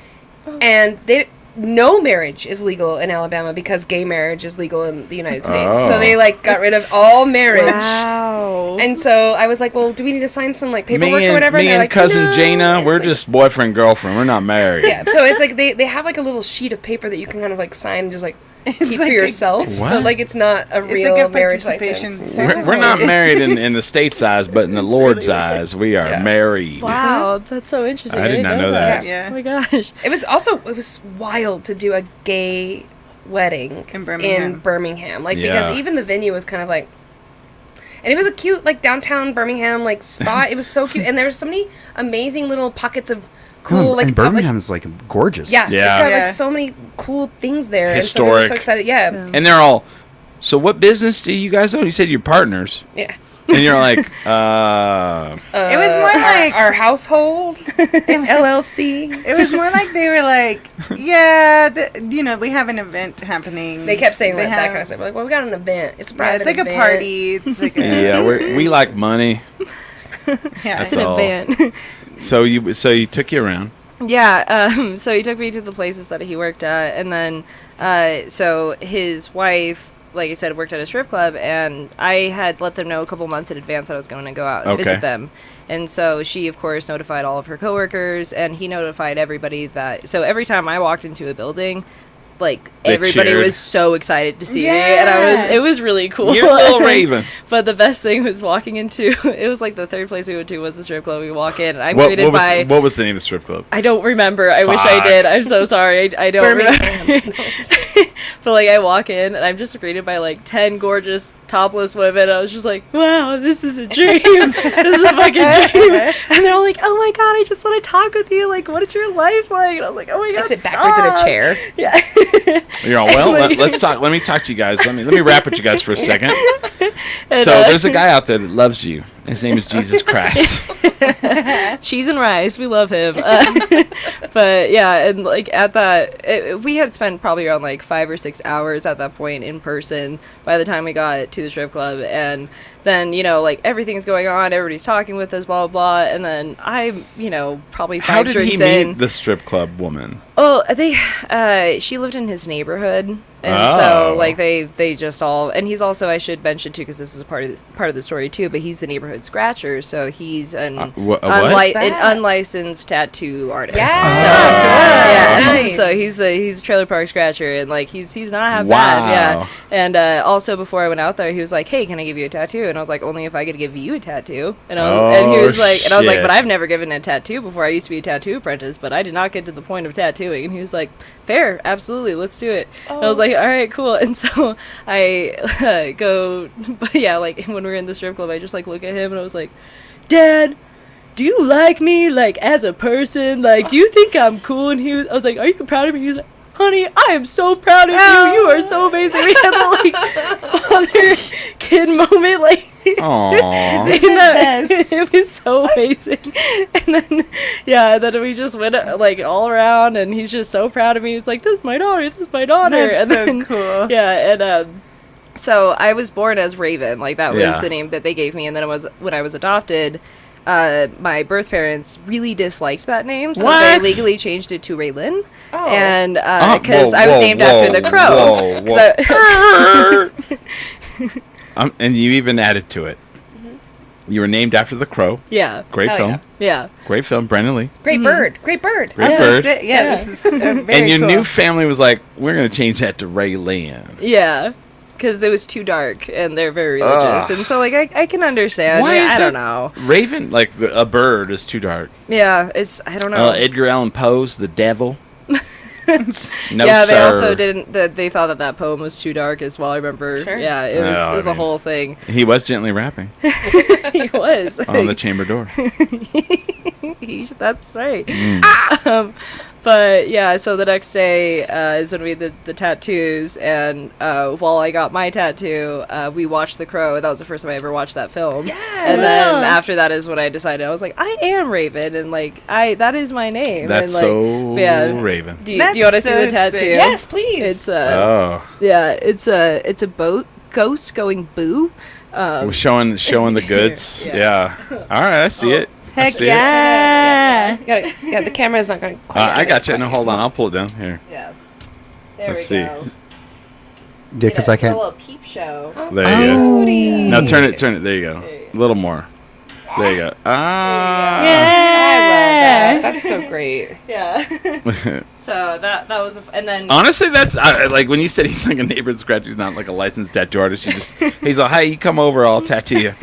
S5: and they no marriage is legal in Alabama because gay marriage is legal in the United States.
S2: Oh.
S5: So they like got rid of all marriage.
S4: Wow.
S5: And so I was like, well, do we need to sign some like paperwork
S2: Me
S5: or whatever?
S2: and
S5: they're like,
S2: cousin
S5: no.
S2: Jana,
S5: It's
S2: we're
S5: like-
S2: just boyfriend girlfriend. We're not married.
S5: Yeah, so it's like they have like a little sheet of paper that you can kind of like sign and just like keep
S6: like
S5: for
S6: a-
S5: yourself.
S2: What?
S5: But like it's not a real
S6: like a
S5: marriage
S6: participation
S5: license.
S6: certificate.
S2: We're not married in the state's eyes, but in the Lord's eyes, we are
S5: Yeah.
S2: married.
S4: Wow, that's so interesting.
S2: I did not know that.
S6: Yeah.
S4: Oh my gosh.
S5: It was wild to do a gay wedding
S6: In Birmingham.
S5: Like
S2: Yeah.
S5: because even the venue was kind of like, and it was a cute like downtown Birmingham like spot. It was so cute, and there were so many amazing little pockets of cool like
S3: and Birmingham's like gorgeous.
S5: yeah,
S2: Yeah.
S5: it's got
S6: Yeah.
S5: like so many cool things there. And so we were so
S2: Historic.
S5: excited. Yeah.
S2: And they're all, so what business do you guys own? You said you're partners.
S5: Yeah.
S2: And you're like,
S6: It was more like
S5: our household LLC.
S6: it was more like they were like, yeah, we have an event happening.
S5: They kept saying
S6: They
S5: that
S6: have-
S5: kind of stuff. We're like, well, we got an event. It's a
S6: Yeah,
S5: private.
S6: it's like a
S5: event.
S6: party. It's like a,
S2: yeah, we like money.
S6: yeah.
S2: That's
S4: In a
S2: all.
S4: van.
S2: So you took you around.
S4: Yeah, so he took me to the places that he worked at, and then, so his wife, like I said, worked at a strip club, and I had let them know a couple months in advance that I was going to go out and
S2: Okay.
S4: visit them. And so she, of course, notified all of her coworkers, and he notified everybody that, so every time I walked into a building, like,
S2: They
S4: everybody
S2: cheered.
S4: was so excited to see me,
S6: Yeah.
S4: and it was really cool.
S2: You're a little Raven.
S4: But the best thing was walking into, it was like the third place we went to was the strip club. We walk in, and I'm greeted by...
S2: What was the name of the strip club?
S4: I don't remember. I wish I
S2: Fuck.
S4: did. I'm so sorry. I don't remember.
S5: Birmingham's.
S4: But like I walk in and I'm just greeted by like 10 gorgeous topless women. I was just like, wow, this is a dream. This is a fucking dream. And they're all like, oh my god, I just want to talk with you. Like, what is your life like? And I was like, oh my god.
S5: I sit backwards in a
S4: stop."
S5: chair.
S4: Yeah.
S2: You're all, well, let's talk. Let me talk to you guys. Let me rap with you guys for a second.
S4: And,
S2: So there's a guy out there that loves you. His name is Jesus Christ.
S4: cheese and rice, we love him. But yeah, and like at that, we had spent probably around like 5 or 6 hours at that point in person by the time we got to the strip club. And then, like everything's going on, everybody's talking with us, blah, blah, blah. And then I'm, probably 5
S2: How did
S4: drinks
S2: he
S4: in.
S2: meet the strip club woman?
S4: Oh, she lived in his neighborhood, and
S2: Oh.
S4: so like they just all, and he's also, I should mention too, because this is part of the story too. But he's a neighborhood scratcher, so he's an
S2: A what? What's
S4: an unlicensed tattoo artist.
S5: Yeah.
S4: So, yeah.
S5: Nice.
S4: So he's a trailer park scratcher, and like he's not half
S2: Wow.
S4: bad. Yeah. And also before I went out there, he was like, "Hey, can I give you a tattoo?" And I was like, "Only if I could give you a tattoo." And and he was like, and I was like,
S2: shit.
S4: "But I've never given a tattoo before. I used to be a tattoo apprentice, but I did not get to the point of tattooing." And he was like, "Fair, absolutely, let's do it." And I was like, "All right, cool." And so I go, but yeah, like when we were in the strip club, I just like look at him and I was like, "Dad, do you like me, like as a person? Like, do you think I'm cool?" And I was like, "Are you proud of me?" He was like, "Honey, I am so proud of you. You are so amazing." We had the like father kid moment, like
S2: Aww.
S4: saying that. It was so amazing. And then then we just went like all around, and he's just so proud of me. He's like, "This is my daughter. This is my daughter."
S6: That's
S4: and
S6: so
S4: then,
S6: cool.
S4: Yeah, and so I was born as Raven. Like that was
S2: Yeah.
S4: the name that they gave me, and then it was when I was adopted. My birth parents really disliked that name, so they
S2: What?
S4: legally changed it to Raylan.
S5: Oh.
S4: And
S2: Oh,
S4: because
S2: whoa,
S4: I was
S2: whoa,
S4: named after the
S2: whoa,
S4: crow.
S2: whoa,
S4: 'Cause
S2: And you even added to it. You were named after the Crow.
S4: yeah,
S2: Great
S5: Hell
S2: film.
S4: yeah.
S2: Great film. Brandon Lee.
S5: Great bird. Great bird.
S2: Great
S6: Yeah,
S2: bird.
S6: that's it. Yeah, this is very
S2: And your
S6: cool.
S2: new family was like, we're going to change that to Ray Land.
S4: Yeah, because it was too dark, and they're very religious,
S2: Ugh.
S4: and so like I can understand.
S2: Why is
S4: I don't
S2: it-
S4: know.
S2: Raven, like a bird, is too dark.
S4: Yeah, I don't know.
S2: Edgar Allan Poe's The Devil. No,
S4: yeah, they
S2: sir.
S4: also didn't. They thought that poem was too dark as well. I remember.
S5: Sure.
S4: Yeah, it
S2: Oh,
S4: was
S2: I
S4: a
S2: mean.
S4: whole thing.
S2: He was gently rapping
S4: He was.
S2: on the chamber door.
S4: That's right.
S2: Mm.
S4: But yeah, so the next day is when we did the tattoos, and while I got my tattoo, we watched The Crow. That was the first time I ever watched that film. And then after that is when I decided, I was like, I am Raven, and like that is my name.
S2: That's
S4: and, like,
S2: so
S4: yeah.
S2: Raven.
S4: Do you want to
S6: That's
S4: see the
S6: so
S4: tattoo?
S6: sick.
S5: Yes, please.
S4: It's
S2: Oh.
S4: yeah, it's a boat ghost going boo.
S2: We're showing the goods.
S4: Yeah.
S2: Yeah. All right, I see it. I
S6: Heck
S2: see
S6: yeah.
S5: The camera is not going to quite.
S2: I got you. No, hold on. I'll pull it down here.
S4: Yeah. There
S2: Let's
S4: we
S2: see.
S4: go.
S3: Yeah, because I can't.
S4: A little peep show.
S2: There you go.
S5: Howdy.
S2: Now turn it. There you go. A little more. There you go. Ah.
S5: I love that. That's so great.
S4: Yeah. So that was and then
S2: Honestly, that's like when you said he's like a neighbor in scratch. He's not like a licensed tattoo artist. He's like, hey, you come over, I'll tattoo you.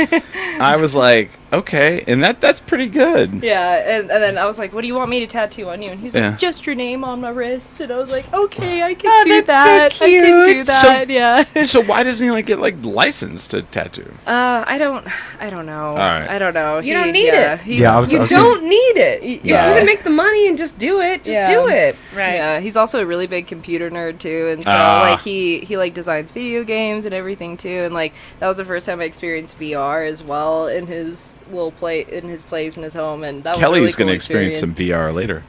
S2: I was like, okay, and that's pretty good.
S4: yeah, and then I was like, "What do you want me to tattoo on you?" And he's
S2: Yeah.
S4: like, "Just your name on my wrist." And I was like, "Okay, I can
S6: Oh,
S4: do
S6: that's so
S4: that. I can do
S6: cute.
S4: that." Yeah.
S2: So why doesn't he like get like licensed to tattoo?
S4: I don't know.
S2: All right.
S4: I don't know.
S5: You don't need it.
S3: Yeah, I was
S5: You
S3: gonna-
S5: don't need it. If
S4: Yeah.
S5: you're gonna make the money and just do it, just do it.
S6: Right.
S4: Yeah, he's also a really big computer nerd too, and so like he like designs video games and everything too, and like that was the first time I experienced VR as well in his little place in his home, and that was a
S2: Kelly's
S4: really
S2: going
S4: cool
S2: to experience some VR later.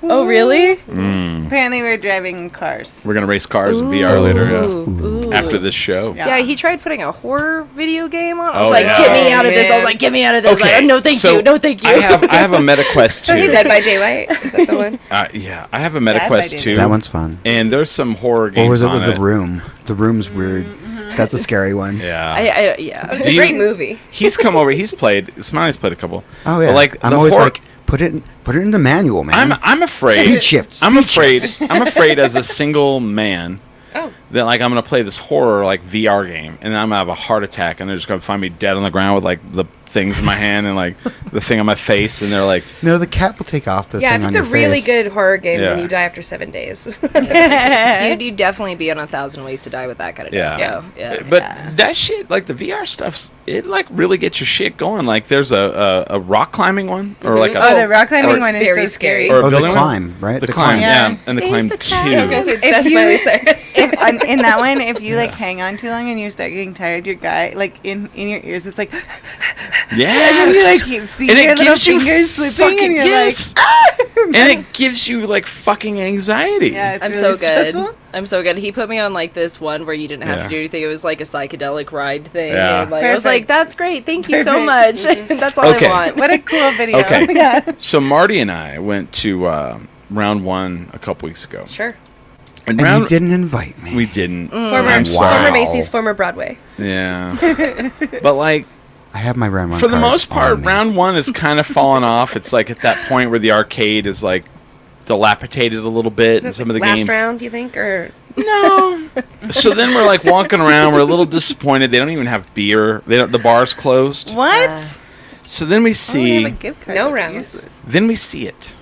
S4: Oh really?
S6: Apparently, we're driving cars.
S2: We're going to race cars in VR later. Yeah.
S4: Ooh.
S2: After this show.
S6: Yeah.
S4: Yeah, he tried putting a horror video game on. I was
S2: Oh,
S4: like,
S2: yeah.
S4: "Get me out of this!" I was
S6: Man.
S4: like, "Get me out of this!"
S2: Okay,
S4: Like, no, thank
S2: so
S4: you, no, thank you.
S2: I have a MetaQuest 2.
S5: Dead by Daylight. Is that the one?
S2: Yeah, I have a
S6: Dead by
S2: MetaQuest
S6: Daylight.
S2: 2.
S3: That one's fun.
S2: And there's some horror games
S3: Or was it
S2: on
S3: with The Room? The Room's weird. That's a scary one.
S2: Yeah.
S4: yeah.
S5: But it's
S2: Do
S5: a
S2: you-
S5: great movie.
S2: He's come over. He's played. Smiley's played a couple.
S3: Oh yeah.
S2: But like
S3: I'm
S2: the
S3: always
S2: horror-
S3: like, put it in the manual, man.
S2: I'm afraid.
S3: Speed shifts.
S2: I'm afraid. I'm afraid as a single man
S5: Oh.
S2: that like I'm gonna play this horror like VR game and then I'm gonna have a heart attack and they're just gonna find me dead on the ground with like the things in my hand and like the thing on my face and they're like,
S3: No, the cat will take off the
S5: Yeah,
S3: thing
S5: if it's
S3: on
S5: a
S3: your
S5: really
S3: face.
S5: good horror game, then
S2: Yeah.
S5: you die after 7 days.
S4: You'd definitely be on 1,000 Ways to Die with that kind of
S2: Yeah.
S4: death. Yeah.
S2: But that shit, like the VR stuff's, it like really gets your shit going. Like there's a rock climbing one or like a
S6: Oh, the rock climbing
S5: it's
S6: one is
S5: very
S6: so
S5: scary.
S6: scary.
S2: or a
S3: Oh, the
S2: building one?
S3: climb, right?
S2: The
S3: The
S2: climb,
S3: climb.
S2: yeah,
S6: Yeah.
S2: and the
S4: It's
S2: climb
S4: the
S2: too.
S4: climb.
S5: I was gonna say
S6: If
S5: that's
S6: you-
S5: Miley Cyrus.
S6: In that one, if you like hang on too long and you start getting tired, your guy like in your ears, it's like,
S2: Yes.
S6: and you like see
S2: And
S6: your
S2: it
S6: little
S2: gives you
S6: fingers slipping,
S2: fucking
S6: and you're
S2: yes.
S6: like,
S2: And it gives you like fucking anxiety.
S6: yeah, it's
S4: I'm
S6: really
S4: so good.
S6: stressful.
S4: I'm so good. He put me on like this one where you didn't have
S2: Yeah.
S4: to do anything. It was like a psychedelic ride thing.
S2: Yeah.
S4: And, like, I was like,
S6: Perfect.
S4: "That's great. Thank you so
S6: Perfect.
S4: much. That's all
S2: Okay.
S4: I want."
S6: What a cool video.
S2: Okay.
S6: Yeah.
S2: So Marty and I went to round one a couple weeks ago.
S5: Sure.
S2: And
S3: And
S2: round
S3: you didn't invite me.
S2: we didn't.
S5: Former,
S2: I'm sorry.
S5: former Macy's, former Broadway.
S2: Yeah. But like
S3: I have my round one.
S2: for the
S3: card
S2: most part,
S3: on me.
S2: round one is kind of fallen off. It's like at that point where the arcade is like dilapidated a little bit,
S5: Is
S2: and
S5: it
S2: some of the
S5: last
S2: games.
S5: round, do you think? Or
S2: No. So then we're like walking around. We're a little disappointed. They don't even have beer. They don't. The bar's closed.
S6: What?
S2: So then we
S6: Oh, we
S2: see.
S6: have a gift card.
S5: No
S6: That's
S5: rounds.
S6: useless.
S2: Then we see it,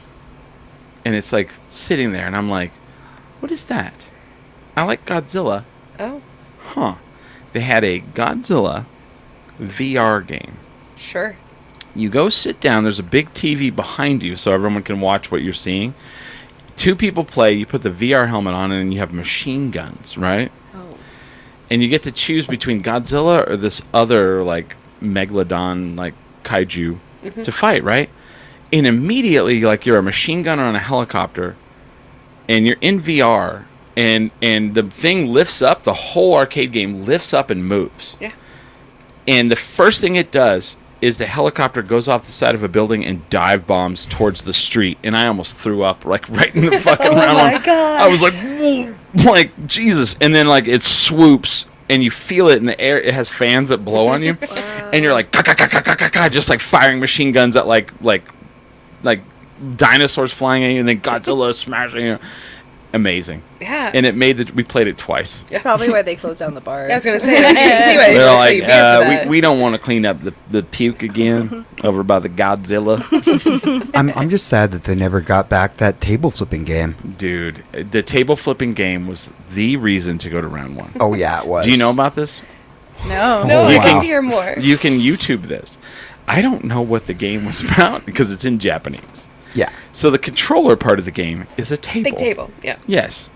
S2: and it's like sitting there, and I'm like, "What is that?" I like Godzilla.
S5: oh,
S2: Huh? They had a Godzilla VR game.
S5: sure.
S2: You go sit down. There's a big TV behind you, so everyone can watch what you're seeing. 2 people play. You put the VR helmet on, and you have machine guns, right?
S4: Oh.
S2: And you get to choose between Godzilla or this other like megalodon like kaiju to fight, right? And immediately, like you're a machine gunner on a helicopter, and you're in VR, and the thing lifts up. The whole arcade game lifts up and moves.
S5: Yeah.
S2: And the first thing it does is the helicopter goes off the side of a building and dive bombs towards the street, and I almost threw up like right in the fucking round one.
S4: God.
S2: I was like, "Whoa," like Jesus, and then like it swoops and you feel it in the air. It has fans that blow on you, and you're like, just like firing machine guns at like dinosaurs flying at you, and then Godzilla smashing you. Amazing.
S5: Yeah.
S2: And it made it. We played it twice.
S4: That's probably why they closed down the bar.
S5: I was gonna say, I can see why they
S2: They're
S5: don't sell
S2: like,
S5: you beer for that.
S2: we don't want to clean up the puke again over by the Godzilla.
S3: I'm just sad that they never got back that table flipping game.
S2: Dude, the table flipping game was the reason to go to round one.
S3: Oh yeah, it was.
S2: Do you know about this?
S6: No.
S5: No,
S3: Oh,
S5: I'd
S3: wow.
S5: like to hear more.
S2: You can YouTube this. I don't know what the game was about because it's in Japanese.
S3: Yeah.
S2: So the controller part of the game is a table.
S5: Big table. Yeah.
S2: Yes.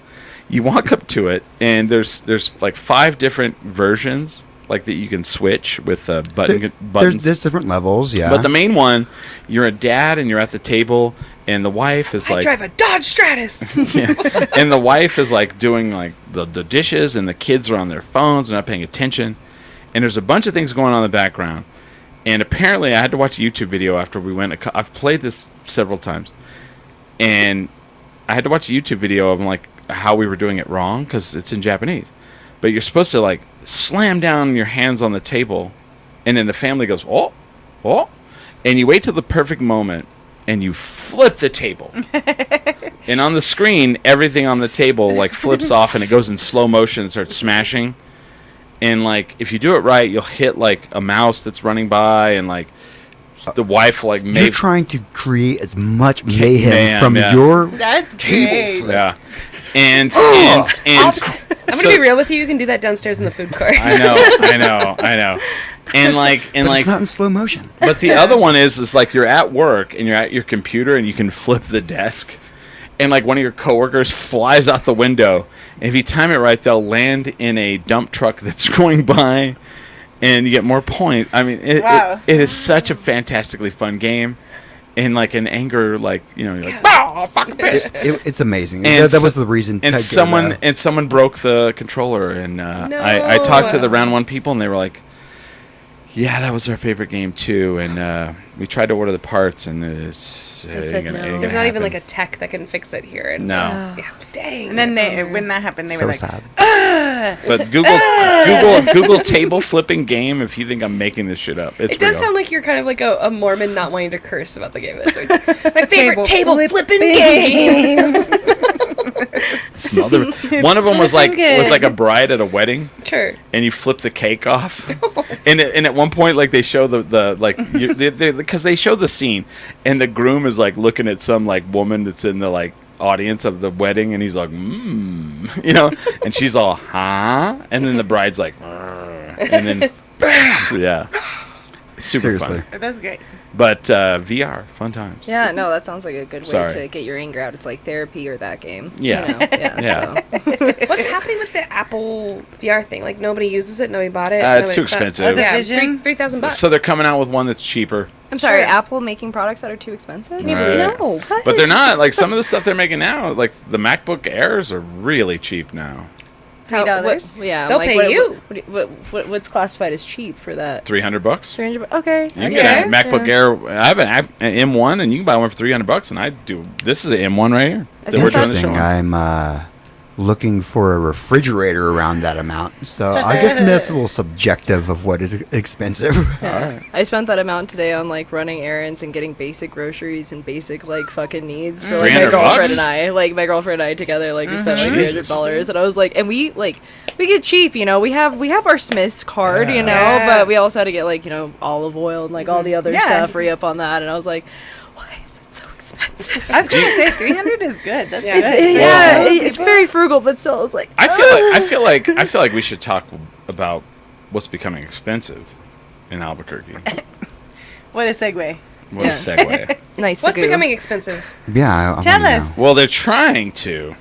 S2: You walk up to it, and there's like 5 different versions, like that you can switch with buttons.
S3: There's different levels. Yeah.
S2: But the main one, you're a dad, and you're at the table, and the wife is
S5: I
S2: like,
S5: drive a Dodge Stratus.
S2: yeah. And the wife is like doing like the dishes, and the kids are on their phones and not paying attention. And there's a bunch of things going on in the background. And apparently, I had to watch a YouTube video after we went. I've played this several times, and I had to watch a YouTube video of like how we were doing it wrong because it's in Japanese. But you're supposed to like slam down your hands on the table, and then the family goes, oh, oh, and you wait till the perfect moment, and you flip the table. And on the screen, everything on the table like flips off, and it goes in slow motion and starts smashing. And like if you do it right, you'll hit like a mouse that's running by, and like the wife like
S3: You're trying to create as much mayhem from
S2: yeah.
S3: your
S6: That's
S3: table
S6: great.
S3: flip.
S2: yeah. And
S5: I'm gonna be real with you. You can do that downstairs in the food court.
S2: I know. And like
S3: It's not in slow motion.
S2: but the other one is like you're at work and you're at your computer and you can flip the desk, and like one of your coworkers flies out the window, and if you time it right, they'll land in a dump truck that's going by, and you get more points. I mean,
S6: Wow.
S2: it is such a fantastically fun game, and like in anger, like you're like, oh, fuck this.
S3: It's amazing.
S2: And
S3: That was the reason.
S2: And
S3: Ted
S2: someone broke the controller, and I talked to the round one people, and they were like, yeah, that was our favorite game too, and we tried to order the parts, and it
S4: said no.
S5: There's not even like a tech that can fix it here. And,
S2: no.
S5: yeah, dang.
S6: And then when that happened, they
S3: so
S6: were like,
S3: sad.
S2: But Google table flipping game if you think I'm making this shit up. It's
S5: It does
S2: real.
S5: sound like you're kind of like a Mormon not wanting to curse about the game. That's my favorite
S6: Table
S5: table flipping game.
S2: One of them was like
S6: flipping
S2: a bride at a wedding,
S5: Sure.
S2: and you flip the cake off, and at one point like they show the like because they show the scene, and the groom is like looking at some like woman that's in the like audience of the wedding, and he's like and she's all and then the bride's like and then yeah, super
S3: Seriously.
S2: fun.
S6: that's great.
S2: But VR, fun times.
S4: Yeah, no, that sounds like a good way
S2: Sorry.
S4: to get your anger out. It's like therapy or that game.
S2: Yeah.
S4: You know?
S2: Yeah.
S4: So.
S5: What's happening with the Apple VR thing? Like nobody uses it. Nobody bought it.
S2: It's too
S5: not-
S2: expensive.
S6: Oh, the
S5: Yeah,
S6: Vision?
S5: $3,000.
S2: So they're coming out with one that's cheaper.
S4: I'm sorry,
S5: Sure.
S4: Apple making products that are too expensive? Can
S2: you believe that?
S4: No, what?
S2: But they're not. Like some of the stuff they're making now, like the MacBook Airs are really cheap now.
S6: $3?
S4: Yeah.
S5: They'll pay you.
S4: What's classified as cheap for that?
S2: $300.
S4: $300. Okay.
S2: You can get a MacBook
S4: Yeah.
S2: Air. I have an M1, and you can buy one for $300. And I do. This is an M1 right here.
S4: That's
S2: that we're doing the
S3: Interesting.
S2: show on.
S3: I'm looking for a refrigerator around that amount. So I guess that's a little subjective of what is expensive.
S4: I spent that amount today on like running errands and getting basic groceries and basic like fucking needs for like my
S2: $300?
S4: girlfriend and I. Like my girlfriend and I together, like we spent like $300, and I was like, and we get cheap, you know. We have our Smith's card, you know,
S6: Yeah.
S4: but we also had to get like olive oil and like all the other
S6: Yeah.
S4: stuff re-up on that, and I was like, why is it so expensive?
S6: I was going to say 300 is good. That's
S5: Yeah.
S6: good.
S4: Yeah, it's very frugal, but still, I was like,
S2: I feel like we should talk about what's becoming expensive in Albuquerque.
S6: What a segue.
S2: What a
S4: Yeah.
S2: segue.
S4: nice.
S5: What's
S4: to go.
S5: becoming expensive?
S3: Yeah. I
S6: Tell
S3: wanna
S6: us.
S3: know.
S2: Well, they're trying to.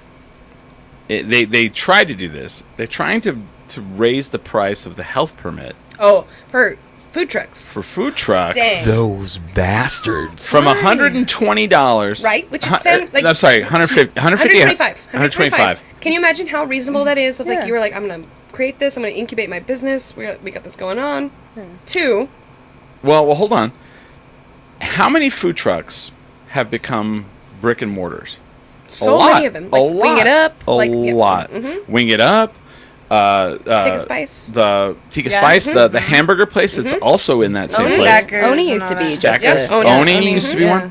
S2: They tried to do this. They're trying to raise the price of the health permit
S5: Oh, for food trucks.
S2: for food trucks.
S5: Dang.
S3: Those bastards.
S2: From $120,
S5: Right, which would sound like-
S2: I'm sorry, 150,
S5: 125.
S2: 125.
S5: Can you imagine how reasonable that is? If like
S4: Yeah.
S5: you were like, I'm gonna create this. I'm gonna incubate my business. We got this going on. 2.
S2: Well, hold on. How many food trucks have become brick and mortars?
S5: So many of them. Like Wing It Up.
S2: A
S5: like, yeah.
S2: lot. Wing It Up.
S5: Tikka Spice.
S2: The Tikka
S6: Yeah.
S2: Spice, the hamburger place that's also in that same
S4: Oni.
S2: place.
S6: Stackers
S4: Oni
S6: and
S4: used to
S6: all
S4: be
S6: that.
S4: just
S2: Stackers.
S5: Yep. Oni.
S2: Oni used to be
S4: Yeah.
S2: one.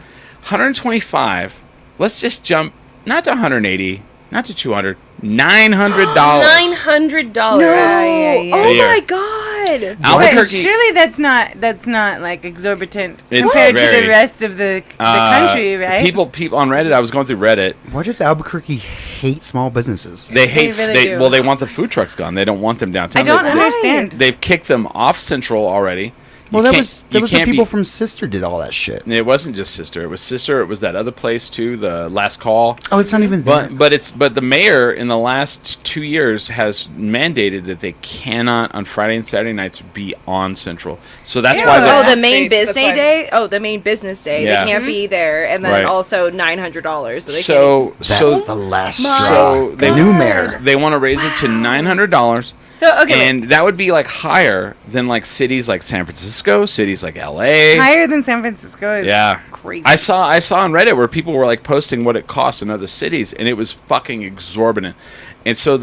S2: 125. Let's just jump, not to 180, not to 200, $900.
S5: $900.
S6: yeah.
S4: Oh
S2: Yeah.
S4: my god!
S6: But
S2: Albuquerque.
S6: surely that's not like exorbitant
S2: It's
S6: compared to
S2: very-
S6: the rest of the country, right?
S2: People on Reddit. I was going through Reddit.
S3: Why does Albuquerque hate small businesses?
S2: They hate.
S6: really do.
S2: Well, they want the food trucks gone. They don't want them downtown.
S6: I don't
S2: They-
S6: understand.
S2: They've kicked them off Central already.
S3: Well,
S2: You
S3: that
S2: can't-
S3: was
S2: you
S3: the
S2: can't
S3: people
S2: be-
S3: from Sister did all that shit.
S2: It wasn't just Sister. It was Sister. It was that other place too. The Last Call.
S3: Oh, it's not even there.
S2: But the mayor in the last 2 years has mandated that they cannot on Friday and Saturday nights be on Central. So that's why.
S4: Oh,
S2: The,
S4: the main
S5: States,
S4: business
S5: that's why-
S4: day. Oh, the main business day.
S2: Yeah.
S4: They can't be there, and then
S2: Right.
S4: also $900. So they
S2: so
S3: That's
S2: so
S3: the last
S2: so
S3: straw.
S2: they
S3: New mayor.
S2: They want to raise it to $900.
S5: So okay,
S2: And that would be like higher than like cities like San Francisco, cities like LA.
S6: Higher than San Francisco is
S2: Yeah.
S6: crazy.
S2: I saw on Reddit where people were like posting what it costs in other cities, and it was fucking exorbitant. And so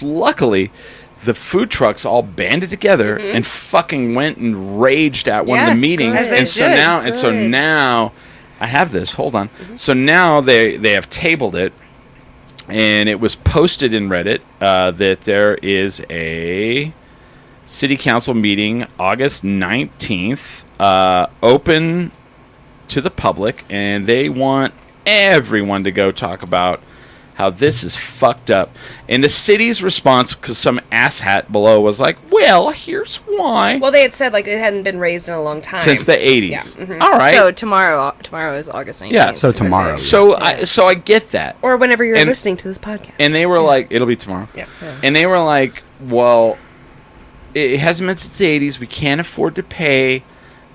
S2: luckily the food trucks all banded together and fucking went and raged at one of the meetings.
S6: As they
S2: And so
S6: should.
S2: now I have this. Hold on. So now they have tabled it, and it was posted in Reddit that there is a city council meeting August 19th, open to the public, and they want everyone to go talk about how this is fucked up. And the city's response, because some asshat below was like, well, here's why.
S5: well, they had said like it hadn't been raised in a long time
S2: Since the 80s.
S5: Yeah. Mhm.
S2: All right.
S4: So tomorrow is August 19th.
S2: Yeah.
S3: So tomorrow.
S2: so I get that.
S5: or whenever you're
S2: And-
S5: listening to this podcast.
S2: And they were like, it'll be tomorrow.
S5: Yeah.
S2: And they were like, well, it hasn't been since the 80s. We can't afford to pay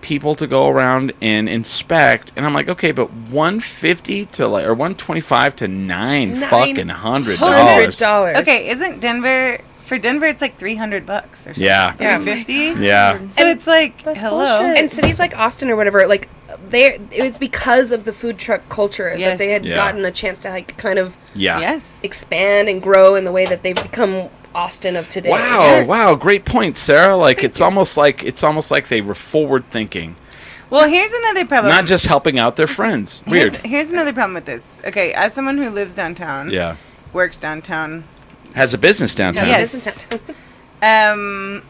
S2: people to go around and inspect. And I'm like, okay, but $150 to like, or $125 to $900.
S5: $100.
S6: Okay, isn't Denver for Denver? It's like $300 or something.
S2: Yeah.
S5: Yeah.
S6: $350.
S2: Yeah.
S6: So
S5: And
S6: it's like
S4: that's
S6: hello.
S4: bullshit.
S5: And cities like Austin or whatever, like it was because of the food truck culture that
S6: Yes.
S5: they had
S2: Yeah.
S5: gotten a chance to like kind of
S2: Yeah.
S6: Yes.
S5: expand and grow in the way that they've become Austin of today.
S2: Wow,
S6: Yes.
S2: wow, great point, Sarah. Like it's almost like they were forward thinking,
S6: Well, here's another problem.
S2: not just helping out their friends. Weird.
S6: Here's another problem with this. Okay, as someone who lives downtown,
S2: Yeah.
S6: works downtown,
S2: Has a business downtown.
S5: Yeah.
S6: Yes.
S5: Isn't it?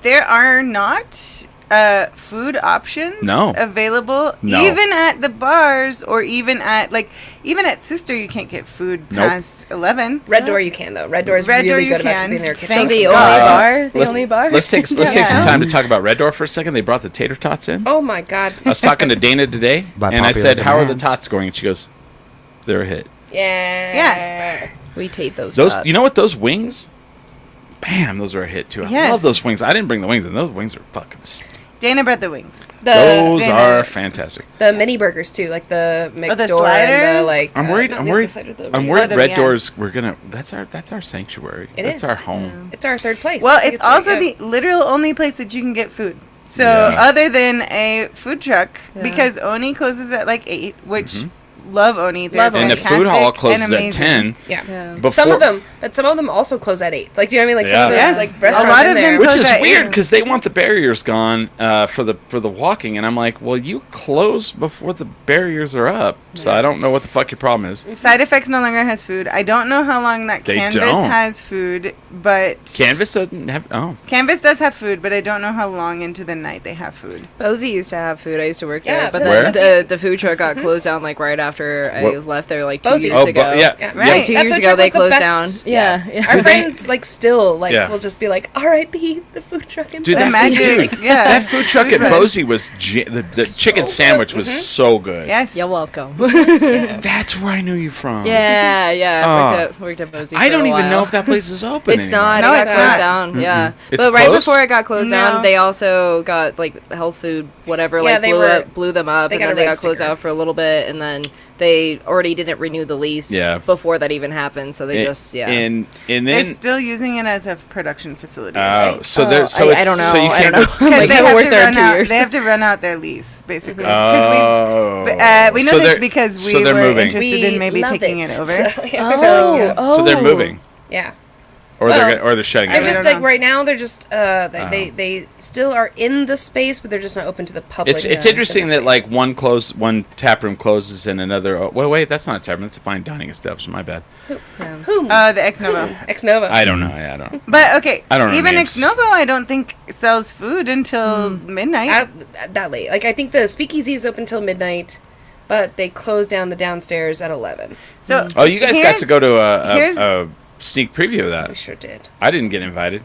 S6: there are not food options
S2: No.
S6: available
S2: No.
S6: even at the bars or even at Sister you can't get food
S2: Nope.
S6: past 11.
S5: Red Door you can though. Red Door is
S6: Red Door
S5: really
S6: you
S5: good about
S6: can.
S5: keeping their
S4: So
S6: Thank
S4: the
S6: God.
S4: only bar? The
S2: Let's-
S4: only bar?
S2: Let's take some time to talk about Red Door for a second. They brought the tater tots in.
S5: Oh my god.
S2: I was talking to Dana today,
S3: By
S2: and I
S3: popular
S2: said, "How are the
S3: demand.
S2: tots going?" And she goes, "They're a hit."
S5: Yeah.
S4: We take those.
S2: Those,
S4: tots.
S2: you know what? Those wings, bam, those are a hit too. I
S6: Yes.
S2: love those wings. I didn't bring the wings, and those wings are fucking.
S6: Dana brought the wings.
S2: Those
S6: Dana-
S2: are fantastic.
S5: The mini burgers too, like the McDoor and the
S6: sliders?
S5: like.
S2: I'm worried.
S5: not
S2: I'm
S5: the
S2: worried.
S5: side of the
S2: I'm
S5: mini-
S2: worried.
S6: the-
S2: Red
S6: yeah.
S2: Doors. That's our sanctuary.
S5: It
S2: That's
S5: is.
S2: our home.
S5: It's our third place.
S6: Well,
S5: I think
S6: it's also
S5: like,
S6: the literal only place that you can get food. So
S2: Yeah.
S6: other than a food truck,
S4: Yeah.
S6: because Oni closes at like 8, which
S2: Mm-hmm.
S6: love Oni. They're
S5: Love
S2: And the
S6: fantastic
S2: food hall
S6: and
S2: closes at
S6: amazing.
S2: 10.
S5: Yeah.
S2: Before,
S5: Some of them also close at 8. Like, do you know what I mean? Like some of those
S2: Yeah.
S6: Yes.
S5: like
S6: A
S5: restaurants
S6: lot
S5: in
S6: of them
S5: there.
S2: Which
S6: close
S2: is
S6: at
S2: weird
S6: 8.
S2: because they want the barriers gone for the walking, and I'm like, well, you close before the barriers are up, so I don't know what the fuck your problem is.
S6: Side Effects no longer has food. I don't know how long that
S2: They
S6: Canvas
S2: don't.
S6: has food, but
S2: Canvas doesn't have. Oh,
S6: Canvas does have food, but I don't know how long into the night they have food.
S4: Bozy used to have food. I used to work
S5: Yeah,
S4: there, but
S2: Where?
S4: then the food truck got closed down like right after I
S2: What?
S4: left there, like 2
S5: Bozy.
S4: years ago.
S2: yeah,
S5: Yeah.
S6: Right.
S4: Like 2
S5: That
S4: years
S5: food
S4: ago,
S5: truck
S4: they
S5: was the
S4: closed
S5: best.
S4: down. Yeah.
S5: Our friends like still like
S2: Yeah.
S5: will just be like, "R.I.P. the food truck." And
S2: Dude,
S6: The
S2: that
S6: magic,
S2: food,
S6: yeah.
S2: that food truck at
S6: Food
S2: Bozy was the chicken
S5: So
S2: sandwich
S5: good.
S2: was so good.
S6: Yes.
S4: You're welcome.
S2: That's where I knew you from.
S4: yeah.
S2: Oh.
S4: Worked at Bozy.
S2: I
S4: for
S2: don't
S4: a
S2: even
S4: while.
S2: know if that place is open.
S4: It's
S2: anymore.
S4: not.
S6: No,
S4: it
S6: it's
S4: got closed
S6: not.
S4: down. Yeah,
S2: It's
S4: but right
S2: closed?
S4: before it got closed
S6: No.
S4: down, they also got like health food, whatever.
S5: Yeah,
S4: like
S5: they
S4: blew them up,
S5: they
S4: and
S5: got
S4: then
S5: a
S4: they
S5: red
S4: got closed
S5: sticker.
S4: out for a little bit, and then they already didn't renew the lease.
S2: Yeah.
S4: Before that even happened, so they
S2: And-
S4: just
S2: and
S6: They're
S2: then
S6: still using it as a production facility.
S2: so there so
S4: I
S2: it's
S4: don't know.
S2: so you
S4: I
S2: can't
S4: don't
S2: go-
S4: know.
S6: Because
S4: Like,
S6: they
S4: I
S6: have
S4: worked
S6: to
S4: there
S6: run
S4: 2
S6: out.
S4: years.
S6: They have to run out their lease, basically.
S2: Oh.
S6: We know
S2: So
S6: this
S2: they're-
S6: because
S2: so
S6: we
S2: they're
S6: were
S2: moving.
S6: interested in maybe
S5: love
S6: taking it over.
S5: So, yeah.
S2: So they're moving,
S5: Yeah.
S2: or
S5: Well,
S2: they're shutting
S5: They're
S2: it.
S5: just
S6: don't
S5: like
S6: know.
S5: right now. They're just they still are in the space, but they're just not open to the public.
S2: It's
S5: in
S2: interesting
S5: the
S2: that
S5: space.
S2: like one tap room closes and another. Oh, wait, that's not a tap room. That's a fine dining establishment. My bad.
S5: who
S6: The Ex Novo.
S5: Ex Nova.
S2: I don't know. I don't know.
S6: But okay,
S2: I don't know
S6: even
S2: names.
S6: Ex Novo, I don't think sells food until midnight.
S5: That late. Like I think the Speakeasy is open till midnight, but they close down the downstairs at 11.
S6: So
S2: Oh, you guys got
S6: here's-
S2: to go to
S6: here's-
S2: a sneak preview of
S5: We
S2: that.
S5: sure did.
S2: I didn't get invited.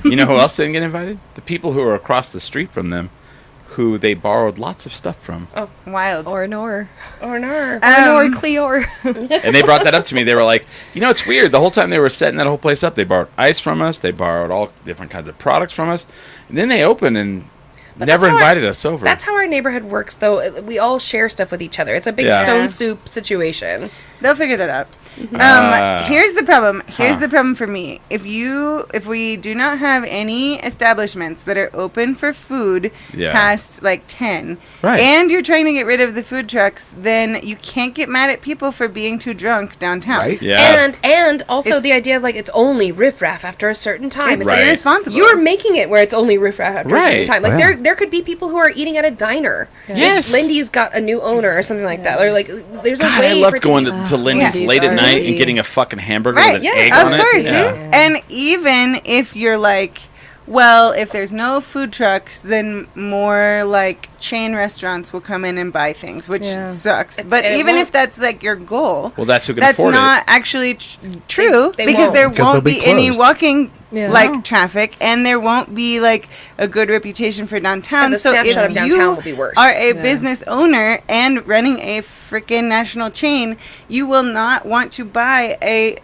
S2: You know who else didn't get invited? The people who are across the street from them, who they borrowed lots of stuff from.
S6: wild.
S4: or Nor.
S5: Or no.
S4: Nor Cleor.
S2: And they brought that up to me. They were like, you know, it's weird. The whole time they were setting that whole place up, they borrowed ice from us. They borrowed all different kinds of products from us. And then they opened and never
S5: that's how
S2: invited us over.
S5: That's how our neighborhood works, though. We all share stuff with each other. It's a big
S2: Yeah.
S5: stone soup situation.
S6: They'll figure that out. Here's the problem. Here's the problem for me. If we do not have any establishments that are open for food past like 10,
S2: Right.
S6: and you're trying to get rid of the food trucks, then you can't get mad at people for being too drunk downtown.
S3: Right.
S2: Yeah.
S5: And also
S6: It's-
S5: the idea of like it's only riffraff after a certain time.
S6: It's
S5: It's like,
S2: Right.
S6: irresponsible.
S5: you're making it where it's only riffraff after a certain
S2: Right.
S5: time. Like
S3: Oh, yeah.
S5: there could be people who are eating at a diner.
S2: Yes.
S5: If Lindy's got a new owner or something like that. Or like there's a
S2: God,
S5: way
S2: I
S5: for
S2: loved
S5: it to
S2: going
S5: be-
S2: to Lindy's
S4: Lindy's
S2: late at
S4: are
S2: night
S4: really-
S2: and getting a fucking hamburger
S6: Right,
S2: with an
S5: yes,
S2: egg
S6: Of
S2: on
S6: course.
S2: it. Yeah.
S6: And even if you're like, well, if there's no food trucks, then more like chain restaurants will come in and buy things, which
S4: Yeah.
S6: sucks.
S5: It's-
S6: But
S5: it
S6: even
S5: won't-
S6: if that's like your goal,
S2: Well, that's who can
S6: that's
S2: afford
S6: not actually true
S5: They
S6: because
S5: won't.
S6: there
S3: Because they'll
S6: won't
S3: be
S6: be any
S3: closed.
S6: walking
S4: Yeah.
S6: like traffic, and there won't be like a good reputation for downtown.
S5: And the
S6: so
S5: snapshot
S6: if
S5: of downtown
S6: you
S5: will be worse.
S6: are a
S4: Yeah.
S6: business owner and running a freaking national chain, you will not want to buy a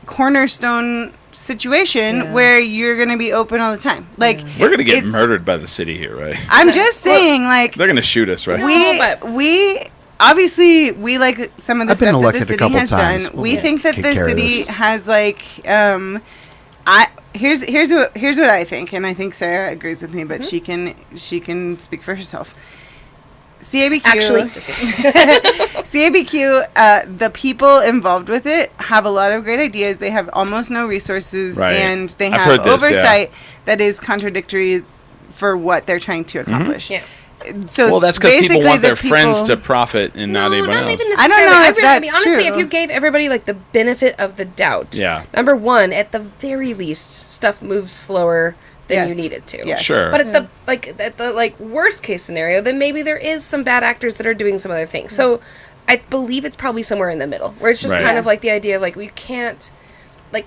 S6: cornerstone situation
S4: Yeah.
S6: where you're going to be open all the time. Like
S2: We're gonna get
S6: it's-
S2: murdered by the city here, right?
S6: I'm just saying, like
S2: They're gonna shoot us, right?
S6: we obviously we like some of the
S3: I've been
S6: stuff that the
S3: elected a
S6: city
S3: couple
S6: has
S3: times.
S6: done.
S3: We'll
S6: We think that
S3: take
S6: the
S3: care of
S6: city
S3: this.
S6: has like here's what I think, and I think Sarah agrees with me, but she can speak for herself. CABQ
S5: Actually, just kidding.
S6: CABQ, the people involved with it have a lot of great ideas. They have almost no resources,
S2: Right.
S6: and they
S2: I've
S6: have
S2: heard this,
S6: oversight that is contradictory for what they're trying to accomplish.
S5: Yeah.
S6: So
S2: Well, that's because people
S6: basically
S2: want
S6: the
S2: their friends
S6: people-
S2: to profit and not anyone else.
S5: even
S6: I don't
S5: necessarily.
S6: know if
S5: really, I mean,
S6: that's
S5: honestly, if
S6: true.
S5: you gave everybody like the benefit of the doubt,
S2: Yeah.
S5: number one, at the very least, stuff moves slower than
S6: Yes.
S5: you need it to.
S6: Yes.
S2: Sure.
S5: But at the worst case scenario, then maybe there is some bad actors that are doing some other things. So I believe it's probably somewhere in the middle, where it's just
S2: Right.
S5: kind of like the idea of like we can't, like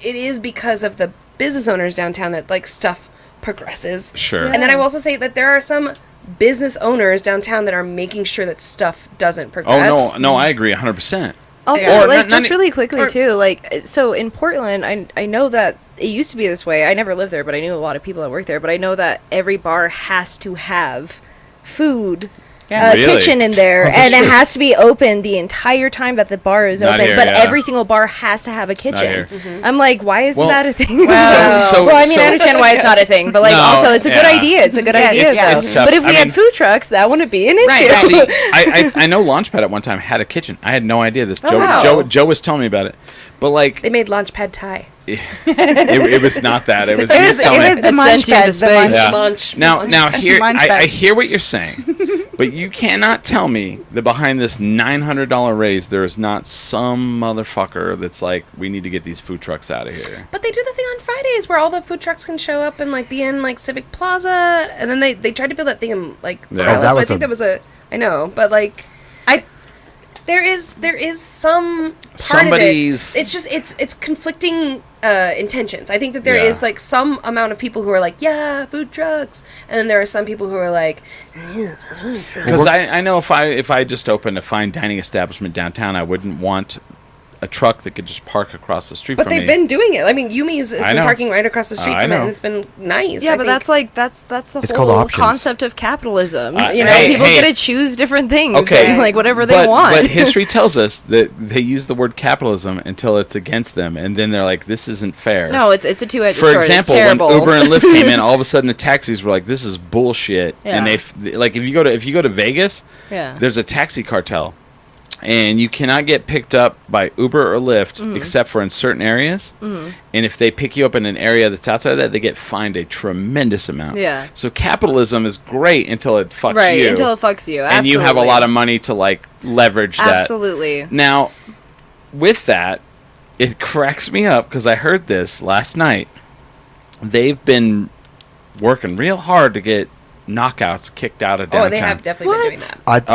S5: it is because of the business owners downtown that like stuff progresses.
S2: Sure.
S5: And then I will also say that there are some business owners downtown that are making sure that stuff doesn't progress.
S2: Oh no, I agree 100%.
S4: Also,
S2: Or
S4: like,
S2: not
S4: just
S2: e-
S4: really quickly,
S5: or-
S4: too, like, so in Portland, I know that it used to be this way. I never lived there, but I knew a lot of people that worked there. But I know that every bar has to have food,
S6: Yeah.
S2: Really?
S4: kitchen in there,
S3: Oh, that's
S4: and it
S3: true.
S4: has to be open the entire time that the bar is
S2: Not
S4: open.
S2: here,
S4: But
S2: yeah.
S4: every single bar has to have a kitchen.
S2: here.
S4: I'm like, why isn't
S2: Well,
S4: that a thing?
S6: Well,
S2: so-
S4: well, I mean,
S2: so-
S4: I understand why it's not a thing, but like,
S2: No,
S4: also, it's a good
S2: yeah.
S4: idea. It's a good
S6: Yes,
S4: idea.
S6: it's-
S4: though.
S2: it's tough.
S4: But if we
S2: I
S4: had
S2: mean-
S4: food trucks, that wouldn't be an issue.
S5: Right.
S2: See, I know Launchpad at one time had a kitchen. I had no idea this.
S4: Oh, wow.
S2: Joe was telling me about it. But like,
S5: They made Launchpad Thai.
S2: it was not that. It was,
S6: It
S2: he
S6: was,
S2: was telling
S6: it
S2: me-
S6: was the
S4: It
S6: munch
S4: sent you
S6: bed.
S4: into
S6: The munch.
S4: space.
S2: Yeah.
S5: Launch.
S2: Now,
S5: launch.
S2: now here,
S6: Munch
S2: I
S6: bed.
S2: hear what you're saying, but you cannot tell me that behind this $900 raise, there is not some motherfucker that's like, we need to get these food trucks out of here.
S5: But they do the thing on Fridays where all the food trucks can show up and like be in like Civic Plaza, and then they tried to build that thing in like
S2: Yeah.
S5: Corvallis,
S3: Oh, that
S5: so I
S3: was
S5: think
S3: a-
S5: that was a I know, but like
S6: I
S5: there is some part
S2: Somebody's-
S5: of it. It's just it's conflicting intentions. I think that there
S2: Yeah.
S5: is like some amount of people who are like, yeah, food trucks, and then there are some people who are like,
S2: Because I know if I just opened a fine dining establishment downtown, I wouldn't want a truck that could just park across the street
S5: but
S2: from
S5: they've
S2: me.
S5: been doing it. I mean, Yumi's has
S2: I
S5: been
S2: know.
S5: parking right across the street
S2: I
S5: from it,
S2: know.
S5: and it's been nice.
S4: Yeah,
S5: I
S4: but
S5: think.
S4: that's like that's the
S3: It's called
S4: whole
S3: options.
S4: concept of capitalism.
S2: Hey,
S4: People
S2: hey.
S4: get to choose different things,
S2: Okay.
S4: and, like whatever they
S2: but,
S4: want.
S2: But history tells us that they use the word capitalism until it's against them, and then they're like, "This isn't fair."
S4: no, it's a two-edged
S2: For
S4: sword.
S2: example,
S4: it's
S2: when
S4: terrible.
S2: Uber and Lyft came in, all of a sudden the taxis were like, "This is bullshit."
S4: Yeah.
S2: And like if you go to Vegas,
S4: Yeah.
S2: there's a taxi cartel, and you cannot get picked up by Uber or Lyft
S4: Mm-hmm.
S2: except for in certain areas. And if they pick you up in an area that's outside of that, they get fined a tremendous amount.
S4: Yeah.
S2: So capitalism is great until it fucks
S4: right
S2: you,
S4: until it fucks you,
S2: and you have a lot of money to like leverage that.
S4: Absolutely.
S2: Now, with that, it cracks me up because I heard this last night. They've been working real hard to get knockouts kicked out of downtown.
S5: oh, they have definitely been doing
S4: What?
S5: that.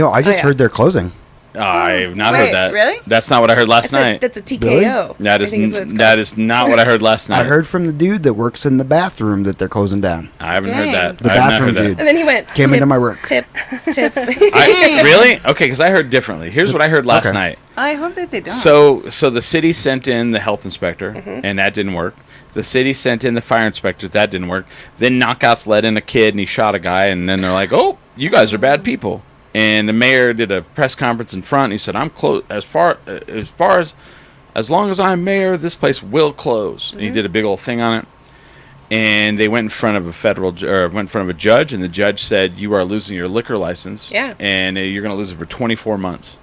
S2: Oh,
S3: I just
S5: yeah.
S3: heard they're closing.
S2: I've not
S6: Wait,
S2: heard that.
S6: really?
S2: That's not what I heard last night.
S5: That's a TKO.
S3: Really?
S2: That
S5: I think
S2: is
S5: what it's
S2: that
S5: called.
S2: is not what I heard last night.
S3: I heard from the dude that works in the bathroom that they're closing down.
S2: I haven't
S6: Dang.
S2: heard that.
S3: The
S2: I have not
S3: bathroom
S2: heard that.
S3: dude.
S5: And then he went.
S3: Came
S5: tip,
S3: into my work.
S5: Tip, tip.
S2: Really? Okay, because I heard differently. Here's what I heard last
S3: Okay.
S2: night.
S6: I hope that they don't.
S2: So the city sent in the health inspector, and that didn't work. The city sent in the fire inspector, that didn't work. Then knockouts let in a kid, and he shot a guy, and then they're like, "Oh, you guys are bad people." And the mayor did a press conference in front. And he said, "I'm close as long as I'm mayor, this place will close." And he did a big old thing on it. And they went in front of a judge, and the judge said, "You are losing your liquor license.
S5: Yeah.
S2: And you're going to lose it for 24 months."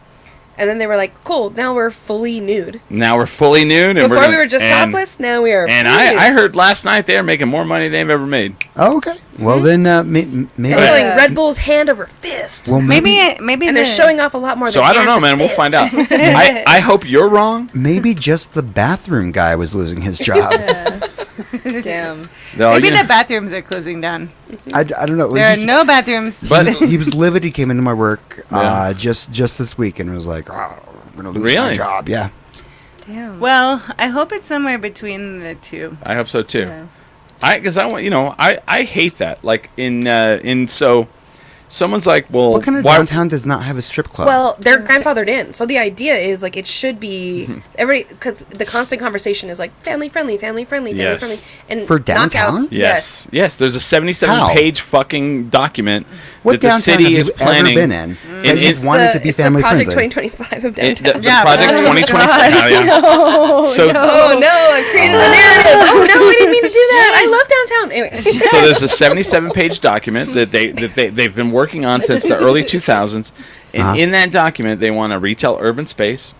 S5: And then they were like, "Cool, now we're fully nude."
S2: Now we're fully nude. And
S5: Before we were just topless, now we are
S2: And
S5: fully nude.
S2: I heard last night they're making more money than they've ever made.
S3: Oh, okay. Well, then maybe.
S5: They're selling Red Bull's hand over fist.
S3: Well,
S6: maybe
S5: and they're showing off a lot more
S2: So
S5: than
S2: I don't know,
S5: hands
S2: man.
S5: and
S2: We'll find out.
S5: fists.
S2: I hope you're wrong.
S3: maybe just the bathroom guy was losing his job.
S4: Damn.
S6: Maybe the bathrooms are closing down.
S3: I don't know.
S6: There are no bathrooms.
S2: But
S3: he was livid. He came into my work
S2: Yeah.
S3: just this week and was like, "Oh, I'm gonna lose my
S2: Really?
S3: job." Yeah.
S4: Damn.
S6: Well, I hope it's somewhere between the two.
S2: I hope so too.
S4: Yeah.
S2: Because I want, I hate that. Like so someone's like, well,
S3: What kind of
S2: why?
S3: downtown does not have a strip club?
S5: Well, they're grandfathered in. So the idea is like it should be everybody because the constant conversation is like family friendly, family friendly, family
S2: Yes.
S5: friendly. And
S3: For downtown?
S5: knockouts,
S2: Yes. There's a
S3: How?
S2: 77-page fucking document
S3: what
S2: that the
S3: downtown
S2: city
S3: have
S2: is
S3: you
S2: planning.
S3: ever been in?
S2: And
S3: That
S2: it's
S3: you've wanted to be
S5: it's
S3: family
S5: the Project
S3: friendly.
S5: 2025 of
S2: The
S5: downtown.
S2: Project 2025. So
S5: Oh no, I created a narrative. Oh no, I didn't mean to do that. I love downtown. Anyway.
S2: so there's a 77-page document that they've been working on since the early 2000s, and in that document they want a retail urban space,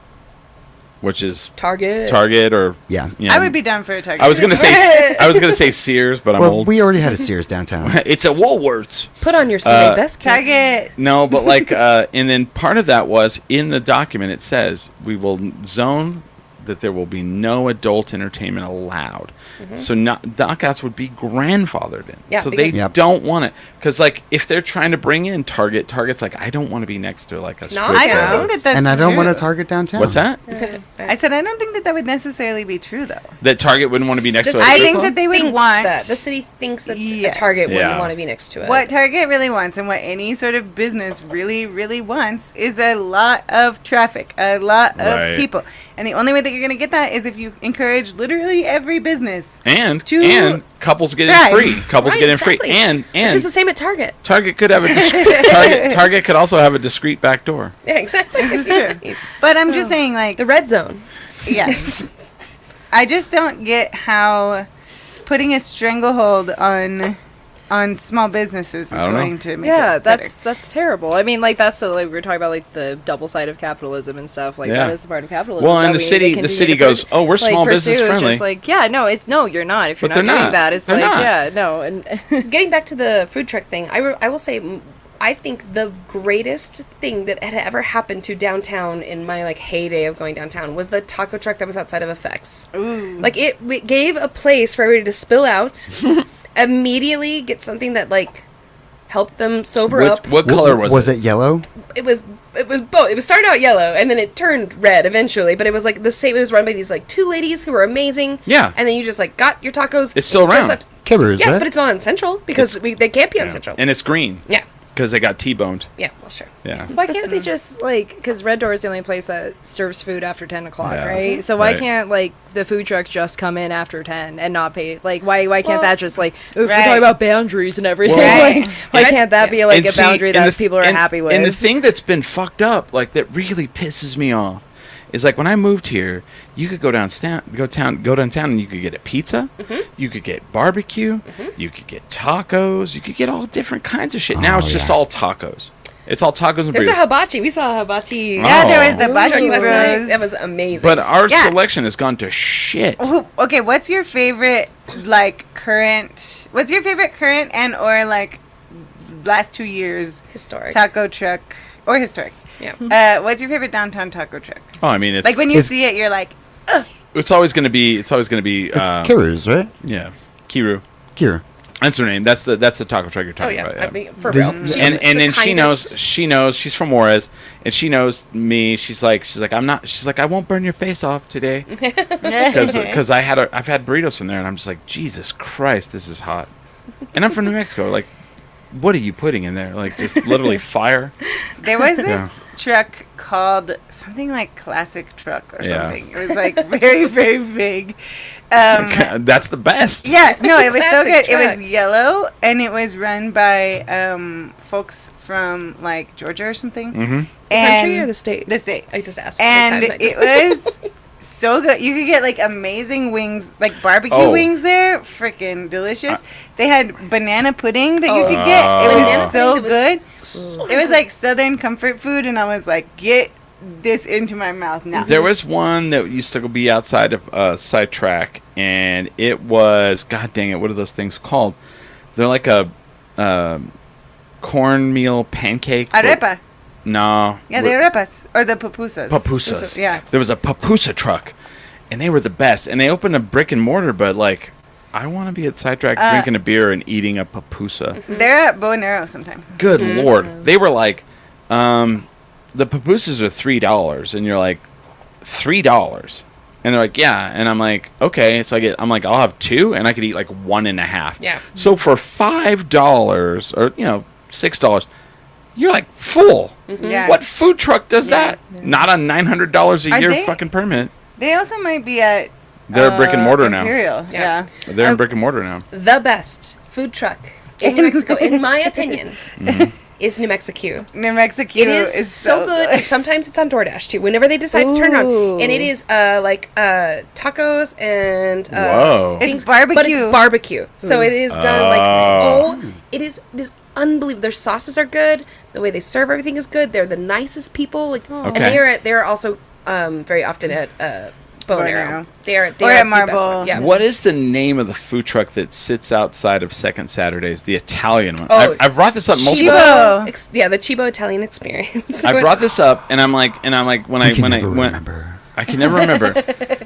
S2: which is Target or
S3: Yeah.
S6: I would be down for a Target.
S2: I was gonna say Sears, but I'm
S3: Well,
S2: old.
S3: we already had a Sears downtown.
S2: It's a Woolworths.
S5: Put on your Sunday best kids.
S6: Target.
S2: No, but and then part of that was in the document. It says we will zone that there will be no adult entertainment allowed. So knockouts would be grandfathered in.
S5: Yeah,
S2: so they
S5: because-
S3: Yep.
S2: don't want it because if they're trying to bring in Target's like, I don't want to be next to like a strip
S6: I don't
S2: club.
S6: think that that's
S3: And I don't
S6: true.
S3: want to Target downtown.
S2: What's that?
S6: I said I don't think that would necessarily be true, though.
S2: That Target wouldn't want to be next to a
S5: The
S2: strip
S6: I think
S2: club?
S6: that they would
S5: Thinks
S6: want
S5: that. The city thinks that
S6: Yes.
S5: a Target
S2: Yeah.
S5: wouldn't want to be next to it.
S6: What Target really wants and what any sort of business really, really wants is a lot of traffic, a lot
S2: Right.
S6: of people. And the only way that you're going to get that is if you encourage literally every business.
S2: and
S6: to
S2: couples get
S6: thrive.
S2: in free. Couples
S5: Right,
S2: get in
S5: exactly.
S2: free. And
S5: Which is the same at Target.
S2: Target could have Target could also have a discreet back door.
S5: Yeah, exactly.
S6: This is true. But I'm just saying, like,
S5: The red zone.
S6: yes. I just don't get how putting a stranglehold on small businesses is
S2: I don't know.
S6: going to make
S4: Yeah,
S6: it better.
S4: that's terrible. I mean, like that's so like we were talking about like the double side of capitalism and stuff. Like
S2: Yeah.
S4: that is the part of capitalism.
S2: Well, and
S4: that
S2: the
S4: we need to
S2: city- the
S4: continue
S2: city
S4: to
S2: goes, "Oh, we're
S4: like,
S2: small business
S4: pursue.
S2: friendly."
S4: Just like, yeah, no, you're not. If you're
S2: But
S4: not
S2: they're
S4: doing
S2: not.
S4: that, it's
S2: They're
S4: like,
S2: not.
S4: yeah, no, and
S5: Getting back to the food truck thing, I will say I think the greatest thing that had ever happened to downtown in my like heyday of going downtown was the taco truck that was outside of Effects. Ooh. Like it gave a place for everybody to spill out, immediately get something that like helped them sober up.
S2: What color was it?
S3: it yellow?
S5: It was both. It was started out yellow and then it turned red eventually, but it was like the same. It was run by these like two ladies who were amazing.
S2: Yeah.
S5: And then you just like got your tacos.
S2: It's still
S5: just
S2: around.
S5: left-
S3: Kibbers,
S5: Yes,
S3: right?
S5: but it's not on Central because they can't be on Central.
S2: And it's green
S5: Yeah.
S2: because they got T-boned.
S5: Yeah. Well, sure.
S2: Yeah.
S4: why can't they just like because Red Door is the only place that serves food after 10 o'clock,
S2: Yeah.
S4: right? So why
S2: Right.
S4: can't like the food trucks just come in after 10 and not pay? Like why can't
S5: Well,
S4: that just like if we're
S6: right.
S4: talking about boundaries and everything?
S2: Well,
S4: like why can't that be like
S2: And
S4: a
S2: see,
S4: boundary
S2: and
S4: that
S2: the-
S4: people are
S2: and-
S4: happy with?
S2: And the thing that's been fucked up, like that really pisses me off, is like when I moved here, you could go downtown, and you could get a pizza, you could get barbecue, you could get tacos, you could get all different kinds of shit. Now
S3: Oh,
S2: it's just
S3: yeah.
S2: all tacos. It's all tacos and
S5: There's a
S2: burritos.
S5: hibachi. We saw a hibachi.
S6: Yeah, there was the
S2: Oh.
S6: Bachi
S5: last night.
S6: Bros.
S5: That was amazing.
S2: But our
S6: Yeah.
S2: selection has gone to shit.
S6: Okay, what's your favorite current and or like last 2 years
S5: historic.
S6: taco truck or historic?
S5: Yeah.
S6: What's your favorite downtown taco truck?
S2: Oh, I mean, it's
S6: Like when you
S3: Is-
S6: see it, you're like,
S2: it's always gonna be.
S3: It's
S2: yeah,
S3: Kibbers, right?
S2: Kiru.
S3: Kira.
S2: That's her name. That's the taco truck you're
S5: Oh
S2: talking
S5: yeah.
S2: about.
S5: I mean, for
S3: Did
S5: real.
S3: you-
S5: She's
S2: and
S5: the
S2: then
S5: kindest.
S2: she knows she's from Juarez, and she knows me. She's like I won't burn your face off today because I've had burritos from there, and I'm just like, Jesus Christ, this is hot. And I'm from New Mexico. Like, what are you putting in there? Like, just literally fire.
S6: there was this truck called something like Classic Truck or
S2: Yeah.
S6: something. It was like very, very vague.
S2: That's the best.
S6: Yeah, no, it was so
S5: Classic
S6: good. It was
S5: truck.
S6: yellow, and it was run by folks from like Georgia or something.
S2: Mm-hmm.
S5: The country or the state?
S6: The state.
S5: I just asked.
S6: And
S5: every time.
S6: it was so good. You could get like amazing wings, like barbecue
S2: Oh.
S6: wings there. Freaking delicious. They had banana pudding that you
S5: Oh.
S6: could get. It
S5: Banana
S6: was so
S5: pudding
S6: good.
S5: that
S6: It was like Southern comfort food, and I was like, get this into my mouth now.
S2: There was one that used to be outside of Sidetrack, and it was, god dang it, what are those things called? They're like a cornmeal pancake.
S6: Arepa.
S2: No.
S6: Yeah, the arepas. Or the pupusas.
S2: Pupusas.
S6: Yeah.
S2: There was a pupusa truck, and they were the best. And they opened a brick and mortar, but like, I want to be at Sidetrack drinking a beer and eating a pupusa.
S6: They're at Bonero sometimes.
S2: Good lord. They were like, the pupusas are $3, and you're like, $3? And they're like, yeah. And I'm like, okay. So I'm like, I'll have 2, and I could eat like 1.5.
S5: Yeah.
S2: So for $5 or, $6, you're like full.
S6: Yeah.
S2: What food truck does that? Not on $900 a
S6: Are
S2: year
S6: they?
S2: fucking permit.
S6: They also might be at
S2: They're a brick and mortar now.
S6: Imperial.
S5: Yeah.
S6: Yeah.
S2: They're in brick and mortar now.
S5: The best food truck in New Mexico, in my opinion,
S2: Mm-hmm.
S5: is New Mexico.
S6: New Mexico
S5: It is so good. And sometimes it's on DoorDash too. Whenever they decide to turn around, and it is tacos and
S2: Whoa.
S5: things,
S6: It's barbecue.
S5: but it's barbecue. So it is done like it is unbelievable. Their sauces are good. The way they serve everything is good. They're the nicest people. Like, and
S2: Okay.
S5: they're also very often at Bonero.
S6: Bonero.
S5: They are
S6: Or at
S5: the best
S6: Marble.
S5: one. Yeah.
S2: What is the name of the food truck that sits outside of Second Saturdays? The Italian one.
S5: Oh,
S2: I've brought this up multiple.
S6: Chibo.
S5: Yeah, the Chibo Italian experience.
S2: I brought this up, and I'm like, when I
S3: remember.
S2: I can never remember.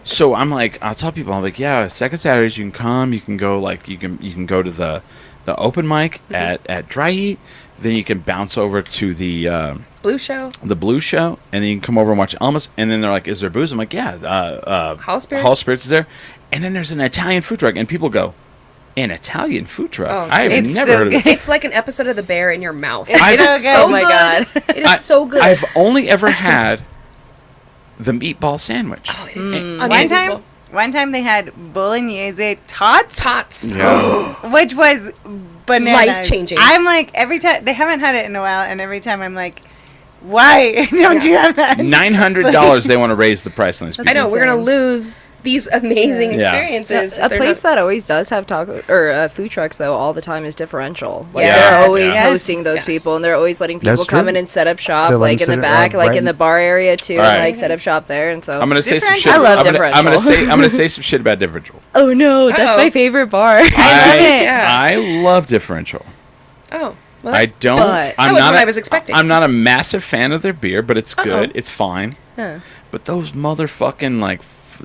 S2: So I'm like, I'll tell people, I'm like, yeah, Second Saturdays, you can come, you can go, like, you can go to the open mic at Dry Heat, then you can bounce over to the
S5: Blue Show.
S2: Blue Show, and then you can come over and watch Elmas, and then they're like, is there booze? I'm like, yeah,
S5: Hall Spirits?
S2: Hall Spirits is there, and then there's an Italian food truck, and people go, an Italian food truck?
S5: Oh,
S2: I've
S6: It's
S2: never
S6: so
S2: heard of it.
S5: It's like an episode of The Bear in your mouth.
S2: I've-
S5: It is
S6: so
S5: so
S6: good.
S4: Oh my
S5: good.
S4: God.
S5: It is so good.
S2: I've only ever had the meatball sandwich.
S5: Oh, it's
S6: One time they had bolognese tots,
S2: Yeah.
S6: which was bananas.
S5: Life-changing.
S6: I'm like, every time, they haven't had it in a while, and every time I'm like, why don't you have that?
S2: $900 they want to raise the price on these people.
S5: I know, we're going to lose these amazing
S2: Yeah.
S5: experiences.
S4: A
S5: if they're
S4: place
S5: not-
S4: that always does have taco or food trucks though all the time is Differential. Like
S5: Yes.
S4: they're always
S6: Yes.
S4: hosting those
S5: Yes.
S4: people, and they're always letting people
S3: That's
S4: come
S3: true.
S4: in and set up shop,
S3: They'll let
S4: like in
S3: them
S4: the
S3: set it
S4: back,
S3: up
S4: like
S3: right
S4: in the
S3: in-
S4: bar area too,
S2: All right.
S4: and like set up shop there. And so
S2: I'm gonna say some
S6: Differential.
S2: shit.
S4: I love
S2: I'm gonna
S4: Differential.
S2: I'm gonna say some shit about Differential.
S4: oh no, that's
S5: Uh-oh.
S4: my favorite bar.
S6: I love it.
S5: Yeah.
S2: I love Differential.
S5: Oh. Well,
S2: I don't.
S4: But-
S2: I'm
S5: That was
S2: not
S5: what
S2: a-
S5: I was expecting.
S2: I'm not a massive fan of their beer, but it's good.
S5: Uh-oh.
S2: It's fine. But those motherfucking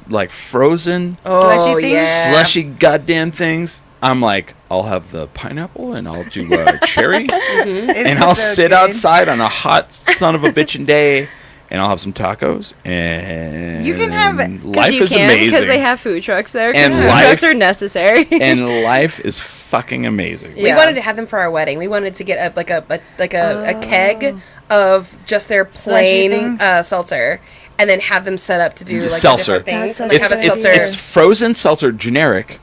S2: like frozen
S5: oh,
S6: Slushy things?
S5: yeah.
S2: slushy goddamn things. I'm like, I'll have the pineapple and I'll do cherry, and I'll sit outside on a hot son of a bitchin' day, and I'll have some tacos. And
S6: You can have-
S2: life
S4: you
S2: is
S4: can
S2: amazing.
S4: because they have food trucks there. Because
S2: And
S4: food
S2: life-
S4: trucks are necessary.
S2: and life is fucking amazing.
S5: We
S4: Yeah.
S5: wanted to have them for our wedding. We wanted to get a keg of just their
S6: Slushy
S5: plain
S6: things?
S5: seltzer, and then have them set up to do like
S2: Seltzer.
S5: different things.
S4: That's
S5: Like
S2: It's,
S5: have a
S2: it's,
S5: seltzer.
S2: it's frozen seltzer, generic.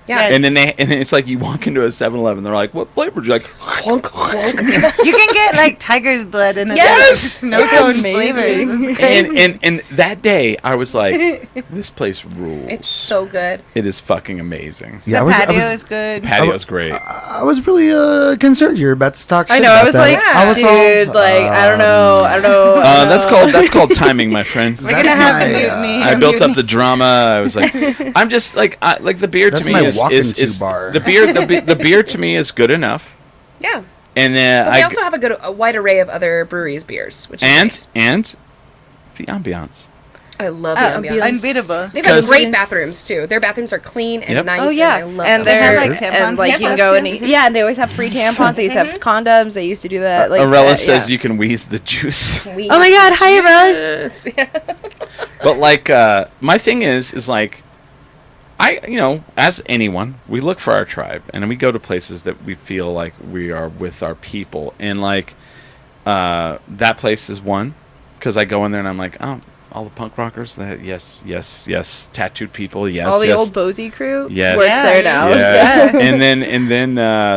S5: yeah.
S2: And then it's like you walk into a 7-Eleven, they're like, "What flavor?" You're like,
S5: clunk clunk.
S6: You can get like tiger's blood in a
S5: Yes!
S6: no
S2: Yes!
S6: cone
S4: Amazing.
S6: flavors. It's crazy.
S2: and that day I was like, "This place rules."
S5: It's so good.
S2: It is fucking amazing.
S3: Yeah,
S6: The patio is good.
S2: Patio's great.
S3: I was really concerned you're about to talk shit
S4: I know. I
S3: about
S4: was
S3: that.
S4: like,
S3: I was all,
S4: dude, like I don't know.
S2: That's called timing, my friend.
S6: We're gonna have a mutiny.
S2: I built up the drama. I was like, I'm just like the beer
S3: That's
S2: to me
S3: my
S2: is
S3: walk-into bar.
S2: the beer to me is good enough.
S5: Yeah.
S2: And
S5: But they also have a wide array of other breweries beers, which is nice.
S2: and the ambiance.
S5: I love the ambiance.
S6: Unbeatable.
S5: They've got
S2: Because-
S5: great bathrooms too. Their bathrams are clean and
S2: Yep.
S5: nice.
S4: Oh yeah,
S5: and I love
S4: and
S5: them.
S6: They have,
S4: they're
S6: like, tampons
S4: and like you can
S6: and
S4: go
S6: stuff,
S4: and
S6: too?
S4: yeah, and they always have free tampons. They used to have condoms. They used to do that. Like
S2: Arella says you can wheeze the juice.
S5: We-
S4: Oh my God! Hi, Rose.
S2: But like my thing is like as anyone, we look for our tribe and we go to places that we feel like we are with our people, and like that place is one. because I go in there and I'm like, oh, all the punk rockers, yes, tattooed people, yes,
S4: All the
S2: yes.
S4: old Bozy crew
S2: Yes.
S4: works
S6: Yeah,
S4: there now.
S2: Yes. and then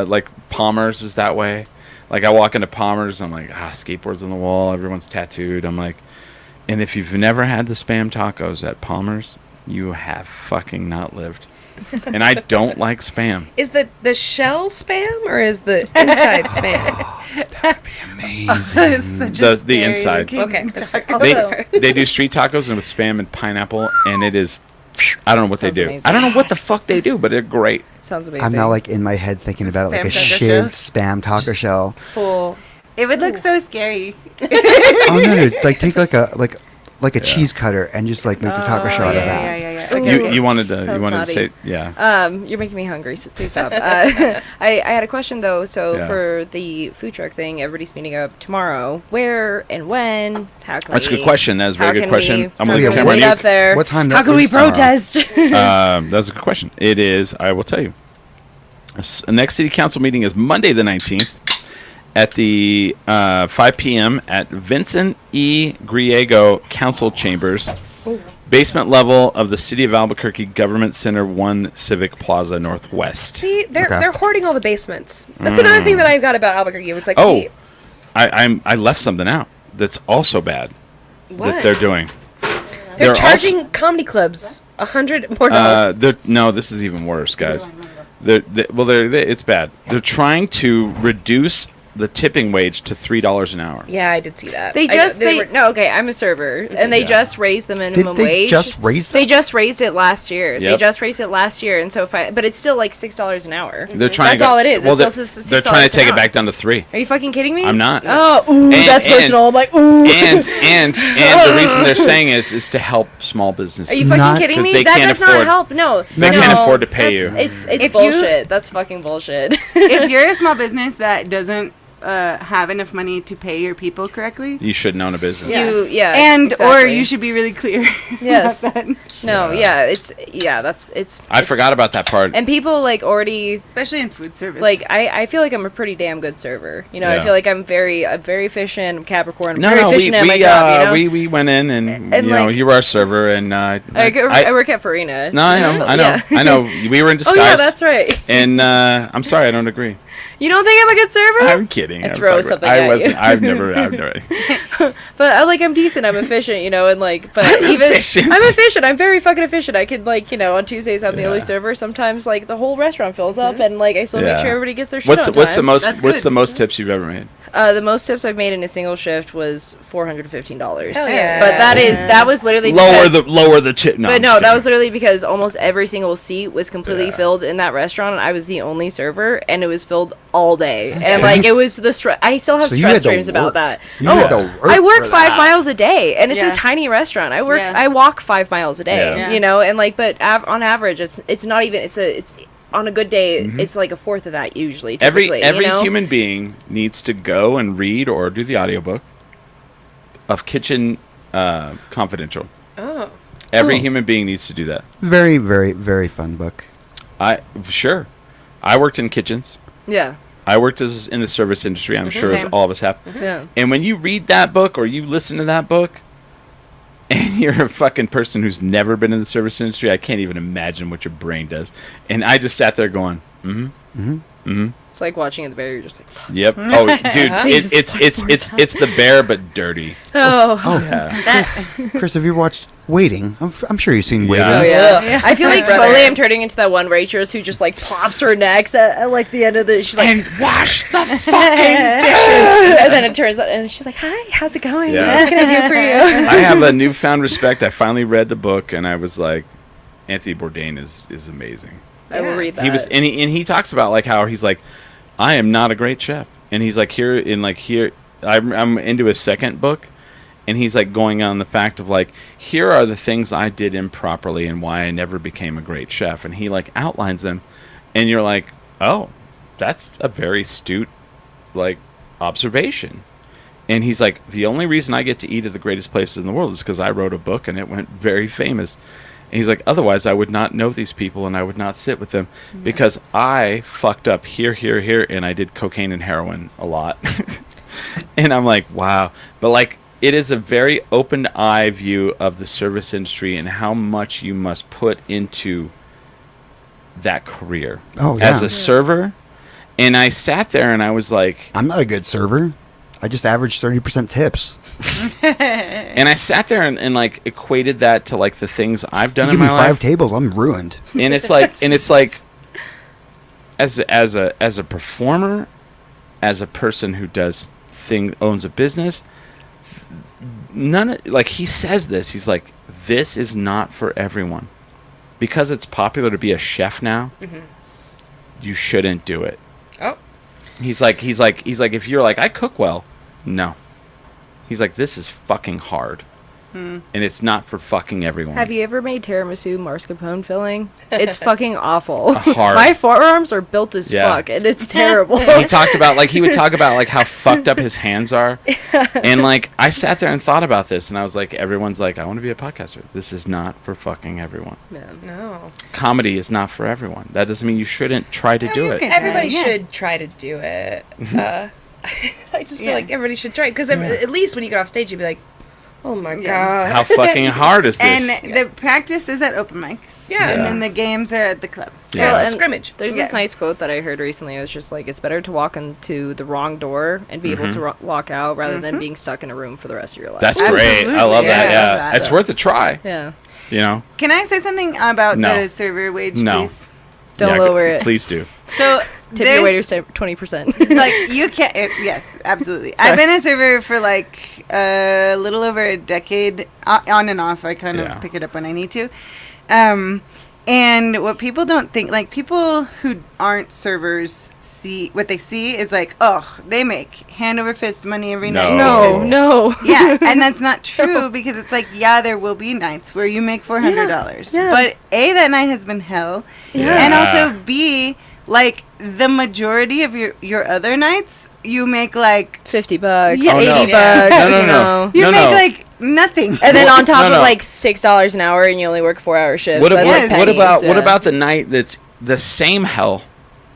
S2: like Palmer's is that way. Like I walk into Palmer's, I'm like, skateboards on the wall, everyone's tattooed. I'm like, and if you've never had the spam tacos at Palmer's, you have fucking not lived. And I don't like spam.
S5: Is the shell spam or is the inside spam?
S6: It's such a
S2: The inside.
S6: scary
S5: Okay,
S6: looking
S5: that's fair.
S6: taco.
S4: Also-
S2: They do street tacos and with spam and pineapple, and it is, I don't know what
S4: Sounds
S2: they do.
S4: amazing.
S2: I don't know what the fuck they do, but they're great.
S4: Sounds amazing.
S3: I'm now like in my head thinking about it like a
S6: Spam taco
S3: shaved
S6: shell?
S3: spam taco shell.
S5: Full.
S6: It would look so scary.
S3: Oh no, dude, like take like a cheese cutter and just like make a taco shell out of that.
S6: Yeah.
S4: Ooh.
S2: You wanted to
S4: Sounds
S2: to
S4: naughty.
S2: say, yeah.
S4: You're making me hungry, so please stop. I had a question though. So
S2: Yeah.
S4: for the food truck thing, everybody's meeting up tomorrow. Where and when? How can
S2: That's a
S4: we?
S2: good question. That's a very
S4: how
S2: good
S4: can
S2: question.
S4: we-
S2: I'm
S4: how
S2: gonna
S3: look
S4: can
S3: at
S4: we
S3: camera
S4: meet
S3: on you.
S4: up there?
S3: What time
S4: How
S3: that
S4: can we
S3: is tomorrow?
S4: protest?
S2: That's a good question. It is, I will tell you. The next city council meeting is Monday the 19th at the 5 p.m. at Vincent E. Griego Council Chambers, basement level of the City of Albuquerque Government Center 1 Civic Plaza Northwest.
S5: See, they're
S3: Okay.
S5: they're hoarding all the basements. That's another thing that I've got about Albuquerque. It's like,
S2: Oh,
S5: wait,
S2: I left something out that's also bad that
S5: what?
S2: they're doing.
S5: They're
S2: also-
S5: charging comedy clubs $100 more dollars.
S2: No, this is even worse, guys. It's bad. They're trying to reduce the tipping wage to $3 an hour.
S5: Yeah, I did see that.
S4: I'm a server, and they
S2: Yeah.
S4: just raised the minimum
S3: They
S4: wage.
S3: just raised
S4: They
S3: it?
S4: just raised it last year. They
S2: Yep.
S4: just raised it last year, and so but it's still like $6 an hour.
S2: They're trying.
S4: That's all it is.
S2: Well,
S4: It's still
S2: they're
S4: $6
S2: trying to take
S4: an
S2: it back
S4: hour.
S2: down to 3.
S4: Are you fucking kidding me?
S2: I'm not.
S4: Oh, ooh,
S2: And-
S4: that's
S2: and-
S4: personal. I'm like, ooh.
S2: And the reason they're saying is to help small businesses.
S4: Are you fucking
S3: Not-
S4: kidding
S2: 'Cause
S4: me?
S2: they
S4: That
S2: can't
S4: does not
S2: afford-
S4: help. No,
S2: they
S4: no,
S2: can't afford to pay
S4: that's-
S2: you.
S4: It's
S6: If you-
S4: bullshit. That's fucking bullshit.
S6: If you're a small business that doesn't have enough money to pay your people correctly,
S2: You shouldn't own a business.
S4: or
S6: or you should be really clear.
S4: Yes.
S6: about that.
S4: No,
S2: Yeah.
S4: it's.
S2: I forgot about that part.
S4: And people like already
S6: Especially in food service.
S4: like I feel like I'm a pretty damn good server. You know, I
S2: Yeah.
S4: feel like I'm very efficient. I'm Capricorn. I'm
S2: No,
S4: very
S2: we
S4: efficient at my job. You know,
S2: we went in and
S4: And,
S2: you know
S4: like-
S2: you were our server and
S4: I work at Farina.
S2: no, I know,
S4: Yeah.
S2: I know. We were in
S4: Oh
S2: disguise.
S4: yeah, that's right.
S2: And I'm sorry, I don't agree.
S4: You don't think I'm a good server?
S2: I'm kidding.
S4: I
S2: I'm
S4: throw
S2: fucking-
S4: something
S2: I
S4: at
S2: wasn't.
S4: you.
S2: I've never.
S4: But I'm decent. I'm efficient, you know, and like, but
S2: I'm
S4: even
S2: efficient.
S4: I'm efficient. I'm very fucking efficient. I could like, you know, on Tuesdays I'm the only
S2: Yeah.
S4: server. Sometimes like the whole restaurant fills up, and like I still make
S2: Yeah.
S4: sure everybody gets their shit
S2: What's
S4: on
S2: what's the
S4: time.
S2: most
S6: That's
S2: what's
S6: good.
S2: the most tips you've ever made?
S4: The most tips I've made in a single shift was $415.
S5: Hell yeah.
S4: But that was literally
S2: Lower the tip. No,
S4: But
S2: I'm
S4: no,
S2: just
S4: that
S2: kidding.
S4: was literally because almost every single seat was completely
S2: Yeah.
S4: filled in that restaurant, and I was the only server, and it was filled all day. And like it was the stress. I still have
S3: So you had
S4: stress
S3: to
S4: dreams about
S3: work.
S4: that.
S3: You had to work
S4: I work
S3: for
S4: 5
S3: that.
S4: miles a day, and it's
S6: Yeah.
S4: a tiny restaurant.
S6: Yeah.
S4: I walk 5 miles a day.
S2: Yeah.
S4: You know, and like, but on average, it's not even. It's on a good day, it's like a fourth of that usually. Typically,
S2: Every
S4: you know?
S2: human being needs to go and read or do the audiobook of Kitchen Confidential.
S5: Oh.
S2: Every
S3: Oh.
S2: human being needs to do that.
S3: Very, very, very fun book.
S2: Sure. I worked in kitchens.
S4: Yeah,
S2: I worked in the service industry. I'm sure as
S6: Same.
S2: all of us have.
S4: yeah.
S2: And when you read that book or you listen to that book, and you're a fucking person who's never been in the service industry, I can't even imagine what your brain does. And I just sat there going,
S4: It's like watching at the bear. You're just like, fuck.
S2: "Yep, oh, dude,
S4: Jesus,
S2: it's the bear but dirty."
S4: Oh.
S3: Oh,
S2: Yeah.
S3: Chris, have you watched Waiting? I'm sure you've seen Waiting.
S4: Oh yeah.
S5: Ugh.
S4: I feel like
S5: Brother.
S4: slowly I'm turning into that one waitress who just like pops her necks at like the end of the. She's like,
S2: And wash the fucking dishes.
S4: and then it turns out, and she's like, "Hi, how's it going?
S2: Yeah.
S4: What can I do for you?"
S2: I have a newfound respect. I finally read the book, and I was like, Anthony Bourdain is amazing.
S4: I will read that.
S2: He was, and he talks about like how he's like, I am not a great chef, and he's like here. I'm into his second book, and he's like going on the fact of like, here are the things I did improperly and why I never became a great chef, and he like outlines them, and you're like, oh, that's a very astute like observation. And he's like, the only reason I get to eat at the greatest places in the world is because I wrote a book and it went very famous. And he's like, otherwise I would not know these people and I would not sit with them because I fucked up here, and I did cocaine and heroin a lot. And I'm like, wow. But like, it is a very open eye view of the service industry and how much you must put into that career as a server. And I sat there and I was like,
S3: I'm not a good server. I just average 30% tips.
S2: and I sat there and like equated that to like the things I've done
S3: You
S2: in
S3: give me
S2: my
S3: 5
S2: life.
S3: tables, I'm ruined.
S2: And it's like as a performer, as a person who owns a business, like he says this, he's like, this is not for everyone. Because it's popular to be a chef now, you shouldn't do it.
S5: Oh.
S2: He's like, if you're like, I cook well, no. He's like, this is fucking hard. And it's not for fucking everyone.
S4: Have you ever made tiramisu mascarpone filling? It's fucking awful.
S2: Hard.
S4: My forearms are built as
S2: Yeah.
S4: fuck, and it's terrible.
S2: He talked about he would talk about like how fucked up his hands are. And like I sat there and thought about this and I was like, everyone's like, I want to be a podcaster. This is not for fucking everyone.
S5: No.
S2: Comedy is not for everyone. That doesn't mean you shouldn't try to do it.
S5: Everybody
S6: Yeah.
S5: should try to do it. I just feel like everybody should try, because at least when you get off stage, you'd be like, oh my god.
S2: How fucking hard is this?
S6: And the practice is at open mics.
S5: Yeah.
S6: And then the games are at the club.
S2: Yeah.
S5: It's a
S4: and
S5: scrimmage.
S4: There's this nice quote that I heard recently. It was just like, it's better to walk into the wrong door and be able to walk out rather than being stuck in a room for the rest of your life.
S2: That's great. I love that.
S6: Yes.
S2: Yeah. It's worth a try.
S4: Yeah.
S2: You know?
S6: Can I say something about
S2: No.
S6: the server wage,
S2: No.
S6: please?
S4: Don't
S2: Yeah,
S4: lower it.
S2: Please do.
S6: So
S4: Tip your waiters 20%.
S6: like you can't. Yes, absolutely. I've been a server for like a little over a decade, on and off. I kind of pick it up when I need to. And what people don't think, like people who aren't servers see, what they see is like, oh, they make hand over fist money every night.
S2: No.
S4: No.
S6: Yeah, and that's not true because it's like, yeah, there will be nights where you make $400,
S4: Yeah.
S6: but A, that night has been hell, and also B, like the majority of your other nights, you make like
S4: $50,
S6: Yeah.
S2: Oh, no.
S4: $80,
S2: No.
S4: you know.
S6: you
S2: No,
S6: make
S2: no.
S6: like nothing.
S4: And then on top
S2: No.
S4: of like $6 an hour, and you only work 4-hour shifts.
S2: What,
S4: that's
S2: what,
S4: like
S2: what about
S4: pennies,
S2: what
S4: yeah.
S2: about the night that's the same hell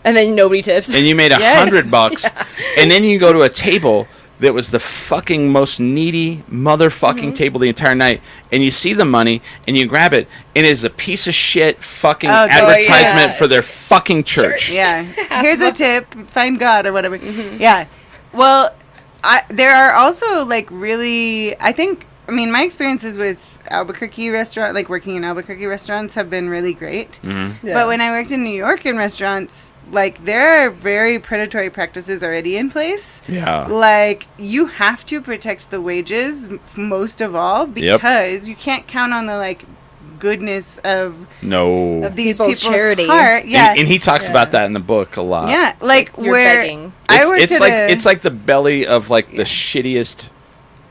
S4: And then nobody tips.
S2: and you made
S6: Yes.
S2: $100 and then you go to a table that was the fucking most needy motherfucking table the entire night, and you see the money and you grab it and it is a piece of shit fucking advertisement for their fucking church.
S6: Yeah. Here's a tip. Find God or whatever. Yeah. Well, there are also like really, I mean, my experiences with Albuquerque restaurant, like working in Albuquerque restaurants, have been really great. But when I worked in New York in restaurants, like there are very predatory practices already in place.
S2: Yeah.
S6: Like you have to protect the wages most of all because you can't count on the like goodness of
S2: No.
S6: these
S4: People's
S6: people's
S4: charity.
S6: heart. Yeah.
S2: And he talks about that in the book a lot.
S6: Yeah, like
S4: You're
S6: where
S4: begging.
S6: I worked
S2: It's
S6: at
S2: like
S6: a,
S2: it's like the belly of like the shittiest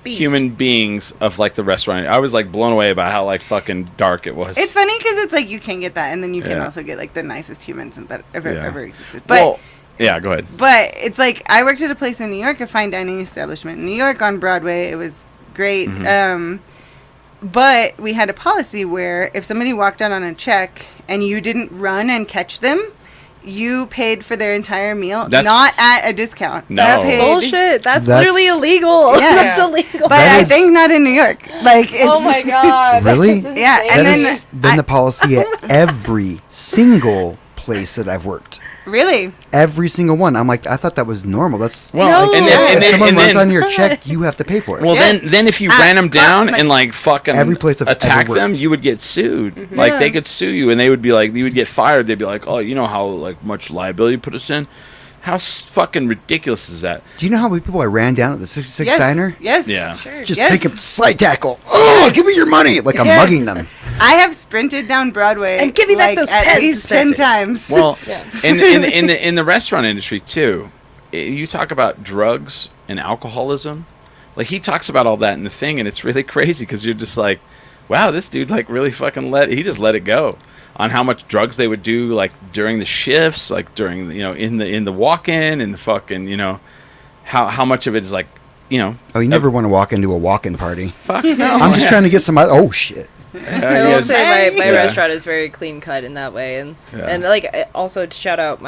S5: Beast.
S2: human beings of like the restaurant. I was like blown away by how like fucking dark it was.
S6: It's funny because it's like you can get that, and then you can
S2: Yeah.
S6: also get like the nicest humans that ever
S2: Yeah.
S6: ever existed. But
S2: well, yeah, go ahead.
S6: but it's like I worked at a place in New York, a fine dining establishment in New York on Broadway. It was great. But we had a policy where if somebody walked out on a check and you didn't run and catch them, you paid for their entire meal,
S2: That's-
S6: not at a discount.
S2: No.
S4: That's
S6: Paid-
S4: bullshit. That's
S3: That's-
S4: literally illegal.
S6: Yeah.
S4: That's illegal.
S6: But
S3: That
S6: I
S3: is-
S6: think not in New York. Like, it's,
S4: Oh my god.
S3: Really?
S4: That's
S6: Yeah,
S4: insane.
S6: and
S3: That
S6: then
S3: has been the policy at every single place that I've worked.
S6: really,
S3: Every single one. I'm like, I thought that was normal. That's
S2: Well,
S4: No.
S2: and
S3: if
S2: then,
S3: someone
S2: and
S3: runs
S2: then
S3: on your check, you have to pay for it.
S2: well,
S6: Yes.
S2: then if you ran them down
S6: like,
S2: and like fucking
S3: every place I've
S2: attack
S3: ever
S2: them,
S3: worked.
S2: you would get sued. Like they could sue you, and they would be like, you would get fired. They'd be like, oh, you know how like much liability you put us in? How fucking ridiculous is that?
S3: Do you know how many people I ran down at the 66
S6: yes,
S3: diner?
S6: yes,
S2: Yeah.
S3: Just
S6: Yes.
S3: take a slight tackle. Oh, give me your money. Like I'm
S6: Yes.
S3: mugging them.
S6: I have sprinted down Broadway
S5: And give me back
S6: like,
S5: those
S6: at
S5: Pez
S6: least 10
S5: dispensers.
S6: times.
S2: Well, in the restaurant industry too, you talk about drugs and alcoholism. Like he talks about all that in the thing, and it's really crazy because you're just like, wow, this dude like really fucking just let it go on how much drugs they would do like during the shifts, like during in the walk-in and the fucking how much of it is like
S3: Oh, you never want to walk into a walk-in party.
S2: fuck no.
S3: I'm just trying to get some. Oh shit.
S4: I will say my
S2: Yeah.
S4: restaurant is very clean cut in that way, and like also to shout out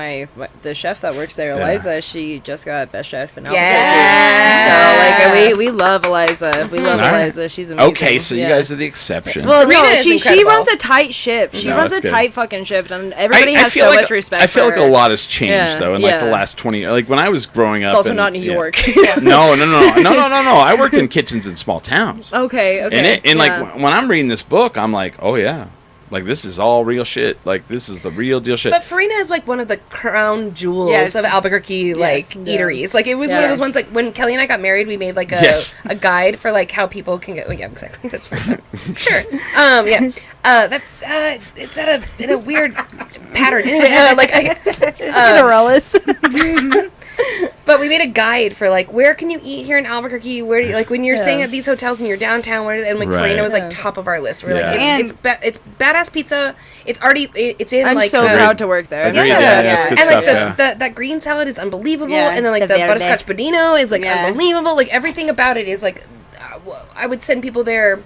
S4: the chef that works there,
S2: Yeah.
S4: Eliza. She just got best chef in
S5: Yeah.
S4: Albuquerque. So like we love Eliza. We love
S2: All right.
S4: Eliza. She's amazing.
S2: Okay, so you
S4: Yeah.
S2: guys are the exception.
S4: Well,
S5: Farina
S4: no,
S5: is
S4: she
S5: incredible.
S4: runs a tight ship. She
S2: No,
S4: runs a
S2: that's good.
S4: tight fucking shift, and everybody has
S2: feel
S4: so
S2: like,
S4: much respect.
S2: I feel
S4: for
S2: like
S4: her.
S2: a lot has changed
S4: Yeah,
S2: though in like the
S4: yeah.
S2: last 20. Like when I was growing up.
S4: It's also
S2: and-
S4: not New
S2: yeah.
S4: York.
S2: No. I worked in kitchens in small towns.
S4: Okay.
S2: And
S4: yeah.
S2: like when I'm reading this book, I'm like, oh yeah, like this is all real shit. Like this is the real deal shit.
S5: But Farina is like one of the crown jewels
S6: Yes.
S5: of Albuquerque, like eateries. Like it was one of those
S4: Yes.
S5: ones. Like when Kelly and I got married, we made like a
S2: Yes.
S5: a guide for like how people can get. Oh, yeah, exactly. That's fine. Sure. Yeah. It's in a weird pattern. Anyway, but we made a guide for like where can you eat here in Albuquerque? Where do you, like when you're staying at these hotels and you're downtown, and like
S2: Right.
S5: Farina was like top of our list. We're
S2: Yeah.
S5: like it's badass pizza. It's already it's in
S4: I'm
S5: like
S4: so proud to work there.
S2: Agreed,
S5: Yeah,
S2: yeah, that's good
S5: and like
S2: stuff,
S5: that green salad is unbelievable,
S6: Yeah.
S5: and then like
S4: The
S5: the
S4: verde.
S5: butterscotch budino is like
S6: Yeah.
S5: unbelievable. Like everything about it is like, I would send people there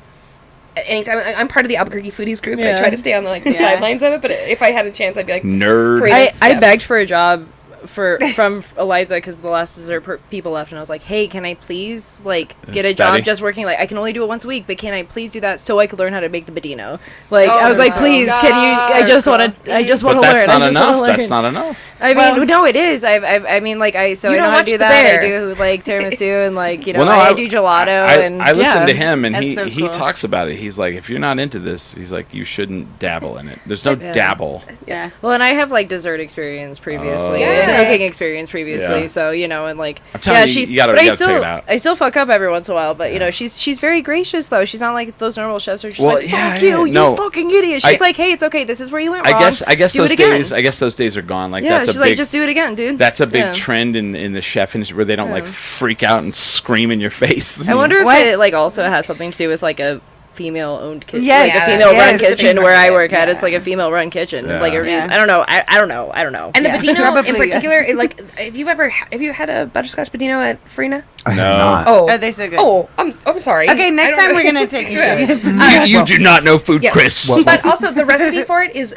S5: anytime. I'm part of the Albuquerque Foodies group, and I
S4: Yeah.
S5: try to stay on the the sidelines of it. But if I had a chance, I'd be like
S2: Nerd.
S5: Farina.
S4: I
S5: Yeah.
S4: begged for a job from Eliza because the last dessert people left, and I was like, hey, can I please like get a
S2: Study.
S4: job just working, like I can only do it once a week, but can I please do that so I could learn how to make the budino? Like
S5: Oh
S4: I was like,
S5: my
S4: please, can you? I just want to. I just want
S2: But
S4: to learn.
S2: that's
S4: I
S2: not
S4: just wanna
S2: enough.
S4: learn.
S2: That's not enough.
S4: I mean, no, it is. I mean, like I
S5: You
S4: know
S5: don't
S4: how to
S5: watch
S4: do
S5: The
S4: that.
S5: Bear.
S4: I do like tiramisu and like
S2: Well, no,
S4: I do gelato and
S2: I listened to
S4: yeah.
S2: him and
S6: That's
S2: he
S6: so
S2: he
S6: cool.
S2: talks about it. He's like, if you're not into this, he's like, you shouldn't dabble in it. There's no
S4: Yeah.
S2: dabble.
S6: Yeah.
S4: Well, and I have like dessert experience previously,
S2: Oh.
S4: and
S5: Yeah.
S4: cooking experience previously.
S2: Yeah.
S4: So and like
S2: I'm telling you,
S4: she's.
S2: you gotta-
S4: but
S2: you
S4: I
S2: gotta check it out.
S4: still fuck up every once in a while. But she's very gracious though. She's not like those normal chefs who are just
S2: Well,
S4: like,
S2: yeah,
S4: fuck
S2: yeah,
S4: you,
S2: no.
S4: you fucking idiot. She's
S2: I-
S4: like, hey, it's okay. This is where you went wrong.
S2: I guess
S4: do
S2: those
S4: it again.
S2: days. I guess those days are gone. Like
S4: Yeah,
S2: that's
S4: she's
S2: a
S4: like,
S2: big.
S4: just do it again, dude.
S2: That's a big
S4: Yeah.
S2: trend in the chef industry where they don't like freak out and scream in your face.
S4: I wonder if
S6: What?
S4: it like also has something to do with like a female-owned kitchen,
S6: Yes,
S4: like a
S5: yeah,
S4: female-run
S6: yes.
S4: kitchen where I work at.
S6: Yeah.
S4: It's like a female-run kitchen.
S2: Yeah.
S4: Like
S6: Yeah.
S4: I don't know. I don't know.
S5: And the
S6: Yeah.
S5: budino
S6: Probably,
S5: in particular,
S6: yes.
S5: it, like have you had a butterscotch budino at Farina?
S3: I
S2: No.
S3: have not.
S6: Oh, they're so good.
S5: Oh, I'm sorry.
S6: Okay, next
S5: I don't
S6: time
S5: know.
S6: we're gonna take you.
S5: Yeah.
S2: you do not know food,
S5: Yeah.
S2: Chris.
S5: But also the recipe for it is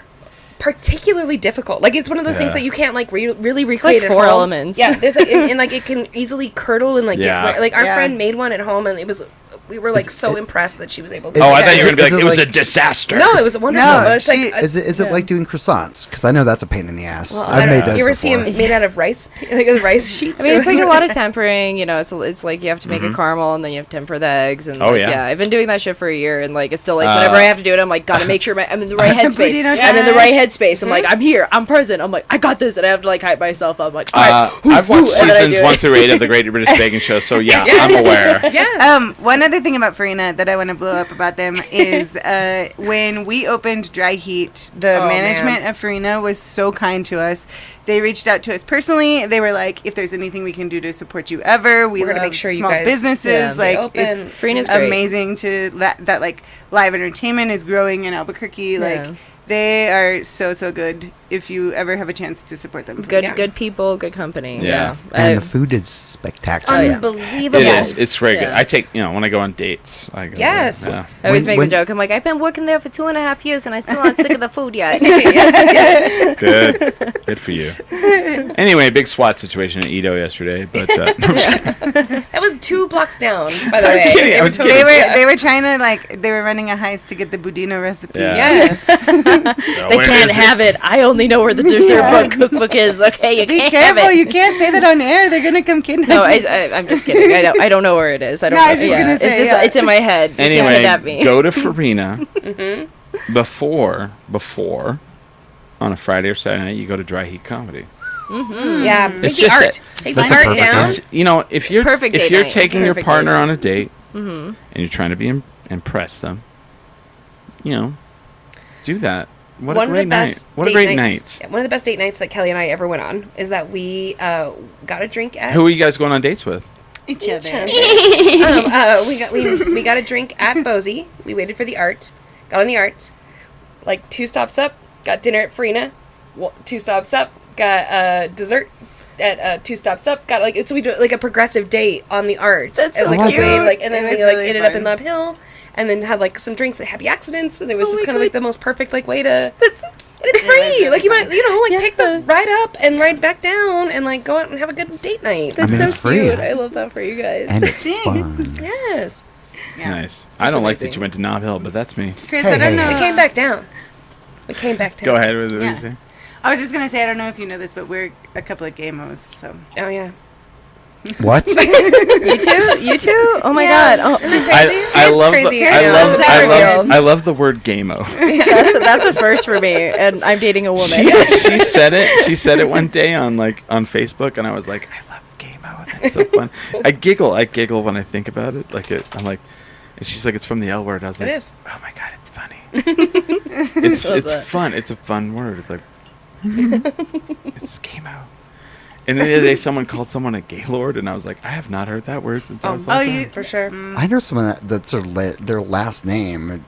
S5: particularly difficult. Like it's one of those things
S2: Yeah.
S5: that you can't like really recreate
S4: like
S5: at
S4: 4
S5: home.
S4: elements.
S5: Yeah, there's like and like it can easily curdle and like
S2: Yeah.
S5: get like our
S6: Yeah.
S5: friend made one at home and it was we were like so impressed that she was able to.
S2: Oh, I
S5: Yeah.
S2: thought you were gonna be
S3: Is
S2: like,
S3: it
S2: it was a
S3: like-
S2: disaster.
S5: No, it was wonderful.
S6: No,
S5: but it's
S6: she-
S5: like
S3: Is it like doing croissants? Because I know that's a pain in the ass.
S5: well, I
S3: I've
S5: don't
S3: made
S5: know.
S3: those
S5: You ever
S3: before.
S5: see them made out of rice, like the rice sheets?
S4: I mean, it's
S5: or-
S4: like a lot of tempering. It's like you have to make a caramel and then you have to temper the eggs. And
S2: Oh,
S4: like,
S2: yeah.
S4: I've been doing that shit for a year, and like it's still like whenever I have to do it, I'm like, gotta make sure I'm in the right headspace.
S6: Budino
S4: I'm in the
S6: time.
S4: right headspace. I'm like, I'm here. I'm present. I'm like, I got this, and I have to like hype myself up. I'm like, all right,
S2: I've watched
S4: and then I
S2: seasons
S4: do
S2: 1
S4: it.
S2: through 8 of the Great British Baking Show, so yeah,
S5: Yes.
S2: I'm aware.
S5: Yes.
S6: One other thing about Farina that I want to blow up about them is when we opened Dry Heat, the
S5: Oh,
S6: management
S5: man.
S6: of Farina was so kind to us. They reached out to us personally. They were like, if there's anything we can do to support you ever, we
S5: We're gonna
S6: love
S5: make sure you
S6: small
S5: guys,
S6: businesses.
S4: yeah,
S5: stay
S6: like
S5: open.
S6: it's
S4: Farina's great.
S6: amazing to that like live entertainment is growing in Albuquerque. Like
S4: Yeah.
S6: they are so good. If you ever have a chance to support them, please.
S4: Good,
S5: Yeah.
S4: good people, good company.
S2: Yeah.
S3: And
S4: I-
S3: the food is spectacular.
S4: yeah.
S5: Unbelievable.
S2: It is. It's very good.
S4: Yeah.
S2: I take, when I go on dates, I go.
S5: Yes.
S2: Yeah.
S4: I always
S3: When-
S4: make the joke. I'm like, I've been working there for 2.5 years, and I still aren't sick of the food yet.
S2: Good. Good for you. Anyway, big SWAT situation in Edo yesterday, but no, I'm just kidding.
S5: That was 2 blocks down, by the way.
S2: kidding, I was
S5: totally-
S6: They were
S5: yeah.
S6: they were trying to they were running a heist to get the budino recipe.
S2: Yeah.
S5: Yes.
S2: So
S4: They
S2: where
S4: can't
S2: is
S4: have it. I only know where the dessert book cookbook is. Okay, you
S6: Be
S4: can't have
S6: careful!
S4: it.
S6: You can't say that on air. They're gonna come kidnap
S4: No,
S6: you.
S4: I'm just kidding. I don't know where it is. I don't
S6: No,
S4: know.
S6: I was just gonna say,
S4: it's just
S6: yeah.
S4: it's in my head. You can't
S2: Anyway,
S4: kidnap me.
S2: go to Farina before on a Friday or Saturday night. You go to Dry Heat Comedy.
S5: Yeah. Take
S2: It's
S5: the
S2: just
S5: art. Take the
S3: That's a
S5: art
S3: perfect
S5: down.
S3: night.
S2: It's, if you're
S4: Perfect
S2: if
S4: date
S2: you're
S4: night.
S2: taking your
S4: Perfect
S2: partner
S4: date.
S2: on a date and you're trying to be impress them, do that. What
S5: One
S2: a
S5: of
S2: great
S5: the best
S2: night! What a
S5: date
S2: great
S5: nights.
S2: night!
S5: One of the best date nights that Kelly and I ever went on is that we got a drink at
S2: Who are you guys going on dates with?
S6: Each other.
S5: we got a drink at Bozy. We waited for the art. Got on the art. Like 2 stops up, got dinner at Farina. 2 stops up, got dessert. at Two Stops Up got like so we do like a progressive date on the art
S4: That's
S5: as
S4: so
S5: like a
S4: cute.
S5: way to, like, and then
S6: It
S5: we
S6: was
S5: like
S6: really
S5: ended up
S6: fun.
S5: in Love Hill, and then had like some drinks at Happy Accidents, and it was
S4: Oh
S5: just
S4: my
S5: kind of like
S4: God.
S5: the most perfect like way to.
S4: That's so
S5: And it's free. Like you might, like take
S4: Yeah.
S5: the ride up and ride back down, and like go out and have a good date night.
S3: I mean,
S4: so
S3: it's free.
S4: cute. I love that for you guys.
S3: And it's
S6: Thanks.
S3: fun.
S5: Yes,
S6: Yeah.
S2: Nice. I don't like that
S4: amazing.
S2: you went to Knob Hill, but that's me.
S6: Chris,
S3: Hey,
S6: I don't
S3: hey,
S6: know.
S5: we came back down. We came back down.
S2: Go ahead with what
S6: Yeah.
S2: you say.
S6: I was just gonna say I don't know if you know this, but we're a couple of gamos, so
S5: Oh yeah.
S3: What?
S4: You too? You too? Oh my
S5: Yeah.
S4: god. Oh,
S2: I
S5: It's
S2: love
S5: crazy.
S2: the,
S5: I know. It's
S2: I
S5: revealed.
S2: love I love the word gameo.
S4: that's a first for me, and I'm dating a woman.
S2: She said it. She said it one day on Facebook, and I was like, I love gameo. That's so fun. I giggle when I think about it. I'm like, and she's like, it's from the L word. I was like,
S5: It is.
S2: oh my god, it's funny. it's
S4: that.
S2: fun. It's a fun word. It's like it's gameo. And then the other day, someone called someone a gaylord, and I was like, I have not heard that word since I was
S6: oh,
S2: like,
S6: you
S5: For sure.
S3: I know someone that's their last name, and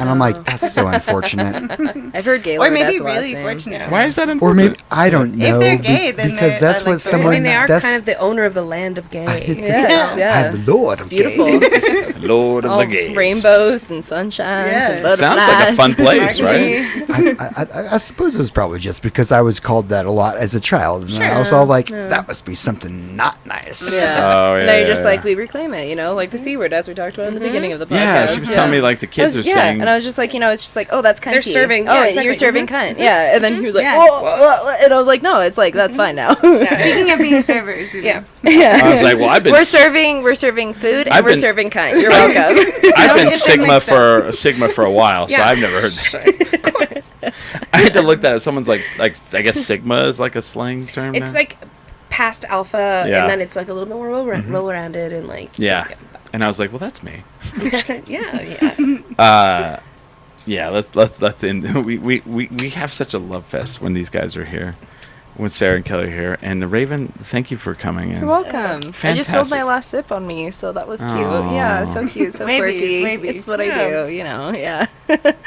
S3: I'm like, that's so unfortunate.
S4: I've heard Gaylord.
S6: or maybe
S4: that's the last
S6: really
S4: name.
S6: fortunate.
S2: why is that
S3: Or
S2: important?
S3: maybe I don't know.
S6: they're gay, then
S3: because
S6: they're-
S3: that's
S6: I like
S3: what
S6: the-
S3: someone.
S5: I mean, they are
S3: that's,
S5: kind of the owner of the land of gay.
S4: Yes, yeah.
S3: I'm Lord
S4: It's
S3: of
S4: beautiful.
S3: gay.
S2: Lord of
S4: All
S2: the gays.
S4: rainbows and sunshines
S6: Yeah.
S4: and butterflies.
S2: Sounds like a fun place, right?
S3: I suppose it was probably just because I was called that a lot as a child, and I was all like, that must be something not nice.
S4: Yeah.
S2: Oh, yeah,
S4: Now you're
S2: yeah,
S4: just
S2: yeah.
S4: like, we reclaim it, like the C word, as we talked about in the beginning of the podcast.
S2: Yeah, she was telling me like the kids are saying.
S4: and I was just like, it's just like, oh, that's cunt.
S5: They're serving-
S4: Oh,
S5: yeah, exactly.
S4: you're serving cunt. Yeah, and then he was like,
S6: Yeah.
S4: oh, and I was like, no, it's like that's fine now.
S6: Speaking of being servers,
S5: Yeah.
S2: I was like, well, I've been
S4: we're serving food, and
S2: I've
S4: we're
S2: been-
S4: serving cunt. You're welcome.
S2: I've been
S6: get them
S2: Sigma
S6: mixed
S2: for a while, so
S5: Yeah.
S2: I've never heard that. I had to look that up. Someone's like I guess Sigma is like a slang term.
S5: It's
S2: now?
S5: like past alpha,
S2: Yeah.
S5: and then it's like a little bit more well-rounded and like.
S2: yeah. And I was like, well, that's me.
S5: Yeah.
S2: Yeah, let's end. We have such a love fest when these guys are here, when Sarah and Kelly are here, and Raven. Thank you for coming in.
S4: You're welcome. I just spilled my
S2: Fantastic.
S4: last sip on me, so that was cute.
S2: Aw.
S4: Yeah, so cute, so
S6: Maybe,
S4: quirky.
S6: maybe.
S4: It's what
S5: Yeah.
S4: I do, yeah. But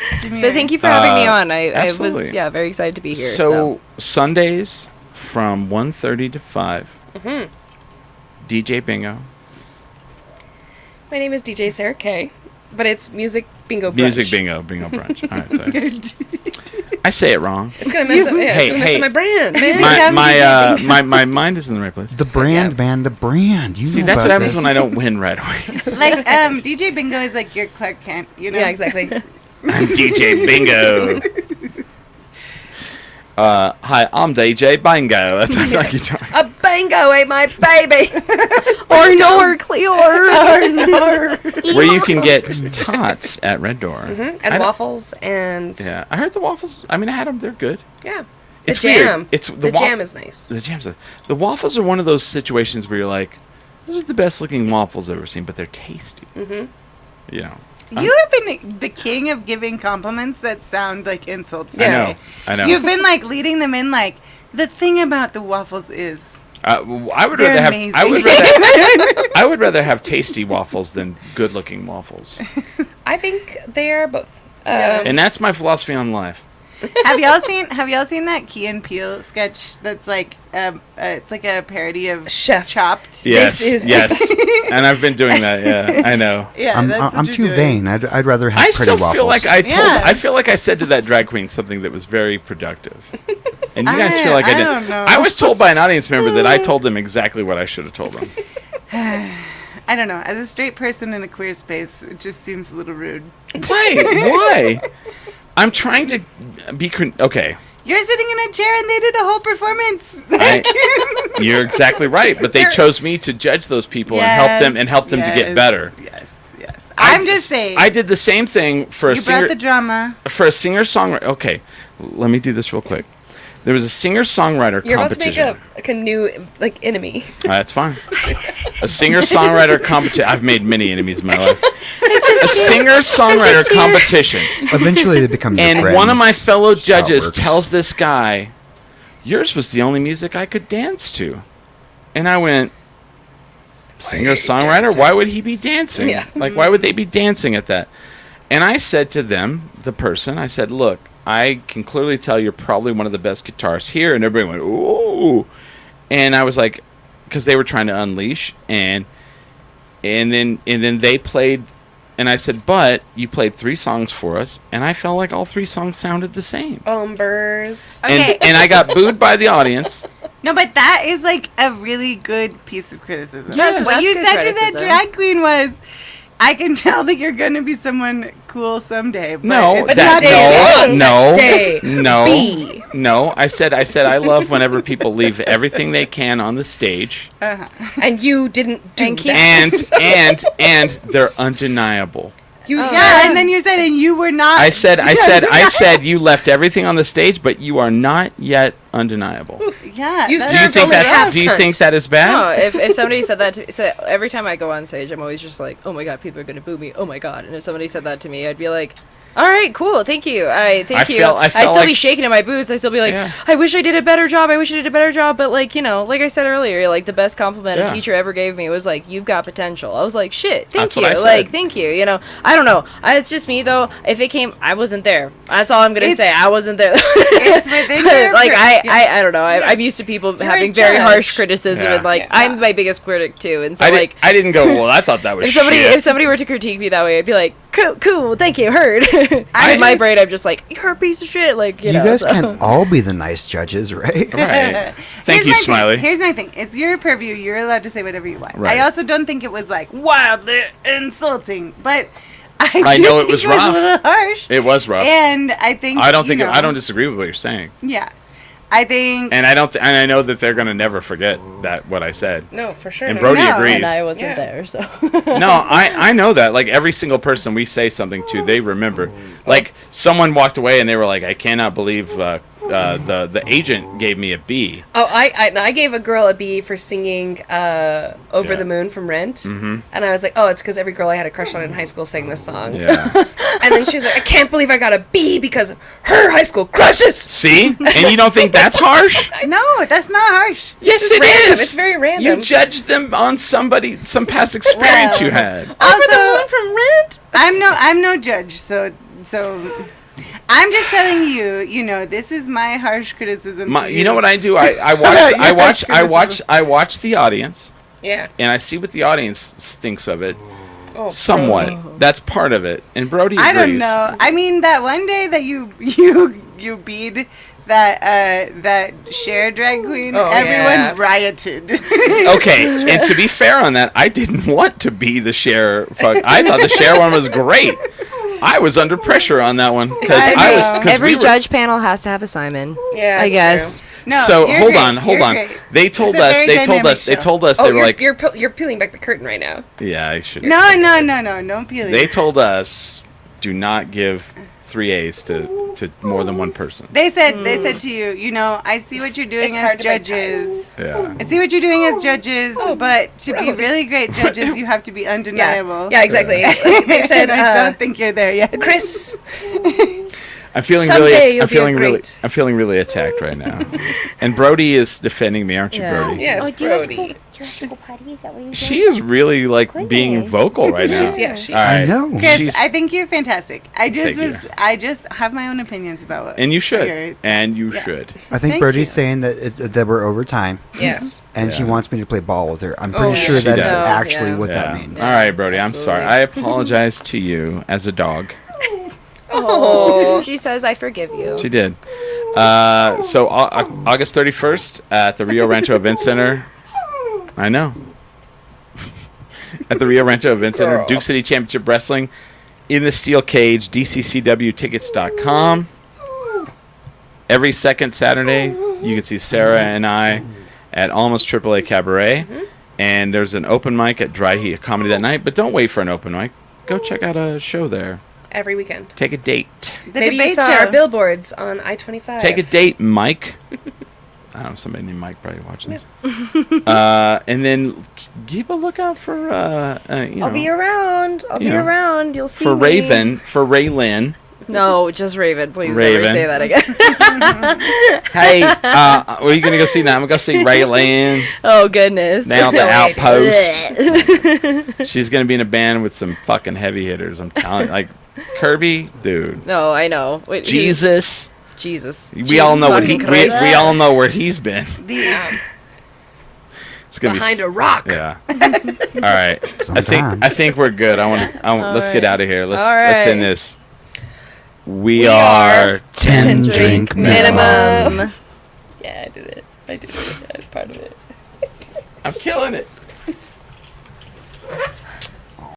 S4: thank you for having me on. I was
S2: absolutely.
S4: very excited to be here.
S2: So Sundays from 1:30 to 5. DJ Bingo.
S5: My name is DJ Sarah K, but it's Music Bingo Brunch.
S2: Music Bingo Brunch. All right, sorry. I say it wrong.
S5: It's gonna mess up. Yeah,
S2: Hey,
S5: it's gonna mess
S2: hey.
S5: up my brand, man.
S2: My mind is in the right place.
S3: The brand, man, the brand. You
S2: See,
S3: know
S2: that's what
S3: about
S2: happens
S3: this.
S2: when I don't win right away.
S6: like DJ Bingo is like your Clark Kent,
S5: Yeah, exactly.
S2: I'm DJ Bingo. Hi, I'm DJ Bingo. That's what I feel like you're talking.
S5: A bingo ate my baby.
S4: or nor Cleor.
S2: Where you can get tots at Red Door. I
S5: And
S2: don't-
S5: waffles and
S2: Yeah, I heard the waffles. I mean, I had them. They're good.
S5: yeah.
S2: It's
S5: the
S2: weird.
S5: jam.
S2: It's
S5: the jam is nice.
S2: The jam's the waffles are one of those situations where you're like, those are the best looking waffles I've ever seen, but they're tasty. You know.
S6: You have been the king of giving compliments that sound like insults.
S5: Yeah.
S6: to me.
S2: I know.
S6: You've been like leading them in like the thing about the waffles is
S2: I would
S6: They're
S2: rather have.
S6: amazing.
S2: I would rather have tasty waffles than good looking waffles,
S5: I think they are both.
S2: and that's my philosophy on life.
S6: Have y'all seen that Key and Peele sketch that's like it's like a parody of
S5: Chef.
S6: Chopped?
S2: Yes,
S5: is-
S2: yes, and I've been doing that. Yeah, I know.
S6: Yeah,
S3: I'm,
S6: that's what
S3: I'm
S6: you're
S3: too
S6: doing.
S3: vain. I'd rather have
S2: I
S3: pretty
S2: still
S3: waffles.
S2: feel like I told.
S6: Yeah.
S2: I feel like I said to that drag queen something that was very productive, and you guys feel like I
S6: I
S2: did.
S6: don't know.
S2: I was told by an audience member that I told them exactly what I should have told them.
S6: I don't know. As a straight person in a queer space, it just seems a little rude.
S2: Why? I'm trying to be okay.
S6: You're sitting in a chair and they did a whole performance.
S2: You're exactly right, but they chose me to judge those people and help them to get better.
S6: Yes. I'm just saying.
S2: I did the same thing for a
S6: you
S2: singer.
S6: brought the drama.
S2: For a singer-songwriter. Okay, let me do this real quick. There was a singer-songwriter
S5: You're about to make
S2: competition.
S5: a new enemy.
S2: That's fine. A singer-songwriter competition. I've made many enemies in my life. A singer-songwriter competition.
S3: Eventually, they become your
S2: And
S3: friends.
S2: one of my fellow judges
S3: works.
S2: tells this guy, yours was the only music I could dance to. And I went, singer-songwriter? Why would he be dancing?
S5: Yeah.
S2: Like, why would they be dancing at that? And I said to them, the person, I said, look, I can clearly tell you're probably one of the best guitarists here. And everybody went, ooh. And I was like, because they were trying to unleash, and then they played, and I said, but you played 3 songs for us, and I felt like all 3 songs sounded the same.
S5: Umbers.
S6: Okay.
S2: And I got booed by the audience.
S6: No, but that is like a really good piece of criticism.
S2: Yes.
S6: What
S4: That's
S6: you
S4: good
S6: said to that
S4: criticism.
S6: drag queen was, I can tell that you're going to be someone cool someday. But
S2: No,
S6: it's
S2: that,
S5: Day.
S2: no,
S5: Day.
S2: no,
S5: B.
S2: no. I said I love whenever people leave everything they can on the stage,
S5: And you didn't do
S4: And keep-
S5: that.
S2: and they're undeniable.
S5: You
S6: Yeah,
S5: said,
S6: and then you said, and you were not.
S2: I said you left everything on the stage, but you are not yet undeniable.
S6: Yeah.
S5: You
S6: that's-
S2: Do you
S5: served
S2: think
S5: only
S2: that?
S5: half
S2: Do you
S5: cunt.
S2: think that is bad?
S4: No, if somebody said that to me, so every time I go on stage, I'm always just like, oh my god, people are gonna boo me. Oh my god. And if somebody said that to me, I'd be like, all right, cool, thank you. Thank you.
S2: I felt
S4: I'd still be
S2: like-
S4: shaking in my boots. I'd still be like,
S2: Yeah.
S4: I wish I did a better job. I wish I did a better job. But like, like I said earlier, like the best compliment
S2: Yeah.
S4: a teacher ever gave me was like, you've got potential. I was like, shit, thank
S2: That's
S4: you.
S2: what I said.
S4: Like, thank you. I don't know. It's just me though. If it came, I wasn't there. That's all I'm gonna
S6: It's-
S4: say. I wasn't there.
S6: It's within your.
S4: Like
S6: yeah.
S4: I don't know. I'm used to people
S5: You're
S4: having
S5: a
S4: very harsh
S5: judge.
S4: criticism,
S2: Yeah.
S4: and like
S5: Yeah.
S4: I'm my biggest critic too. And so
S2: I didn't go. Well, I thought that was
S4: if
S2: shit.
S4: somebody were to critique me that way, I'd be like, cool, thank you, heard.
S6: I
S4: In my
S6: just-
S4: brain, I'm just like, you're a piece of shit. Like you
S3: You
S4: know.
S3: guys
S4: so.
S3: can't all be the nice judges, right?
S2: Right. Thank
S6: Here's
S2: you,
S6: my thing.
S2: Smiley.
S6: Here's my thing. It's your purview. You're allowed to say whatever you want.
S2: Right.
S6: I also don't think it was like wildly insulting, but
S2: I
S6: do
S2: know it
S6: think
S2: was
S6: it was
S2: rough.
S6: a little harsh.
S2: It was rough.
S6: And I think
S2: I don't
S6: you
S2: think
S6: know,
S2: I don't disagree with what you're saying,
S6: Yeah, I think.
S2: and I don't. And I know that they're gonna never forget that what I said.
S5: no, for sure.
S2: And
S5: not.
S2: Brody
S6: No.
S2: agrees.
S4: And I wasn't
S5: Yeah.
S4: there, so.
S2: No, I know that. Like every single person we say something to, they remember. Like someone walked away and they were like, "I cannot believe the agent gave me a B."
S5: Oh, I gave a girl a B for singing "Over
S2: Yeah.
S5: the Moon" from Rent, and I was like, oh, it's because every girl I had a crush on in high school sang this song.
S2: Yeah.
S5: And then she was like, I can't believe I got a B because of her high school crushes.
S2: See? And you don't think that's harsh?
S6: No, that's not harsh.
S2: Yes,
S5: It's
S2: it
S5: random.
S2: is.
S5: It's very random.
S2: You judge them on some past experience you had.
S6: Also,
S4: from Rent.
S6: I'm no judge, so I'm just telling you. This is my harsh criticism. to
S2: You know what I do? I watch the audience,
S5: Yeah.
S2: and I see what the audience thinks of it.
S5: Oh,
S2: Somewhat.
S5: Brody.
S2: That's part of it. And Brody agrees.
S6: I don't know. I mean, that one day that you beat that Cher drag queen,
S5: Oh,
S6: everyone
S5: yeah.
S6: rioted.
S2: Okay, and to be fair on that, I didn't want to be the Cher. I thought the Cher one was great. I was under pressure on that one because I was. 'cause
S4: Every
S2: we were-
S4: judge panel has to have a Simon.
S5: Yeah,
S4: I
S5: that's
S4: guess.
S5: true.
S6: No,
S2: So
S6: you're
S2: hold
S6: great.
S2: on.
S6: You're great.
S2: They told
S6: It's a
S2: us.
S6: very
S2: They told
S6: dynamic
S2: us. They
S6: show.
S2: told us.
S5: Oh,
S2: They were like,
S5: you're peeling back the curtain right now.
S2: yeah, I should.
S6: No, don't peel it.
S2: They told us, do not give 3 A's to more than one person.
S6: They said to you, I see what you're doing
S5: It's
S6: as
S5: hard to break
S6: judges.
S2: Yeah.
S6: I see what you're doing as judges,
S5: Oh,
S6: but to be
S5: Brody.
S6: really great judges, you have to be
S5: Yeah.
S6: undeniable.
S5: Yeah, exactly. They said,
S6: And I don't think you're there yet.
S5: Chris.
S2: I'm feeling
S5: Someday
S2: really.
S5: you'll
S2: I'm
S5: be a
S2: feeling really.
S5: great-
S2: I'm feeling really attacked right now. And Brody is defending me, aren't you,
S4: Yeah.
S2: Brody?
S5: Yes, Brody.
S2: She is really like being vocal right now.
S5: She
S2: All right.
S3: I know.
S6: Chris,
S2: She's-
S6: I think you're fantastic. I
S2: Thank you.
S6: just have my own opinions about what.
S2: and you should.
S6: you're-
S2: And you
S6: Yeah.
S2: should.
S3: I think
S6: Thank
S3: Brody's
S6: you.
S3: saying that we're over time,
S5: Yes.
S3: and she
S2: Yeah.
S3: wants me to play ball with her. I'm pretty
S5: Oh,
S3: sure
S2: she
S3: that's
S2: does.
S3: actually
S4: Yeah.
S3: what
S2: Yeah.
S3: that means.
S2: All right, Brody. I'm sorry.
S4: Absolutely.
S2: I apologize to you as a dog.
S5: Oh.
S4: She says, I forgive you.
S2: She did. So August 31st at the Rio Rancho Event Center. I know. At the Rio Rancho Event Center,
S5: Girl.
S2: Duke City Championship Wrestling in the Steel Cage, DCCWtickets.com. Every second Saturday, you can see Sarah and I at Almost AAA Cabaret. And there's an open mic at Dry Heat Comedy that night. But don't wait for an open mic. Go check out a show there.
S5: Every weekend.
S2: Take a date.
S6: The
S5: Maybe you
S6: debate
S5: saw
S6: show.
S5: our billboards on I-25.
S2: Take a date, Mike. I don't know, somebody named Mike probably watching this. And then keep a lookout for, you know,
S4: I'll be around. I'll be
S2: you know,
S4: around. You'll see
S2: for
S4: me.
S2: Raven, for Raylyn.
S4: No, just Raven. Please
S2: Raven.
S4: never say that again.
S2: Hey, what are you going to go see now? I'm going to go see Raylyn
S4: Oh, goodness.
S2: now at the
S5: No,
S2: Outpost. She's going to be in a band with some fucking heavy hitters. I'm telling you. Like, Kirby, dude.
S4: No, I know. Wait, who's-
S2: Jesus.
S4: Jesus.
S2: We all know what he,
S4: fucking Christ.
S2: we all know where he's been.
S6: The
S2: It's gonna
S5: behind
S2: be
S5: a rock.
S2: Yeah. All right.
S3: Sometimes.
S2: I think we're good. Let's get out of here. Let's end this. We are
S3: 10 drink minimum.
S5: Yeah, I did it. I was proud of it.
S2: I'm killing it.